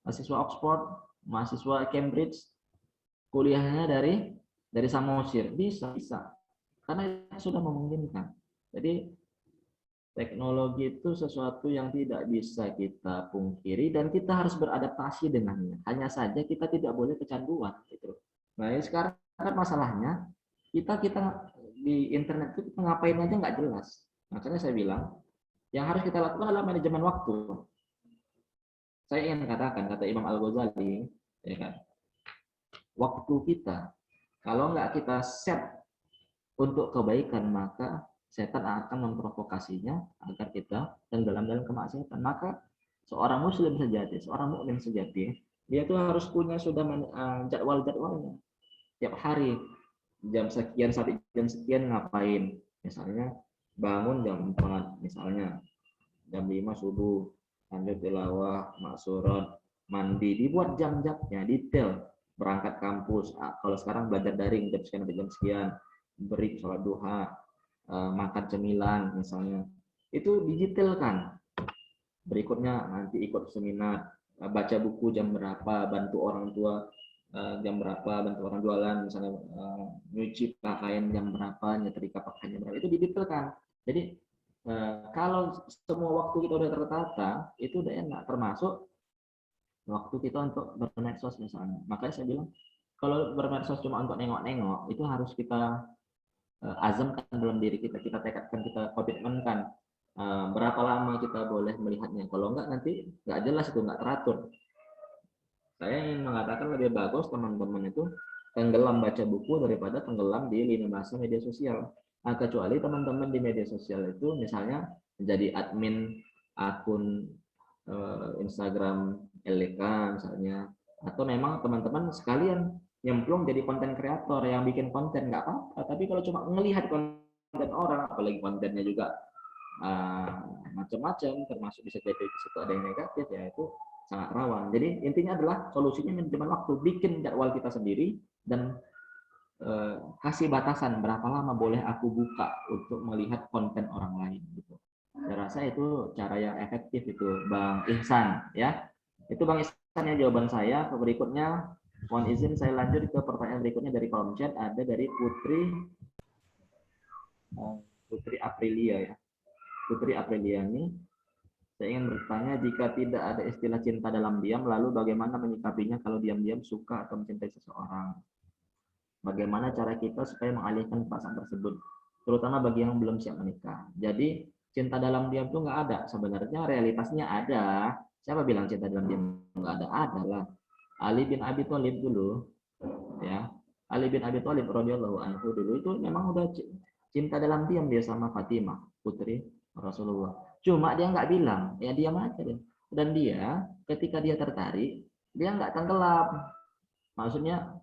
mahasiswa Oxford, mahasiswa Cambridge, kuliahnya dari Samosir, bisa karena itu sudah memungkinkan. Jadi teknologi itu sesuatu yang tidak bisa kita pungkiri dan kita harus beradaptasi dengannya. Hanya saja kita tidak boleh kecanduan gitu. Nah, ini sekarang kan masalahnya kita di internet itu kita ngapain aja nggak jelas. Makanya saya bilang yang harus kita lakukan adalah manajemen waktu. Saya ingin katakan, kata Imam Al-Ghazali, ya kan, waktu kita kalau nggak kita set untuk kebaikan, maka setan akan memprovokasinya agar kita tenggelam dalam kemaksiatan. Maka seorang muslim sejati, seorang mukmin sejati, dia tuh harus punya sudah jadwal-jadwalnya. Tiap hari jam sekian sampai jam sekian ngapain? Misalnya bangun jam 4, misalnya jam 5 subuh, lanjut tilawah, maksurat, mandi, dibuat jam-jamnya detail. Berangkat kampus, kalau sekarang belajar daring jam sekian sampai jam sekian, break sholat duha, makan cemilan misalnya, itu didetailkan. Berikutnya nanti ikut seminar, baca buku jam berapa, bantu orang tua jam berapa, bantu orang jualan misalnya, nyuci pakaian jam berapa, nyetrika pakaian jam berapa, itu didetailkan. Jadi kalau semua waktu kita udah tertata, itu udah enak, termasuk waktu kita untuk bermedsos misalnya. Makanya saya bilang kalau bermedsos cuma untuk nengok-nengok, itu harus kita azamkan dalam diri kita, kita tekadkan, kita komitmenkan berapa lama kita boleh melihatnya. Kalau enggak nanti nggak jelas, itu nggak teratur. Saya ingin mengatakan lebih bagus teman-teman itu tenggelam baca buku daripada tenggelam di lini masa media sosial. Nah, kecuali teman-teman di media sosial itu misalnya menjadi admin akun Instagram LK misalnya, atau memang teman-teman sekalian nyemplung jadi konten kreator yang bikin konten, nggak apa-apa. Tapi kalau cuma melihat konten orang, apalagi kontennya juga macam-macam, termasuk bisa jadi di situ ada yang negatif, ya itu sangat rawan. Jadi intinya adalah solusinya manajemen waktu, bikin jadwal kita sendiri dan kasih batasan berapa lama boleh aku buka untuk melihat konten orang lain gitu. Saya rasa itu cara yang efektif itu, Bang Ihsan ya. Itu Bang Ihsan ya jawaban saya. Berikutnya mohon izin saya lanjut ke pertanyaan berikutnya dari kolom chat, ada dari Putri Aprilia ya. Putri Apriliani, saya ingin bertanya, jika tidak ada istilah cinta dalam diam, lalu bagaimana menyikapinya kalau diam-diam suka atau mencintai seseorang? Bagaimana cara kita supaya mengalihkan perasaan tersebut, terutama bagi yang belum siap menikah? Jadi cinta dalam diam itu nggak ada. Sebenarnya realitasnya ada. Siapa bilang cinta dalam diam nggak ada? Ada lah. Ali bin Abi Thalib dulu, ya, Ali bin Abi Thalib radhiyallahu anhu dulu itu memang udah cinta dalam diam dia sama Fatimah, putri Rasulullah. Cuma dia nggak bilang, ya diam aja dia. Dan dia ketika dia tertarik, dia nggak tenggelam. Maksudnya,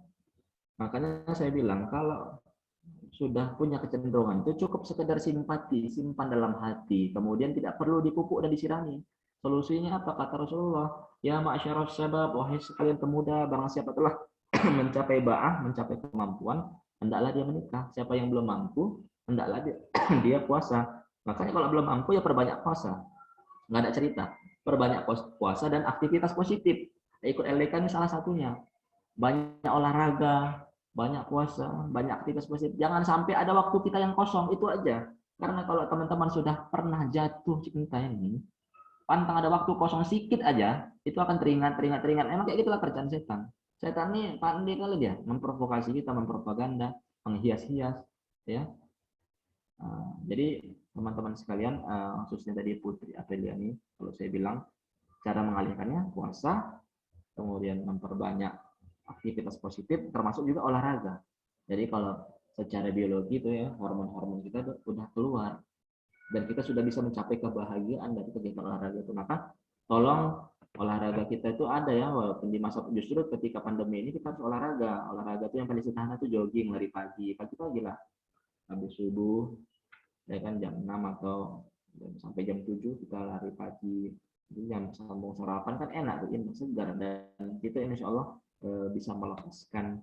makanya saya bilang kalau sudah punya kecenderungan itu cukup sekedar simpati, simpan dalam hati, kemudian tidak perlu dipupuk dan disirami. Solusinya apa kata Rasulullah? Ya ma'syaras syabab, wahai sekalian pemuda, barang siapa telah mencapai ba'ah, mencapai kemampuan, hendaklah dia menikah. Siapa yang belum mampu, hendaklah dia puasa. Makanya kalau belum mampu ya perbanyak puasa. Nggak ada cerita. Perbanyak puasa dan aktivitas positif. Ikut LDK ini salah satunya. Banyak olahraga, banyak puasa, banyak aktivitas positif. Jangan sampai ada waktu kita yang kosong, itu aja. Karena kalau teman-teman sudah pernah jatuh cinta ini, pantang ada waktu kosong sedikit aja, itu akan teringat. Emang kayak gitulah kerjaan setan. Setan ini pandai kali dia memprovokasi kita, mempropaganda, menghias-hias, ya. Jadi teman-teman sekalian, khususnya tadi Putri Apriliani, kalau saya bilang cara mengalihkannya puasa, kemudian memperbanyak aktivitas positif, termasuk juga olahraga. Jadi kalau secara biologi itu ya hormon-hormon kita udah keluar dan kita sudah bisa mencapai kebahagiaan dari kegiatan olahraga itu. Maka tolong olahraga kita itu ada ya, walaupun di masa justru ketika pandemi ini kita harus olahraga. Olahraga itu yang paling sederhana itu jogging, lari pagi lah. Habis subuh, ya kan jam 6 atau sampai jam 7 kita lari pagi. Jam sambung sarapan kan enak tuh, segar, dan kita insya Allah bisa melepaskan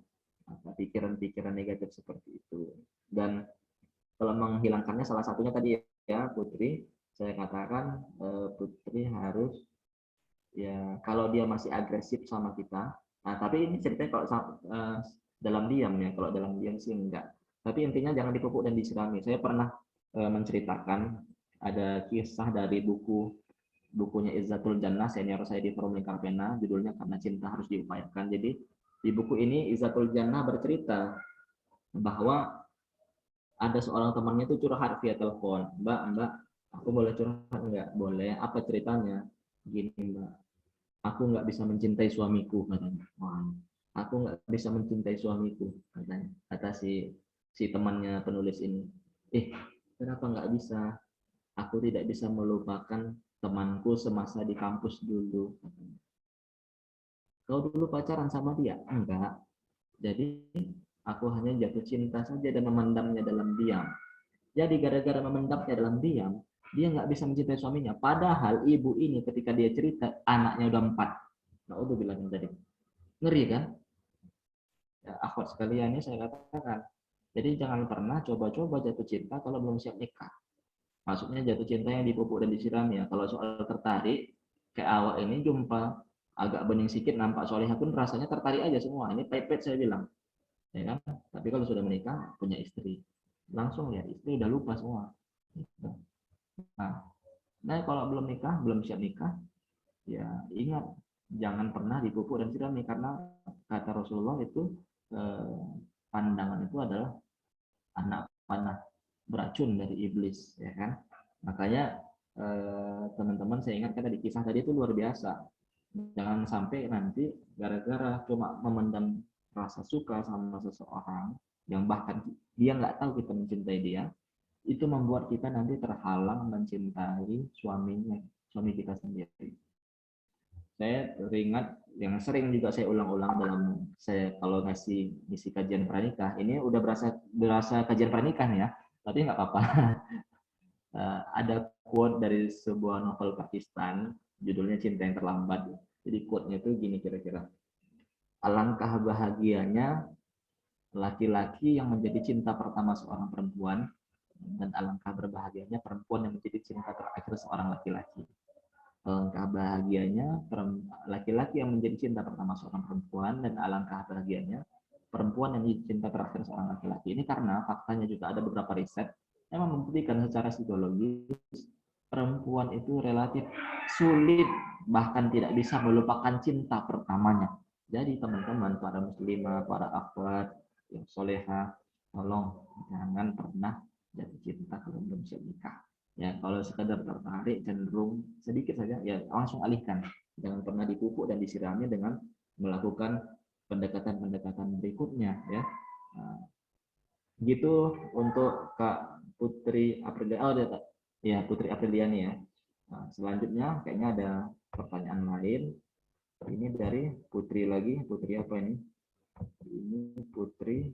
pikiran-pikiran negatif seperti itu. Dan kalau menghilangkannya salah satunya tadi ya Putri, saya katakan Putri harus ya kalau dia masih agresif sama kita. Nah tapi ini ceritanya kalau dalam diam ya, kalau dalam diam sih enggak. Tapi intinya jangan dipupuk dan disirami. Saya pernah menceritakan ada kisah dari bukunya Izzatul Jannah, senior saya di Forum Lingkar Pena, judulnya Karena Cinta Harus Diupayakan. Jadi di buku ini Izzatul Jannah bercerita bahwa ada seorang temannya itu curhat via telepon. Mbak, aku boleh curhat enggak? Boleh. Apa ceritanya? Gini Mbak, aku nggak bisa mencintai suamiku, katanya. Aku nggak bisa mencintai suamiku, katanya. Kata si temannya penulis ini. Kenapa nggak bisa? Aku tidak bisa melupakan temanku semasa di kampus dulu. Kau dulu pacaran sama dia? Enggak. Jadi aku hanya jatuh cinta saja dan memendamnya dalam diam. Jadi gara-gara memendamnya dalam diam, dia nggak bisa mencintai suaminya. Padahal ibu ini ketika dia cerita, anaknya udah 4. Nah, udah bilang tadi. Ngeri kan? Ya, akhwat sekalian ini saya katakan. Jadi jangan pernah coba-coba jatuh cinta kalau belum siap nikah. Maksudnya jatuh cinta yang dipupuk dan disiram ya. Kalau soal tertarik, kayak awak ini jumpa agak bening sedikit, nampak solehah pun rasanya tertarik aja semua. Ini pepet saya bilang. Ya kan? Tapi kalau sudah menikah, punya istri, langsung ya istri udah lupa semua. Nah kalau belum nikah, belum siap nikah, ya ingat jangan pernah dipupuk dan sirami, karena kata Rasulullah itu pandangan itu adalah anak panah beracun dari iblis, ya kan? Makanya teman-teman saya ingatkan tadi kisah tadi itu luar biasa. Jangan sampai nanti gara-gara cuma memendam rasa suka sama seseorang yang bahkan dia nggak tahu kita mencintai dia, itu membuat kita nanti terhalang mencintai suami kita sendiri. Saya teringat yang sering juga saya ulang-ulang dalam saya kalau ngasih misi kajian pranikah, ini udah berasa kajian pranikah ya, tapi nggak apa-apa. Ada quote dari sebuah novel Pakistan, judulnya Cinta yang Terlambat. Jadi quote-nya itu gini kira-kira. Alangkah bahagianya laki-laki yang menjadi cinta pertama seorang perempuan, dan alangkah berbahagianya perempuan yang menjadi cinta terakhir seorang laki-laki. Alangkah bahagianya laki-laki yang menjadi cinta pertama seorang perempuan, dan alangkah bahagianya perempuan yang menjadi cinta terakhir seorang laki-laki. Ini karena faktanya juga ada beberapa riset yang membuktikan secara psikologis perempuan itu relatif sulit, bahkan tidak bisa melupakan cinta pertamanya. Jadi teman-teman, para muslimah, para akhwat yang solehah, tolong jangan pernah jatuh cinta kalau belum siap nikah. Ya, kalau sekedar tertarik cenderung sedikit saja, ya langsung alihkan. Jangan pernah dipupuk dan disirami dengan melakukan pendekatan-pendekatan berikutnya, ya. Nah, gitu untuk Kak Putri Aprilia. Oh, ya Putri Apriliani ya. Nah, selanjutnya kayaknya ada pertanyaan lain. Ini dari Putri lagi. Putri apa ini? Ini Putri.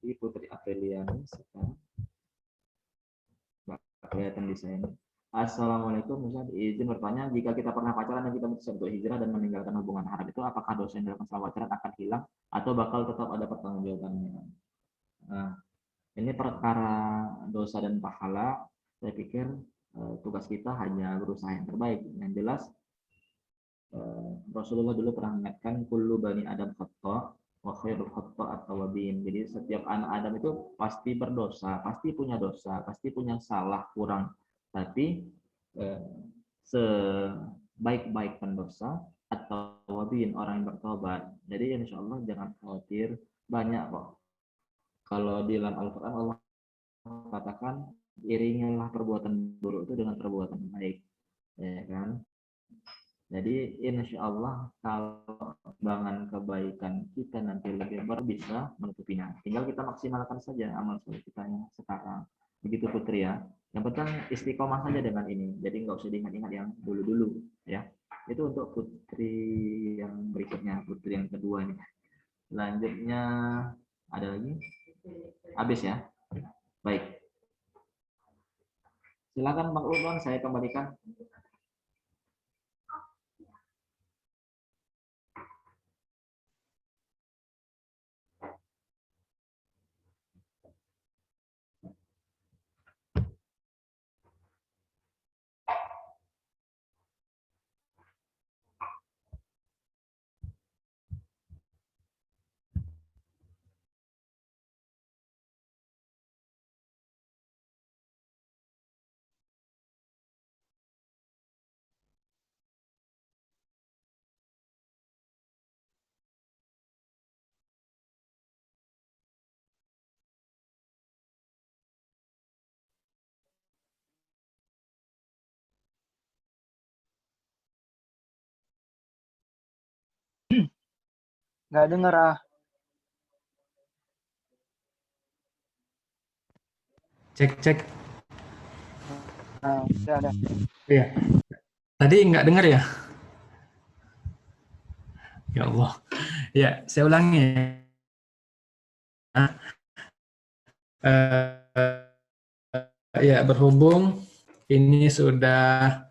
Ini Putri Apriliani sekarang. Nggak kelihatan di saya. Assalamualaikum, Ustaz. Izin bertanya, jika kita pernah pacaran dan kita memutuskan untuk hijrah dan meninggalkan hubungan haram itu, apakah dosa yang dilakukan selama pacaran akan hilang atau bakal tetap ada pertanggungjawabannya? Nah, ini perkara dosa dan pahala, saya pikir tugas kita hanya berusaha yang terbaik. Yang jelas, Rasulullah dulu pernah mengingatkan, kullu bani Adam khata wa khairul khata'at tawwabin. Jadi setiap anak Adam itu pasti berdosa, pasti punya dosa, pasti punya salah kurang. Tapi sebaik-baik pendosa atau wabin orang yang bertobat. Jadi insya Allah jangan khawatir, banyak kok. Kalau di dalam Al-Quran Allah katakan iringilah perbuatan buruk itu dengan perbuatan baik, ya kan? Jadi insya Allah kalau bangan kebaikan kita nanti lebih bisa menutupinya. Tinggal kita maksimalkan saja amal soleh kita yang sekarang. Begitu Putri ya. Yang penting istiqomah saja dengan ini. Jadi nggak usah diingat-ingat yang dulu-dulu ya. Itu untuk Putri yang berikutnya, Putri yang kedua nih. Selanjutnya ada lagi? Habis ya. Baik. Silakan Bang Ulwan, saya kembalikan. Nggak dengar ah. Cek. Nah, udah. Iya. Tadi nggak dengar ya? Ya Allah. Ya, saya ulangi. Ya, berhubung ini sudah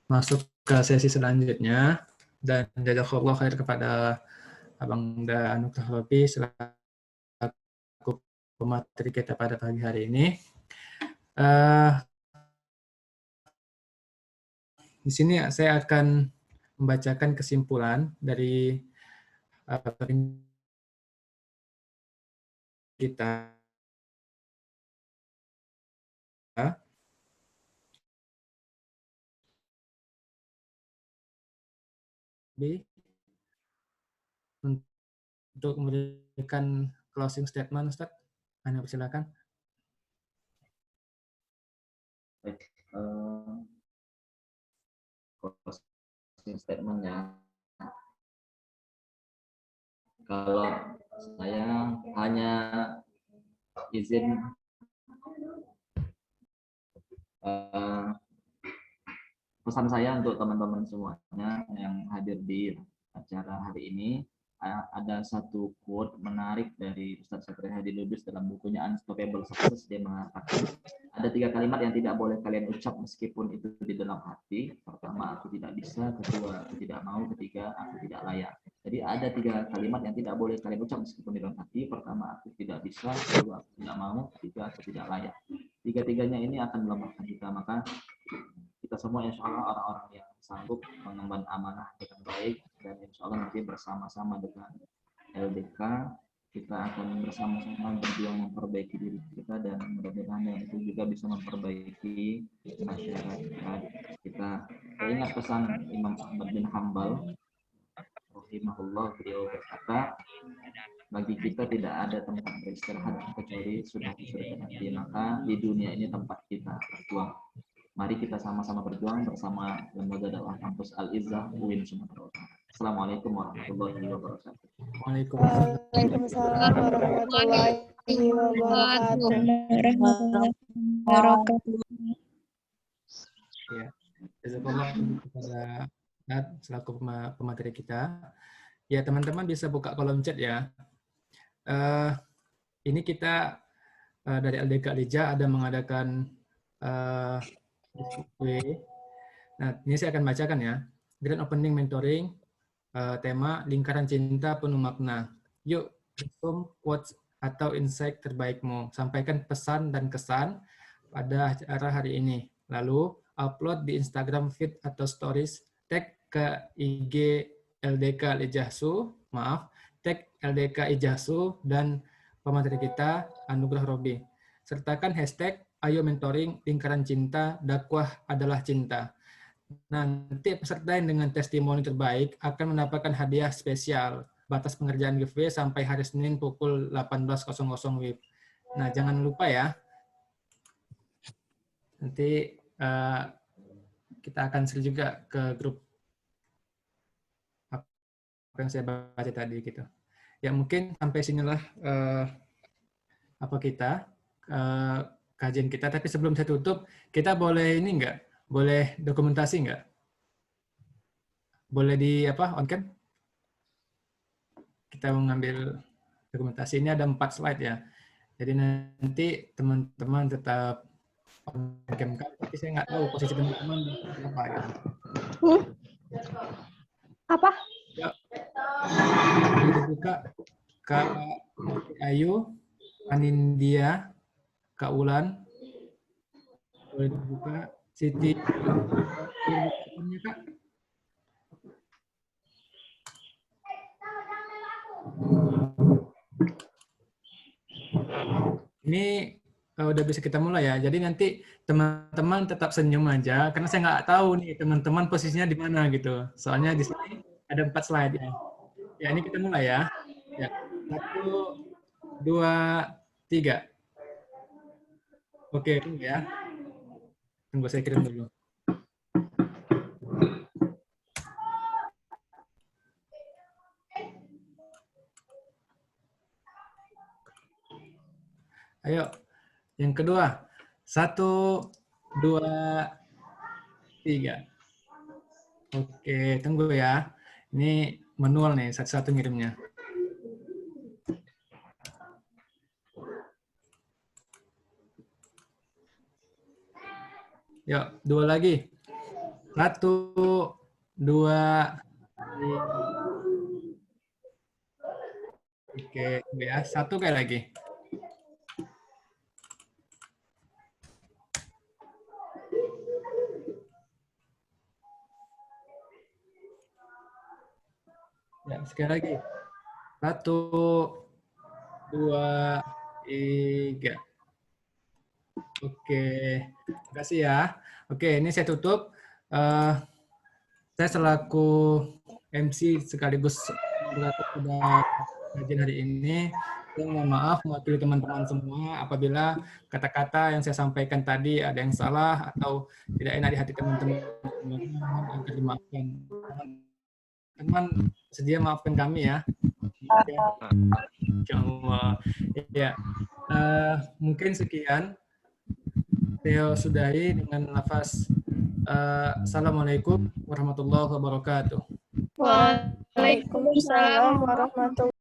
masuk ke sesi selanjutnya dan jazakallahu khair kepada Abang Anu Kahrobi selaku pemateri kita pada pagi hari ini. Di sini saya akan membacakan kesimpulan dari kita untuk memberikan closing statement, Ustaz. Anda persilakan. Baik, closing statement-nya. Kalau saya hanya izin pesan saya untuk teman-teman semuanya yang hadir di acara hari ini, ada satu quote menarik dari Ustaz Satria Hadi Lubis dalam bukunya Unstoppable Success. Dia mengatakan ada 3 kalimat yang tidak boleh kalian ucap meskipun itu di dalam hati. Pertama, aku tidak bisa. Kedua, aku tidak mau. Ketiga, aku tidak layak. Jadi ada 3 kalimat yang tidak boleh kalian ucap meskipun di dalam hati. Pertama, aku tidak bisa. Kedua, aku tidak mau. Ketiga, aku tidak layak. 3-tiganya ini akan melemahkan kita. Maka kita semua insya Allah orang-orang yang sanggup mengemban amanah dengan baik, dan insya Allah nanti bersama-sama dengan LDK kita akan bersama-sama berjuang memperbaiki diri kita, dan mudah-mudahan yang itu juga bisa memperbaiki masyarakat kita. Saya ingat pesan Imam Ahmad bin Hambal rahimahullah, beliau berkata, bagi kita tidak ada tempat beristirahat kecuali sudah di surga nanti. Maka di dunia ini tempat kita berjuang. Mari kita sama-sama berjuang bersama Lembaga Dakwah Kampus Al-Izzah UIN Sumatera Utara. Assalamualaikum warahmatullahi wabarakatuh. Waalaikumsalam warahmatullahi wabarakatuh. Ya, jazakallah kepada Nad selaku pemateri kita. Ya, teman-teman bisa buka kolom chat ya. Ini kita dari LDK Lija ada mengadakan giveaway. Nah, ini saya akan bacakan ya. Grand Opening Mentoring, tema Lingkaran Cinta Penuh Makna. Yuk, resume quotes atau insight terbaikmu. Sampaikan pesan dan kesan pada acara hari ini. Lalu, upload di Instagram feed atau stories, tag ke IG LDK Lijahsu, tag LDK Ijahsu dan pemateri kita Anugrah Robi. Sertakan hashtag Ayo Mentoring Lingkaran Cinta, Dakwah Adalah Cinta. Nanti peserta yang dengan testimoni terbaik akan mendapatkan hadiah spesial. Batas pengerjaan giveaway sampai hari Senin pukul 18.00 WIB. Nah, jangan lupa ya. Nanti kita akan share juga ke grup apa yang saya baca tadi gitu. Ya mungkin sampai sinilah kajian kita. Tapi sebelum saya tutup, kita boleh ini enggak? Boleh dokumentasi enggak? Boleh di on cam? Kita mengambil dokumentasi. Ini ada 4 slide ya. Jadi nanti teman-teman tetap on cam, tapi saya nggak tahu posisi teman-teman apa ya. Apa? Ya. Dibuka Kak Ayu, Anindya, Kak Ulan. Boleh dibuka. Siti. Kak. Ini udah bisa kita mulai ya. Jadi nanti teman-teman tetap senyum aja, karena saya nggak tahu nih teman-teman posisinya di mana gitu. Soalnya di sini ada 4 slide ya. Ya ini kita mulai ya. Ya 1, 2, 3. Oke, tunggu ya. Tunggu saya kirim dulu. Ayo, yang kedua. 1, 2, 3. Oke, tunggu ya. Ini manual nih, satu-satu ngirimnya. Yuk, 2 lagi. 1, 2, 3. Oke, ya. 1 kali lagi. Ya, sekali lagi. 1, 2, 3. Oke, terima kasih ya. Oke, ini saya tutup. Saya selaku MC sekaligus moderator pada kajian hari ini. Saya mohon maaf mewakili teman-teman semua apabila kata-kata yang saya sampaikan tadi ada yang salah atau tidak enak di hati teman-teman agar dimaafkan. Teman sedia maafkan kami ya. Insyaallah. Ya. Mungkin sekian. Saya sudahi dengan lafaz Assalamualaikum warahmatullahi wabarakatuh. Waalaikumsalam warahmatullahi